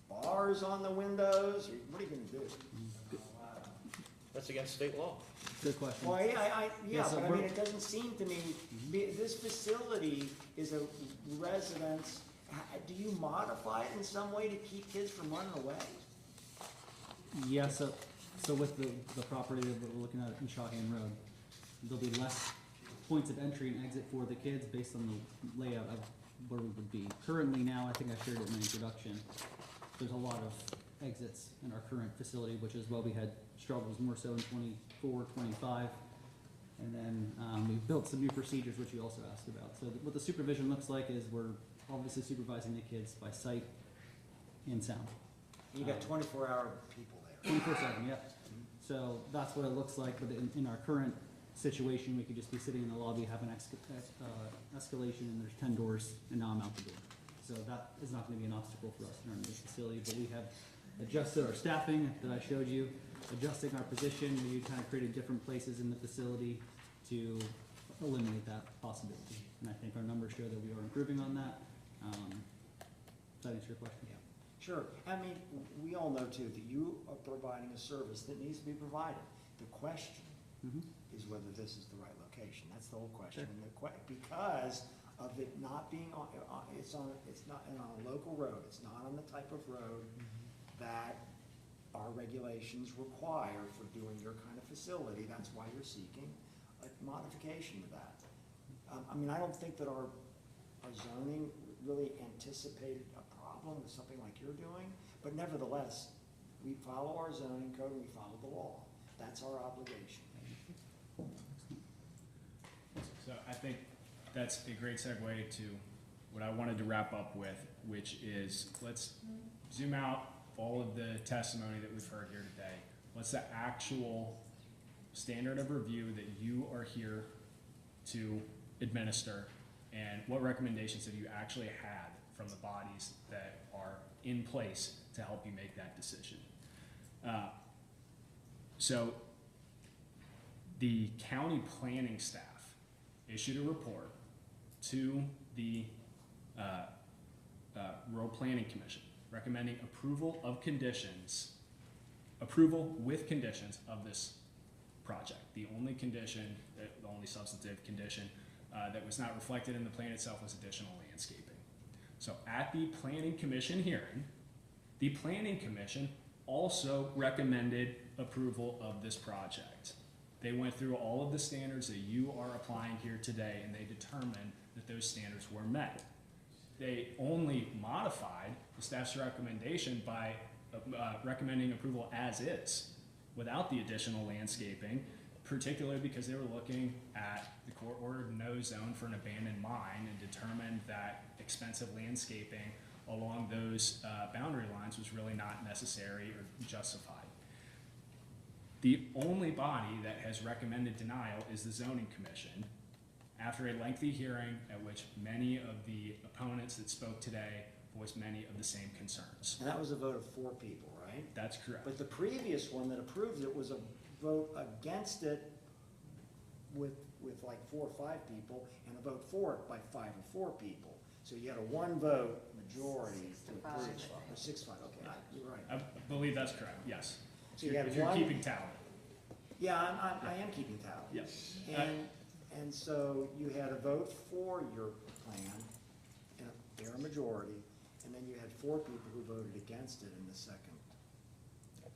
bars on the windows, or what are you gonna do? That's against state law. Good question. Well, Yeah, so but I we're- mean, it doesn't seem to me, this facility is a residence, do you modify it in some way to keep kids from running away? Yeah, so with the property that we're looking at in Shawhan Road, there'll be less points of entry and exit for the kids based on the layout of where we would be. Currently now, I think I shared it in my introduction, there's a lot of exits in our current facility, which is why we had struggles more so in 24, 25. And then, we've built some new procedures, which you also asked about. So what the supervision looks like is we're obviously supervising the kids by sight and sound. You got 24-hour people there. 24/7, yeah. So that's what it looks like, but in our current situation, we could just be sitting in the lobby, have an escalation, and there's 10 doors, and now I'm out the door. So that is not gonna be an obstacle for us in our new facility, but we have adjusted our staffing that I showed you, adjusting our position, we kind of created different places in the facility to eliminate that possibility. And I think our numbers show that we are improving on that. Does that answer your question? Yeah. Sure, I mean, we all know too, that you are providing a service that needs to be provided. The question is whether this is the right location, that's the whole question. Sure. And because of it not being it's not on a local road, it's not on the type of road that our regulations require for doing your kind of facility, that's why you're seeking a modification to that. I mean, I don't think that our zoning really anticipated a problem with something like you're doing, but nevertheless, we follow our zoning code and we follow the law. That's our obligation. So I think that's a great segue to what I wanted to wrap up with, which is let's zoom out all of the testimony that we've heard here today. What's the actual standard of review that you are here to administer? And what recommendations have you actually had from the bodies that are in place to help you make that decision? So the county planning staff issued a report to the Rural Planning Commission recommending approval with conditions of this project. The only condition, the only substantive condition that was not reflected in the plan itself was additional landscaping. So at the Planning Commission hearing, the Planning Commission also recommended approval of this project. They went through all of the standards that you are applying here today, and they determined that those standards were met. They only modified the staff's recommendation by recommending approval as is, without the additional landscaping, particularly because they were looking at the court-ordered no zone for an abandoned mine and determined that expensive landscaping along those boundary lines was really not necessary or justified. The only body that has recommended denial is the Zoning Commission, after a lengthy hearing at which many of the opponents that spoke today voiced many of the same concerns. And that was a vote of 4 people, right? That's correct. But the previous one that approved it was a vote against it with like 4 or 5 people, and a vote for it by 5 or 4 people. So you had a 1 vote majority to approve it. Or 6-5, okay, you're right. I believe that's correct, yes. So you had If you're one- keeping tally. Yeah, I am keeping tally. Yes. And so you had a vote for your plan, and a fair majority, and then you had 4 people who voted against it in the second.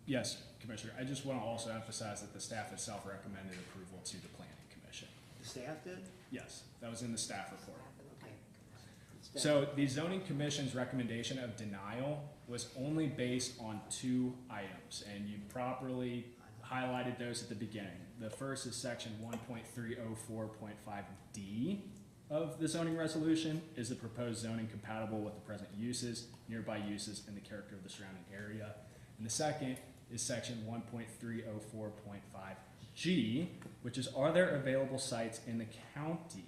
Yes, Commissioner. I just want to also emphasize that the staff itself recommended approval to the Planning Commission. The staff did? Yes, that was in the staff report. Okay. So the Zoning Commission's recommendation of denial was only based on 2 items, and you properly highlighted those at the beginning. The first is section 1.304.5D of the zoning resolution. Is the proposed zoning compatible with the present uses, nearby uses, and the character of the surrounding area? And the second is section 1.304.5G, which is, are there available sites in the county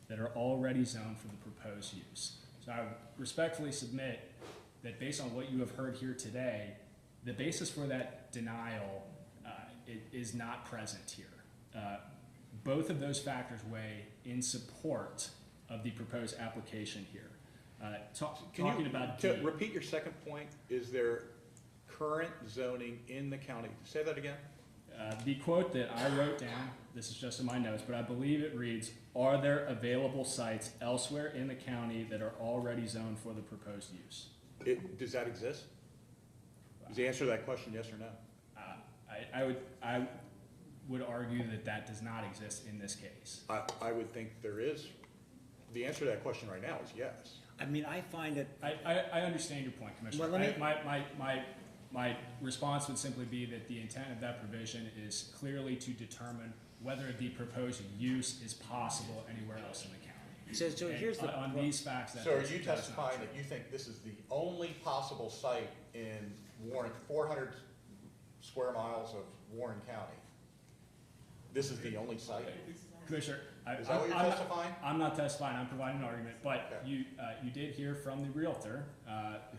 that are already zoned for the proposed use? So I respectfully submit that based on what you have heard here today, the basis for that denial is not present here. Both of those factors weigh in support of the proposed application here. Talking about To D. repeat your second point, is there current zoning in the county? Say that again? The quote that I wrote down, this is just in my notes, but I believe it reads, are there available sites elsewhere in the county that are already zoned for the proposed use? Does that exist? Is the answer to that question yes or no? I would argue that that does not exist in this case. I would think there is. The answer to that question right now is yes. I mean, I find it. I understand your point, Commissioner. Well, let me- My response would simply be that the intent of that provision is clearly to determine whether the proposed use is possible anywhere else in the county. So And here's the. on these facts, that So are is- you that is not testifying true. that you think this is the only possible site in Warren, 400 square miles of Warren County? This is the only site? Commissioner, Is that what you're testifying? I'm not testifying, I'm providing an argument, but Okay. you did hear from the Realtor,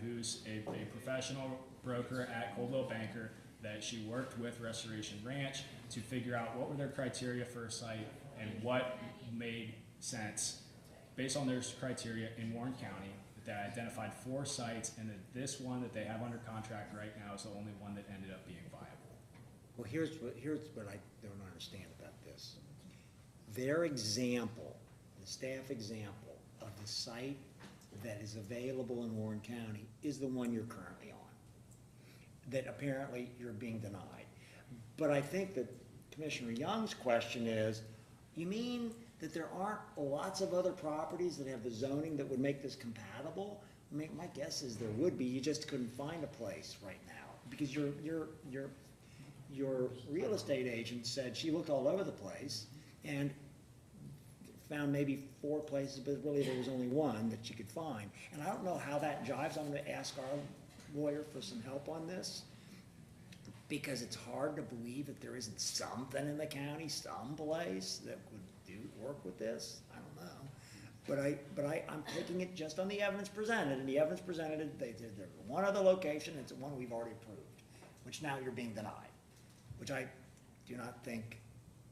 who's a professional broker at Coldwell Banker, that she worked with Restoration Ranch to figure out what were their criteria for a site and what made sense based on their criteria in Warren County. That they identified 4 sites, and that this one that they have under contract right now is the only one that ended up being viable. Well, here's what I don't understand about this. Their example, the staff example of the site that is available in Warren County is the one you're currently on, that apparently you're being denied. But I think that Commissioner Young's question is, you mean that there aren't lots of other properties that have the zoning that would make this compatible? I mean, my guess is there would be, you just couldn't find a place right now, because your real estate agent said she looked all over the place and found maybe 4 places, but really there was only 1 that she could find. And I don't know how that jives. I'm gonna ask our lawyer for some help on this. because it's hard to believe that there isn't something in the county, someplace that would work with this. I don't know. But I'm taking it just on the evidence presented, and the evidence presented, there's one other location, it's the one we've already approved, which now you're being denied, which I do not think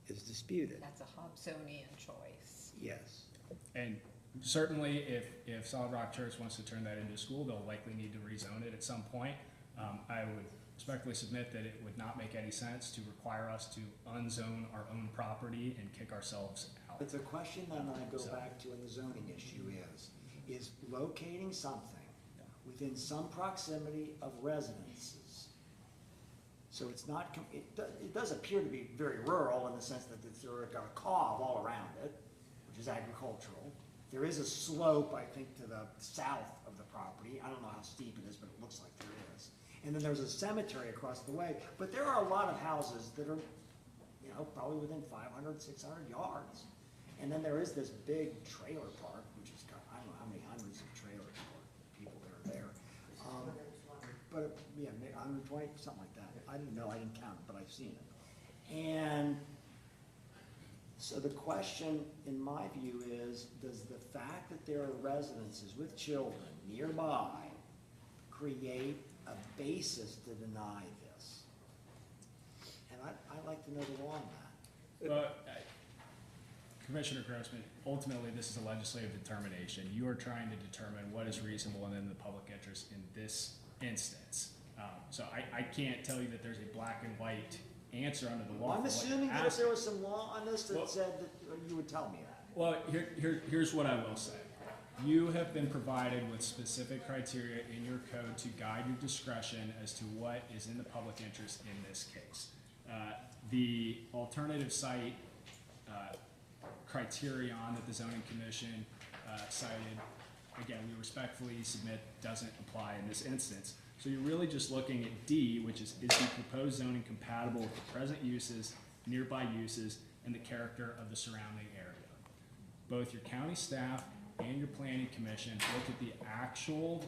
is disputed. That's a Hobsonian choice. Yes. And certainly, if Solid Rock Church wants to turn that into a school, they'll likely need to rezone it at some point. I would respectfully submit that it would not make any sense to require us to unzone our own property and kick ourselves out. But the question then I go back to in the zoning issue is locating something within some proximity of residences. So it's not, it does appear to be very rural in the sense that it's sort of got a cove all around it, which is agricultural. There is a slope, I think, to the south of the property. I don't know how steep it is, but it looks like there is. And then there's a cemetery across the way. But there are a lot of houses that are, you know, probably within 500, 600 yards. And then there is this big trailer park, which has got, I don't know how many hundreds of trailers for people that are there. But, yeah, maybe 120, something like that. I didn't know, I didn't count it, but I've seen it. And so the question, in my view, is, does the fact that there are residences with children nearby create a basis to deny this? And I'd like to know the law on that. But, Commissioner Grossman, ultimately, this is a legislative determination. You are trying to determine what is reasonable and in the public interest in this instance. So I can't tell you that there's a black and white answer under the law. Well, I'm for what assuming you're that if there asking. was some law on this that said that, you would tell me that. Well, here's what I will say. You have been provided with specific criteria in your code to guide your discretion as to what is in the public interest in this case. The alternative site criterion that the zoning commission cited, again, we respectfully submit doesn't apply in this instance. So you're really just looking at D, which is the proposed zoning compatible with the present uses, nearby uses, and the character of the surrounding area. Both your county staff and your planning commission looked at the actual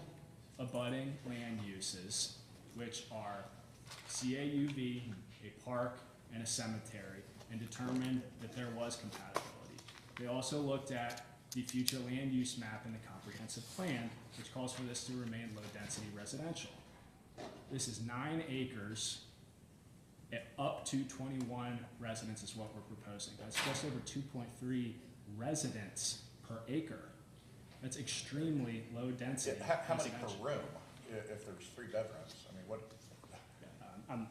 abutting land uses, which are CAUV, a park, and a cemetery, and determined that there was compatibility. They also looked at the future land use map in the comprehensive plan, which calls for this to remain low-density residential. This is 9 acres at up to 21 residents is what we're proposing. That's just over 2.3 residents per acre. That's extremely low density. How many per room, if there's 3 bedrooms? I mean, what?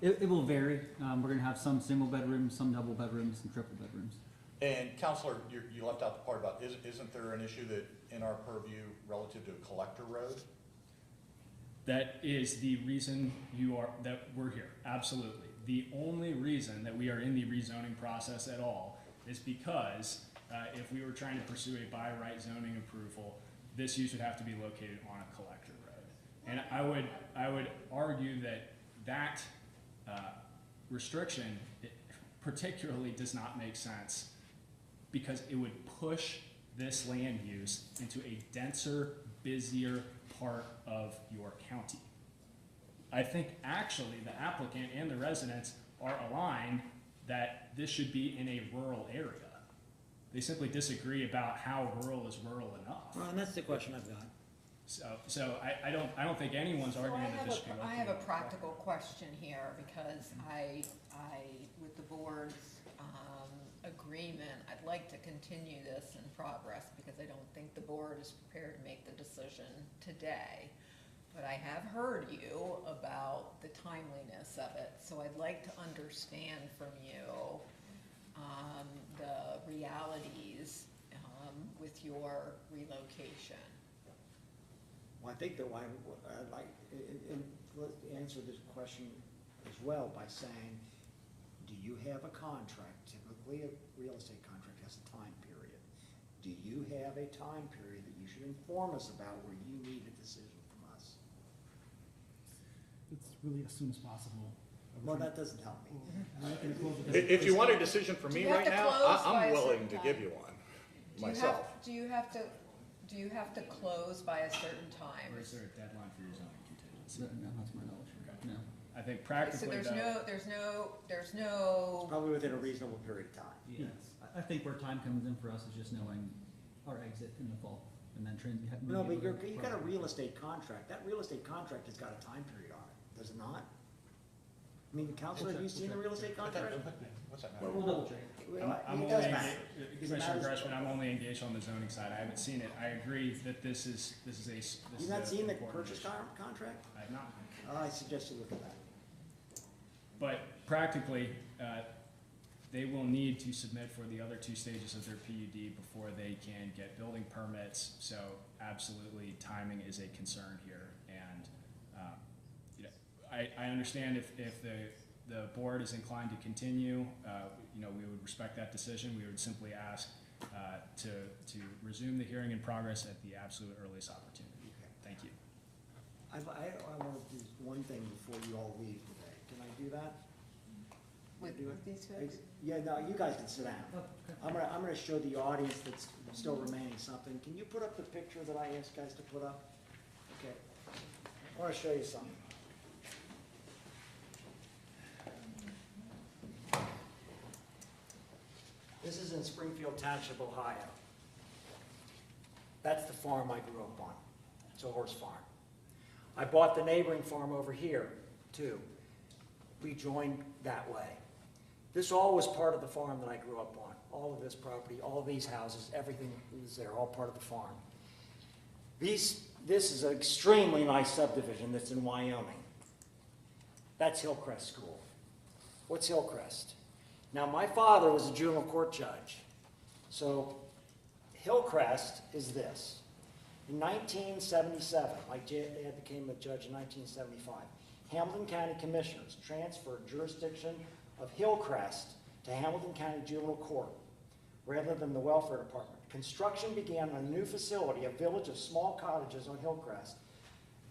It will vary. We're gonna have some single bedrooms, some double bedrooms, some triple bedrooms. And Counselor, you left out the part about, isn't there an issue that in our purview relative to a collector road? That is the reason that we're here, absolutely. The only reason that we are in the rezoning process at all is because if we were trying to pursue a by right zoning approval, this use would have to be located on a collector road. And I would argue that restriction particularly does not make sense because it would push this land use into a denser, busier part of your county. I think actually the applicant and the residents are aligned that this should be in a rural area. They simply disagree about how rural is rural enough. Well, and that's the question I've got. So I don't think anyone's arguing that this should be located. I have a practical question here because I with the board's agreement, I'd like to continue this in progress because I don't think the board is prepared to make the decision today. But I have heard you about the timeliness of it, so I'd like to understand from you the realities with your relocation. Well, I think that I'd like, and let's answer this question as well by saying, do you have a contract? Typically, a real estate contract has a time period. Do you have a time period that you should inform us about where you need a decision from us? It's really as soon as possible. Well, that doesn't help me. If you want a decision from me right now, I'm willing to give you one myself. Do you have to close by a certain time? Or is there a deadline for your zoning contingency? No, that's my knowledge. No. I think So practically there's though, It's no, probably within a reasonable period of time. Yes, I think where time comes in for us is just knowing our exit in the fall, and then No, but you got a real estate contract. That real estate contract has got a time period on it, does it not? I mean, Counselor, have you seen the real estate contract? What's that We'll matter? double check. Well, I'm it only, does matter. Commissioner Gressman, I'm only engaged on the zoning side. I haven't seen it. I agree that this is a. You've not seen the important purchase issue. contract? I have not. I suggest you look at that. But practically, they will need to submit for the other two stages of their PUD before they can get building permits. So absolutely, timing is a concern here. And, you know, I understand if the board is inclined to continue, you know, we would respect that decision. We would simply ask to resume the hearing in progress at the absolute earliest opportunity. Thank you. I want to do one thing before you all leave today. Can I do that? with Do it? these folks? Yeah, no, you guys can sit down. I'm gonna show the audience that's still remaining something. Can you put up the picture that I asked guys to put up? Okay. I wanna show you something. This is in Springfield Township, Ohio. That's the farm I grew up on. It's a horse farm. I bought the neighboring farm over here, too. We joined that way. This all was part of the farm that I grew up on. All of this property, all of these houses, everything was there, all part of the farm. This is an extremely nice subdivision that's in Wyoming. That's Hillcrest School. What's Hillcrest? Now, my father was a juvenile court judge. So Hillcrest is this. In 1977, my dad became a judge in 1975. Hamilton County Commissioners transferred jurisdiction of Hillcrest to Hamilton County Juvenile Court rather than the Welfare Department. Construction began on a new facility, a village of small cottages on Hillcrest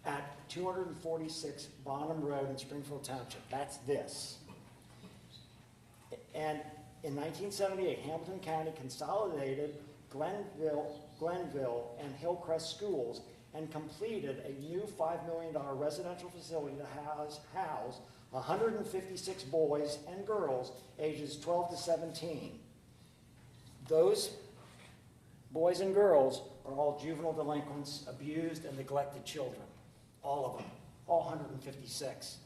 at 246 Bonham Road in Springfield Township. That's this. And in 1978, Hamilton County consolidated Glenville and Hillcrest schools and completed a new $5 million residential facility to house 156 boys and girls ages 12 to 17. Those boys and girls are all juvenile delinquents, abused and neglected children. All of them, all 156.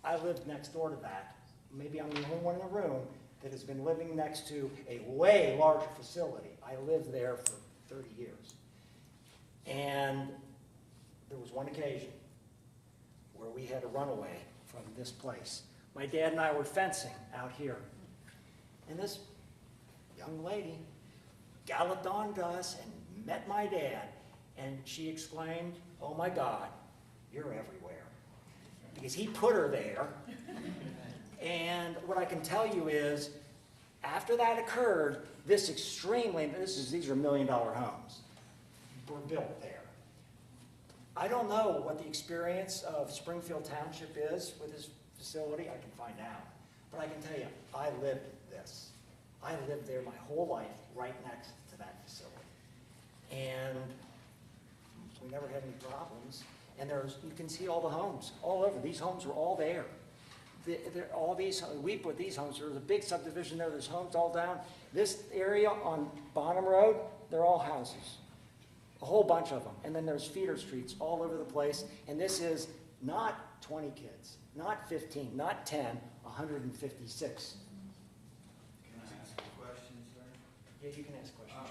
I lived next door to that. Maybe I'm the only one in the room that has been living next to a way larger facility. I lived there for 30 years. And there was one occasion where we had a runaway from this place. My dad and I were fencing out here. And this young lady galloped on to us and met my dad. And she exclaimed, "Oh my God, you're everywhere." Because he put her there. And what I can tell you is, after that occurred, these are $1 million homes, were built there. I don't know what the experience of Springfield Township is with this facility. I can find out. But I can tell you, I lived this. I lived there my whole life, right next to that facility. And we never had any problems. And you can see all the homes all over. These homes were all there. We put these homes, there's a big subdivision there, there's homes all down. This area on Bonham Road, they're all houses. A whole bunch of them. And then there's feeder streets all over the place. And this is not 20 kids, not 15, not 10, 156. Can I ask a question, sir? Yeah, you can ask questions,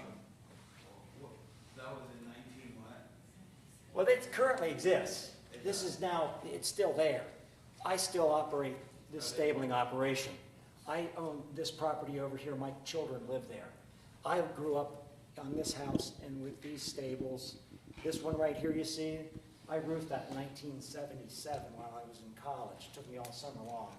sure. That was in 19 what? Well, it currently exists. This is now, it's still there. I still operate this stabling operation. I own this property over here. My children live there. I grew up on this house and with these stables. This one right here you see, I roofed that in 1977 while I was in college. It took me all summer long.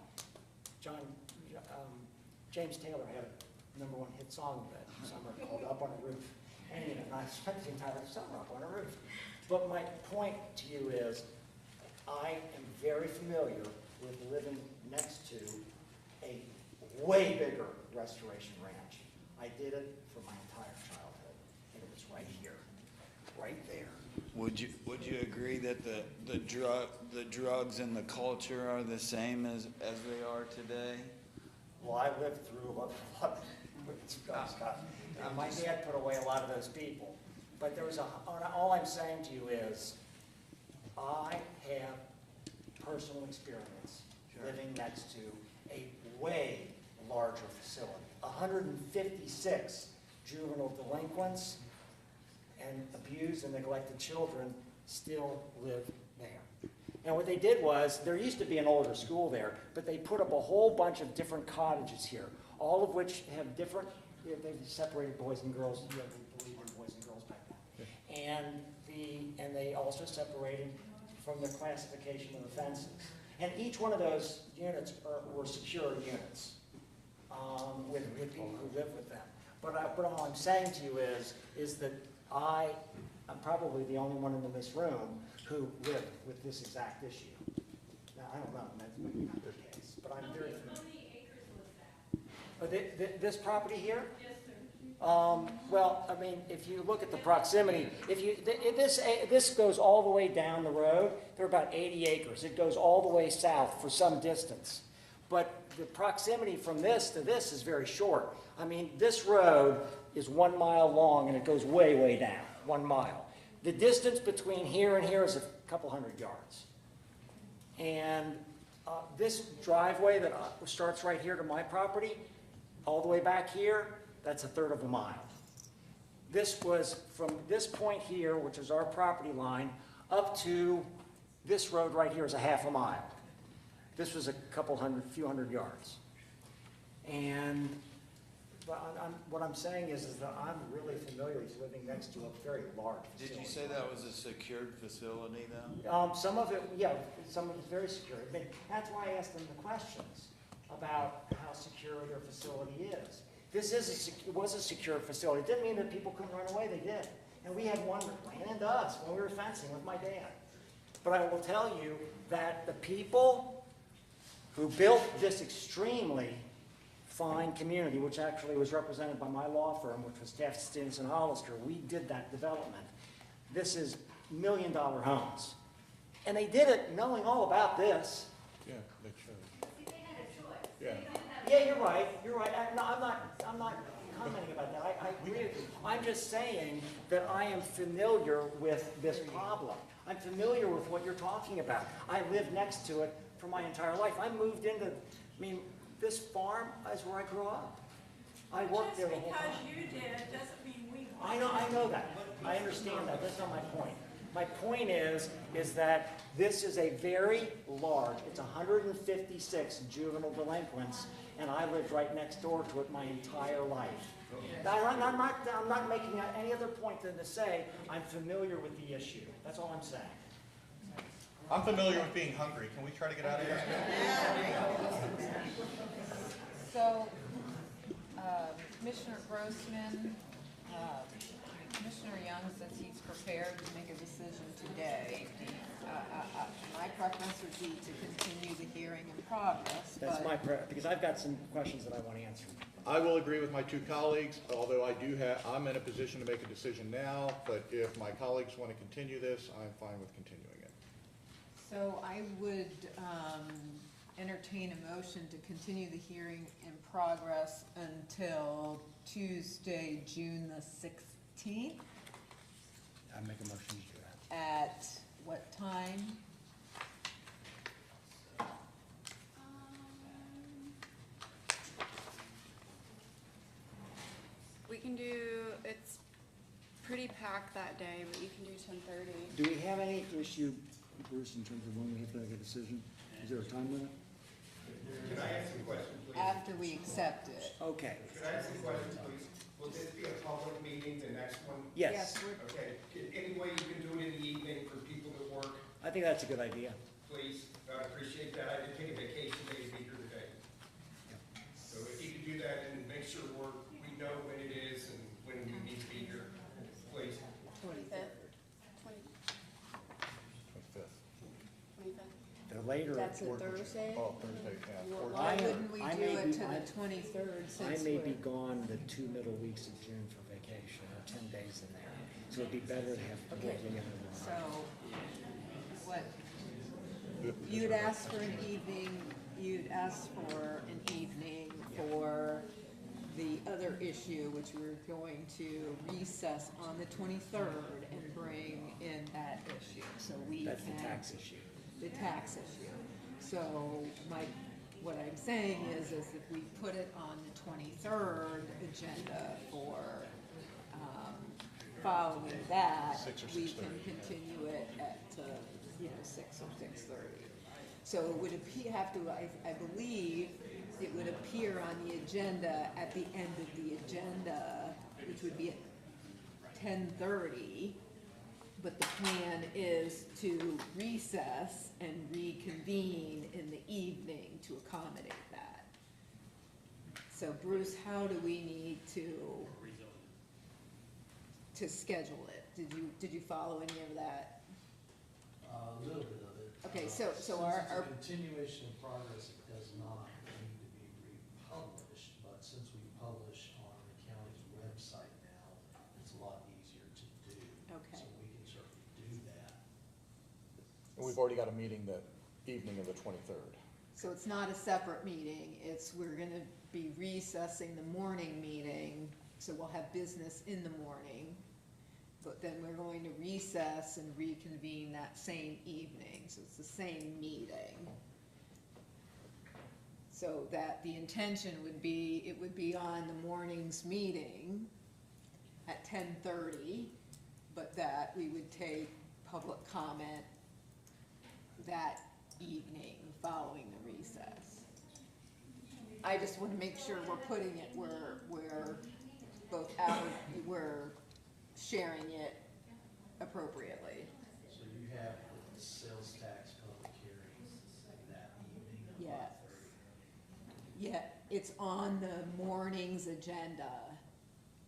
James Taylor had a #1 hit song that summer called Up on a Roof. And I spent the entire summer up on a roof. But my point to you is, I am very familiar with living next to a way bigger restoration ranch. I did it for my entire childhood, and it was right here, right there. Would you agree that the drugs and the culture are the same as they are today? Well, I lived through a lot of stuff. My dad put away a lot of those people. But all I'm saying to you is, I have personal experience living next to a way larger facility. 156 juvenile delinquents and abused and neglected children still live there. And what they did was, there used to be an older school there, but they put up a whole bunch of different cottages here, all of which have different, they've separated boys and girls, you have to believe in boys and girls back then. And they also separated from the classification of offenses. And each one of those units were secure units with people who live with them. But all I'm saying to you is that I'm probably the only one in this room who lived with this exact issue. Now, I don't know, that's maybe not the case, but I'm very familiar. How many acres was that? This property here? Yes, sir. Well, I mean, if you look at the proximity, this goes all the way down the road. There are about 80 acres. It goes all the way south for some distance. But the proximity from this to this is very short. I mean, this road is 1 mile long and it goes way, way down, 1 mile. The distance between here and here is a couple hundred yards. And this driveway that starts right here to my property, all the way back here, that's 1/3 of a mile. This was from this point here, which is our property line, up to this road right here is 1/2 mile. This was a few hundred yards. And what I'm saying is that I'm really familiar with living next to a very large facility. Did you say that was a secured facility though? Some of it, yeah, some of it's very secure. I mean, that's why I asked them the questions about how secure their facility is. This was a secure facility. It didn't mean that people couldn't run away, they did. And we had one that ran into us when we were fencing with my dad. But I will tell you that the people who built this extremely fine community, which actually was represented by my law firm, which was Taft Stevenson Hollister, we did that development. This is $1 million homes. And they did it knowing all about this. Yeah, they should. They had a choice. Yeah. Yeah, you're right. I'm not commenting about that. I agree with you. I'm just saying that I am familiar with this problem. I'm familiar with what you're talking about. I lived next to it for my entire life. I moved into, this farm is where I grew up. I worked there the whole time. Just because you did doesn't mean we. I know that. I understand that. That's not my point. My point is that this is a very large, it's 156 juvenile delinquents, and I lived right next door to it my entire life. I'm not making any other point than to say I'm familiar with the issue. That's all I'm saying. I'm familiar with being hungry. Can we try to get out of here? So, Commissioner Grossman, Commissioner Young says he's prepared to make a decision today. My preference would be to continue the hearing in progress. That's my preference, because I've got some questions that I want answered. I will agree with my two colleagues, although I'm in a position to make a decision now, but if my colleagues want to continue this, I'm fine with continuing it. So I would entertain a motion to continue the hearing in progress until Tuesday, June the 16th. I make a motion to do that. At what time? We can do, it's pretty packed that day, but you can do 10:30. Do we have any issue, Bruce, in terms of when we have to make a decision? Is there a time limit? Can I ask you a question, please? After we accept it. Okay. Can I ask you a question, please? Will this be a public meeting, the next one? Yes. Okay, any way you can do it in the evening for people that work, I think that's a good idea. please, I appreciate that, I did take a vacation day to be here today. So if you could do that and make sure we know when it is and when we need to be here, please. 25th. 25th. The later. That's a Thursday? Oh, Thursday, yeah. Why wouldn't we I do may it be- to the 23rd I since may we're? be gone the 2 middle weeks of June for vacation, or 10 days in there. So it'd be better to have the Okay, whole thing in so, what, you'd ask for an evening, for the other issue, which we're going to recess on the 23rd and bring in that issue, so we can. That's the tax issue. The tax issue. So what I'm saying is if we put it on the 23rd agenda for, following that, 6 or we 6:30. can continue it at, 6 or 6:30. So it would I believe, it would appear on the agenda at the end of the agenda, which would be at 10:30. But the plan is to recess and reconvene in the evening to accommodate that. So Bruce, how do we need to schedule it? Did you follow any of that? A little bit of it. Okay, so Since our it's a continuation of progress, it does not need to be republished, but since we publish on the county's website now, it's a lot easier to do. Okay. So we can certainly do that. And we've already got a meeting the evening of the 23rd. So it's not a separate meeting, we're gonna be recessing the morning meeting, so we'll have business in the morning. But then we're going to recess and reconvene that same evening, so it's the same meeting. So that the intention would be, it would be on the morning's meeting at 10:30, but that we would take public comment that evening following the recess. I just wanna make sure we're putting it where we're sharing it appropriately. So you have the sales tax public hearings that evening at Yeah. 5:30. Yeah, it's on the morning's agenda,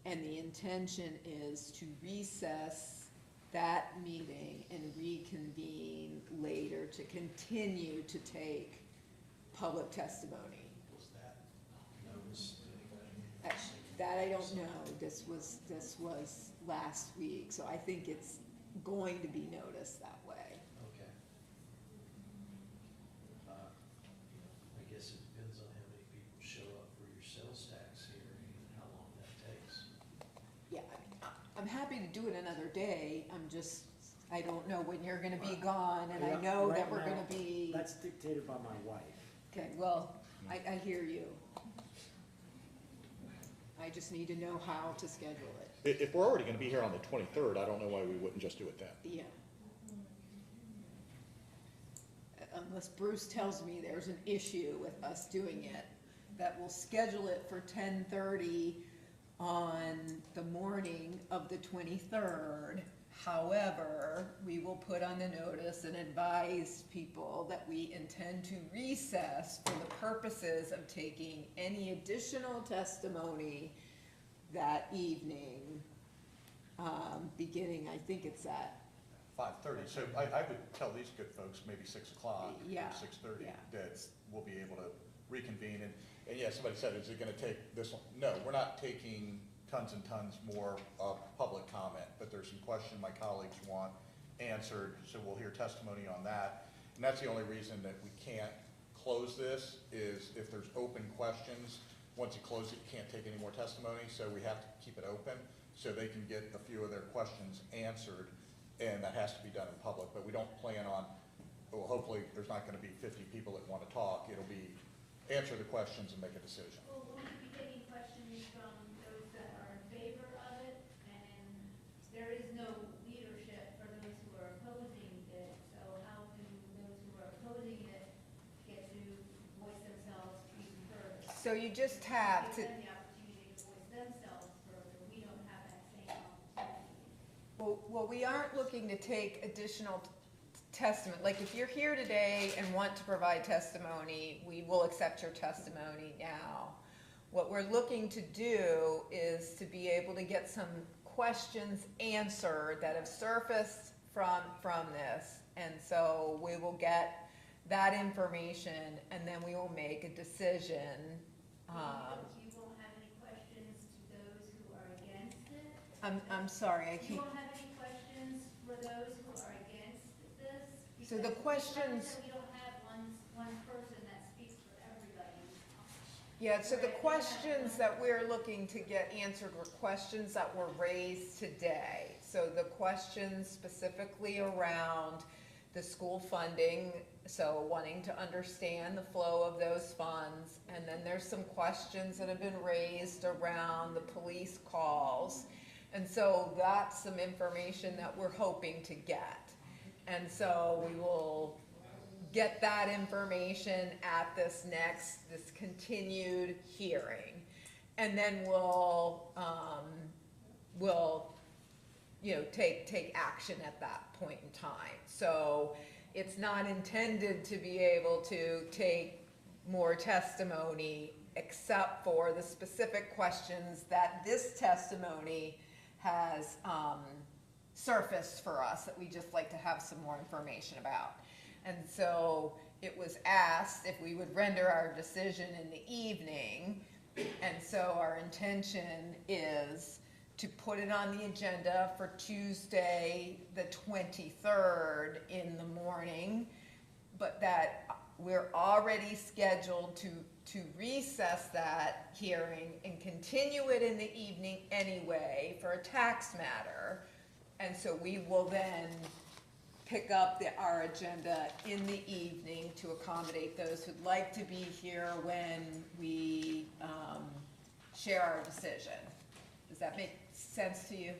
and the intention is to recess that meeting and reconvene later to continue to take public testimony. Was that noticed to anybody? That I don't know, this was last week, so I think it's going to be noticed that way. Okay. I guess it depends on how many people show up for your sales tax hearing and how long that takes. Yeah, I'm happy to do it another day, I don't know when you're gonna be gone, and I know that we're gonna be. That's dictated by my wife. Okay, well, I hear you. I just need to know how to schedule it. If we're already gonna be here on the 23rd, I don't know why we wouldn't just do it then. Yeah. Unless Bruce tells me there's an issue with us doing it, that we'll schedule it for 10:30 on the morning of the 23rd. However, we will put on the notice and advise people that we intend to recess for the purposes of taking any additional testimony that evening, beginning, I think it's at, 5:30, so I would tell these good folks, maybe 6 o'clock, Yeah, 6:30, yeah. that we'll be able to reconvene, and yeah, somebody said, is it gonna take this long? No, we're not taking tons and tons more public comment, but there's some question my colleagues want answered, so we'll hear testimony on that. And that's the only reason that we can't close this, is if there's open questions. Once you close it, you can't take any more testimony, so we have to keep it open, so they can get a few of their questions answered, and that has to be done in public. But we don't plan on, well, hopefully, there's not gonna be 50 people that wanna talk. It'll be answer the questions and make a decision. Well, will we be getting questions from those that are in favor of it? And there is no leadership for those who are opposing it, so how can those who are opposing it get to voice themselves even further? so you just have to. Give them the opportunity to voice themselves further, we don't have that same opportunity. Well, we aren't looking to take additional testament, like if you're here today and want to provide testimony, we will accept your testimony now. What we're looking to do is to be able to get some questions answered that have surfaced from this, and so we will get that information, and then we will make a decision. You won't have any questions to those who are against it? I'm sorry, I You keep, don't have any questions for those who are against this? So the Because questions- we don't have one person that speaks for everybody. yeah, so the questions that we're looking to get answered were questions that were raised today. So the questions specifically around the school funding, so wanting to understand the flow of those funds. And then there's some questions that have been raised around the police calls. And so that's some information that we're hoping to get. And so we will get that information at this continued hearing. And then we'll, take action at that point in time. So it's not intended to be able to take more testimony except for the specific questions that this testimony has surfaced for us that we just like to have some more information about. And so it was asked if we would render our decision in the evening. And so our intention is to put it on the agenda for Tuesday, the 23rd in the morning, but that we're already scheduled to recess that hearing and continue it in the evening anyway for a tax matter. And so we will then pick up our agenda in the evening to accommodate those who'd like to be here when we share our decision. Does that make sense to you?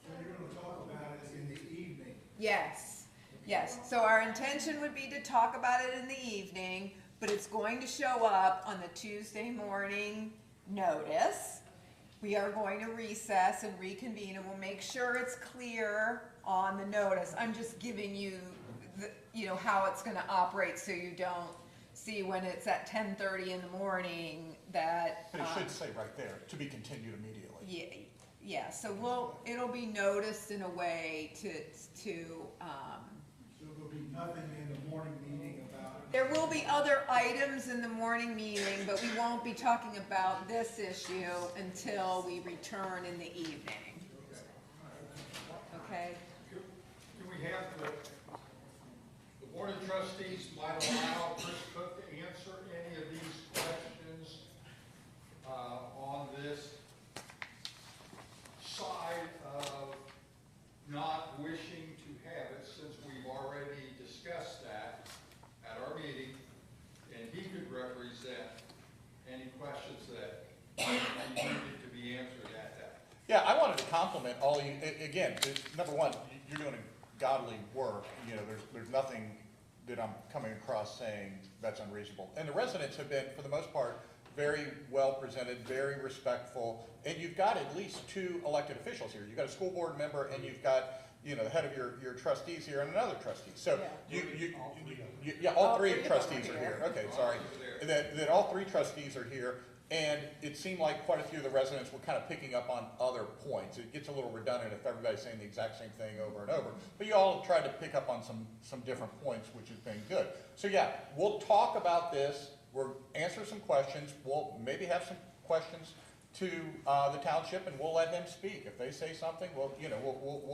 So you're gonna talk about it in the evening? Yes, yes. So our intention would be to talk about it in the evening, but it's going to show up on the Tuesday morning notice. We are going to recess and reconvene, and we'll make sure it's clear on the notice. I'm just giving you how it's gonna operate so you don't see when it's at 10:30 in the morning that. But it should say right there, to be continued immediately. Yeah, so it'll be noticed in a way to. So there'll be nothing in the morning meeting about it? There will be other items in the morning meeting, but we won't be talking about this issue until we return in the evening. Okay? Do we have the Board of Trustees might allow Chris Cook to answer any of these questions on this side of not wishing to have it, since we've already discussed that at our meeting, and he could represent any questions that needed to be answered at that. Yeah, I wanted to compliment all you, again, number one, you're doing godly work. There's nothing that I'm coming across saying that's unreasonable. And the residents have been, for the most part, very well presented, very respectful, and you've got at least two elected officials here. You've got a school board member, and you've got, the head of your trustees here and another trustee. So all three trustees are here. Okay, sorry. That all three trustees are here, and it seemed like quite a few of the residents were kind of picking up on other points. It gets a little redundant if everybody's saying the exact same thing over and over, but you all have tried to pick up on some different points, which has been good. So yeah, we'll talk about this. We'll answer some questions. We'll maybe have some questions to the township, and we'll let them speak. If they say something, we'll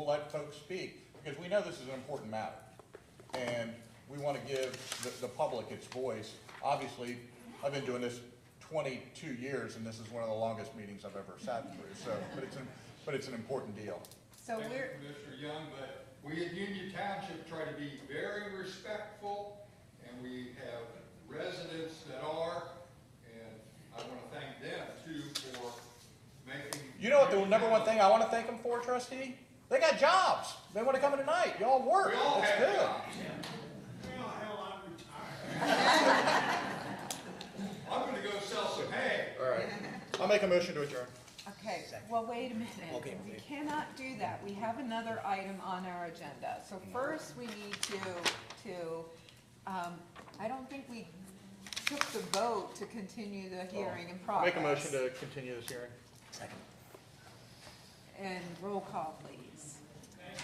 let folks speak, because we know this is an important matter, and we want to give the public its voice. Obviously, I've been doing this 22 years, and this is one of the longest meetings I've ever sat through. So, but it's an important deal. So Thank you, Mr. Young, but we at Union Township try to be very respectful, and we have residents that are, and I want to thank them too for making. You know what the number one thing I want to thank them for, trustee? They got jobs. They want to come in tonight. Y'all work. We all That's have good. jobs. Well, hell, I'm retired. I'm gonna go sell some hay. All right. I'll make a motion to adjourn. Okay, well, wait a minute. Okay. We cannot do that. We have another item on our agenda. So first, we need I don't think we took the vote to continue the hearing in progress. Make a motion to continue this hearing. And roll call, please.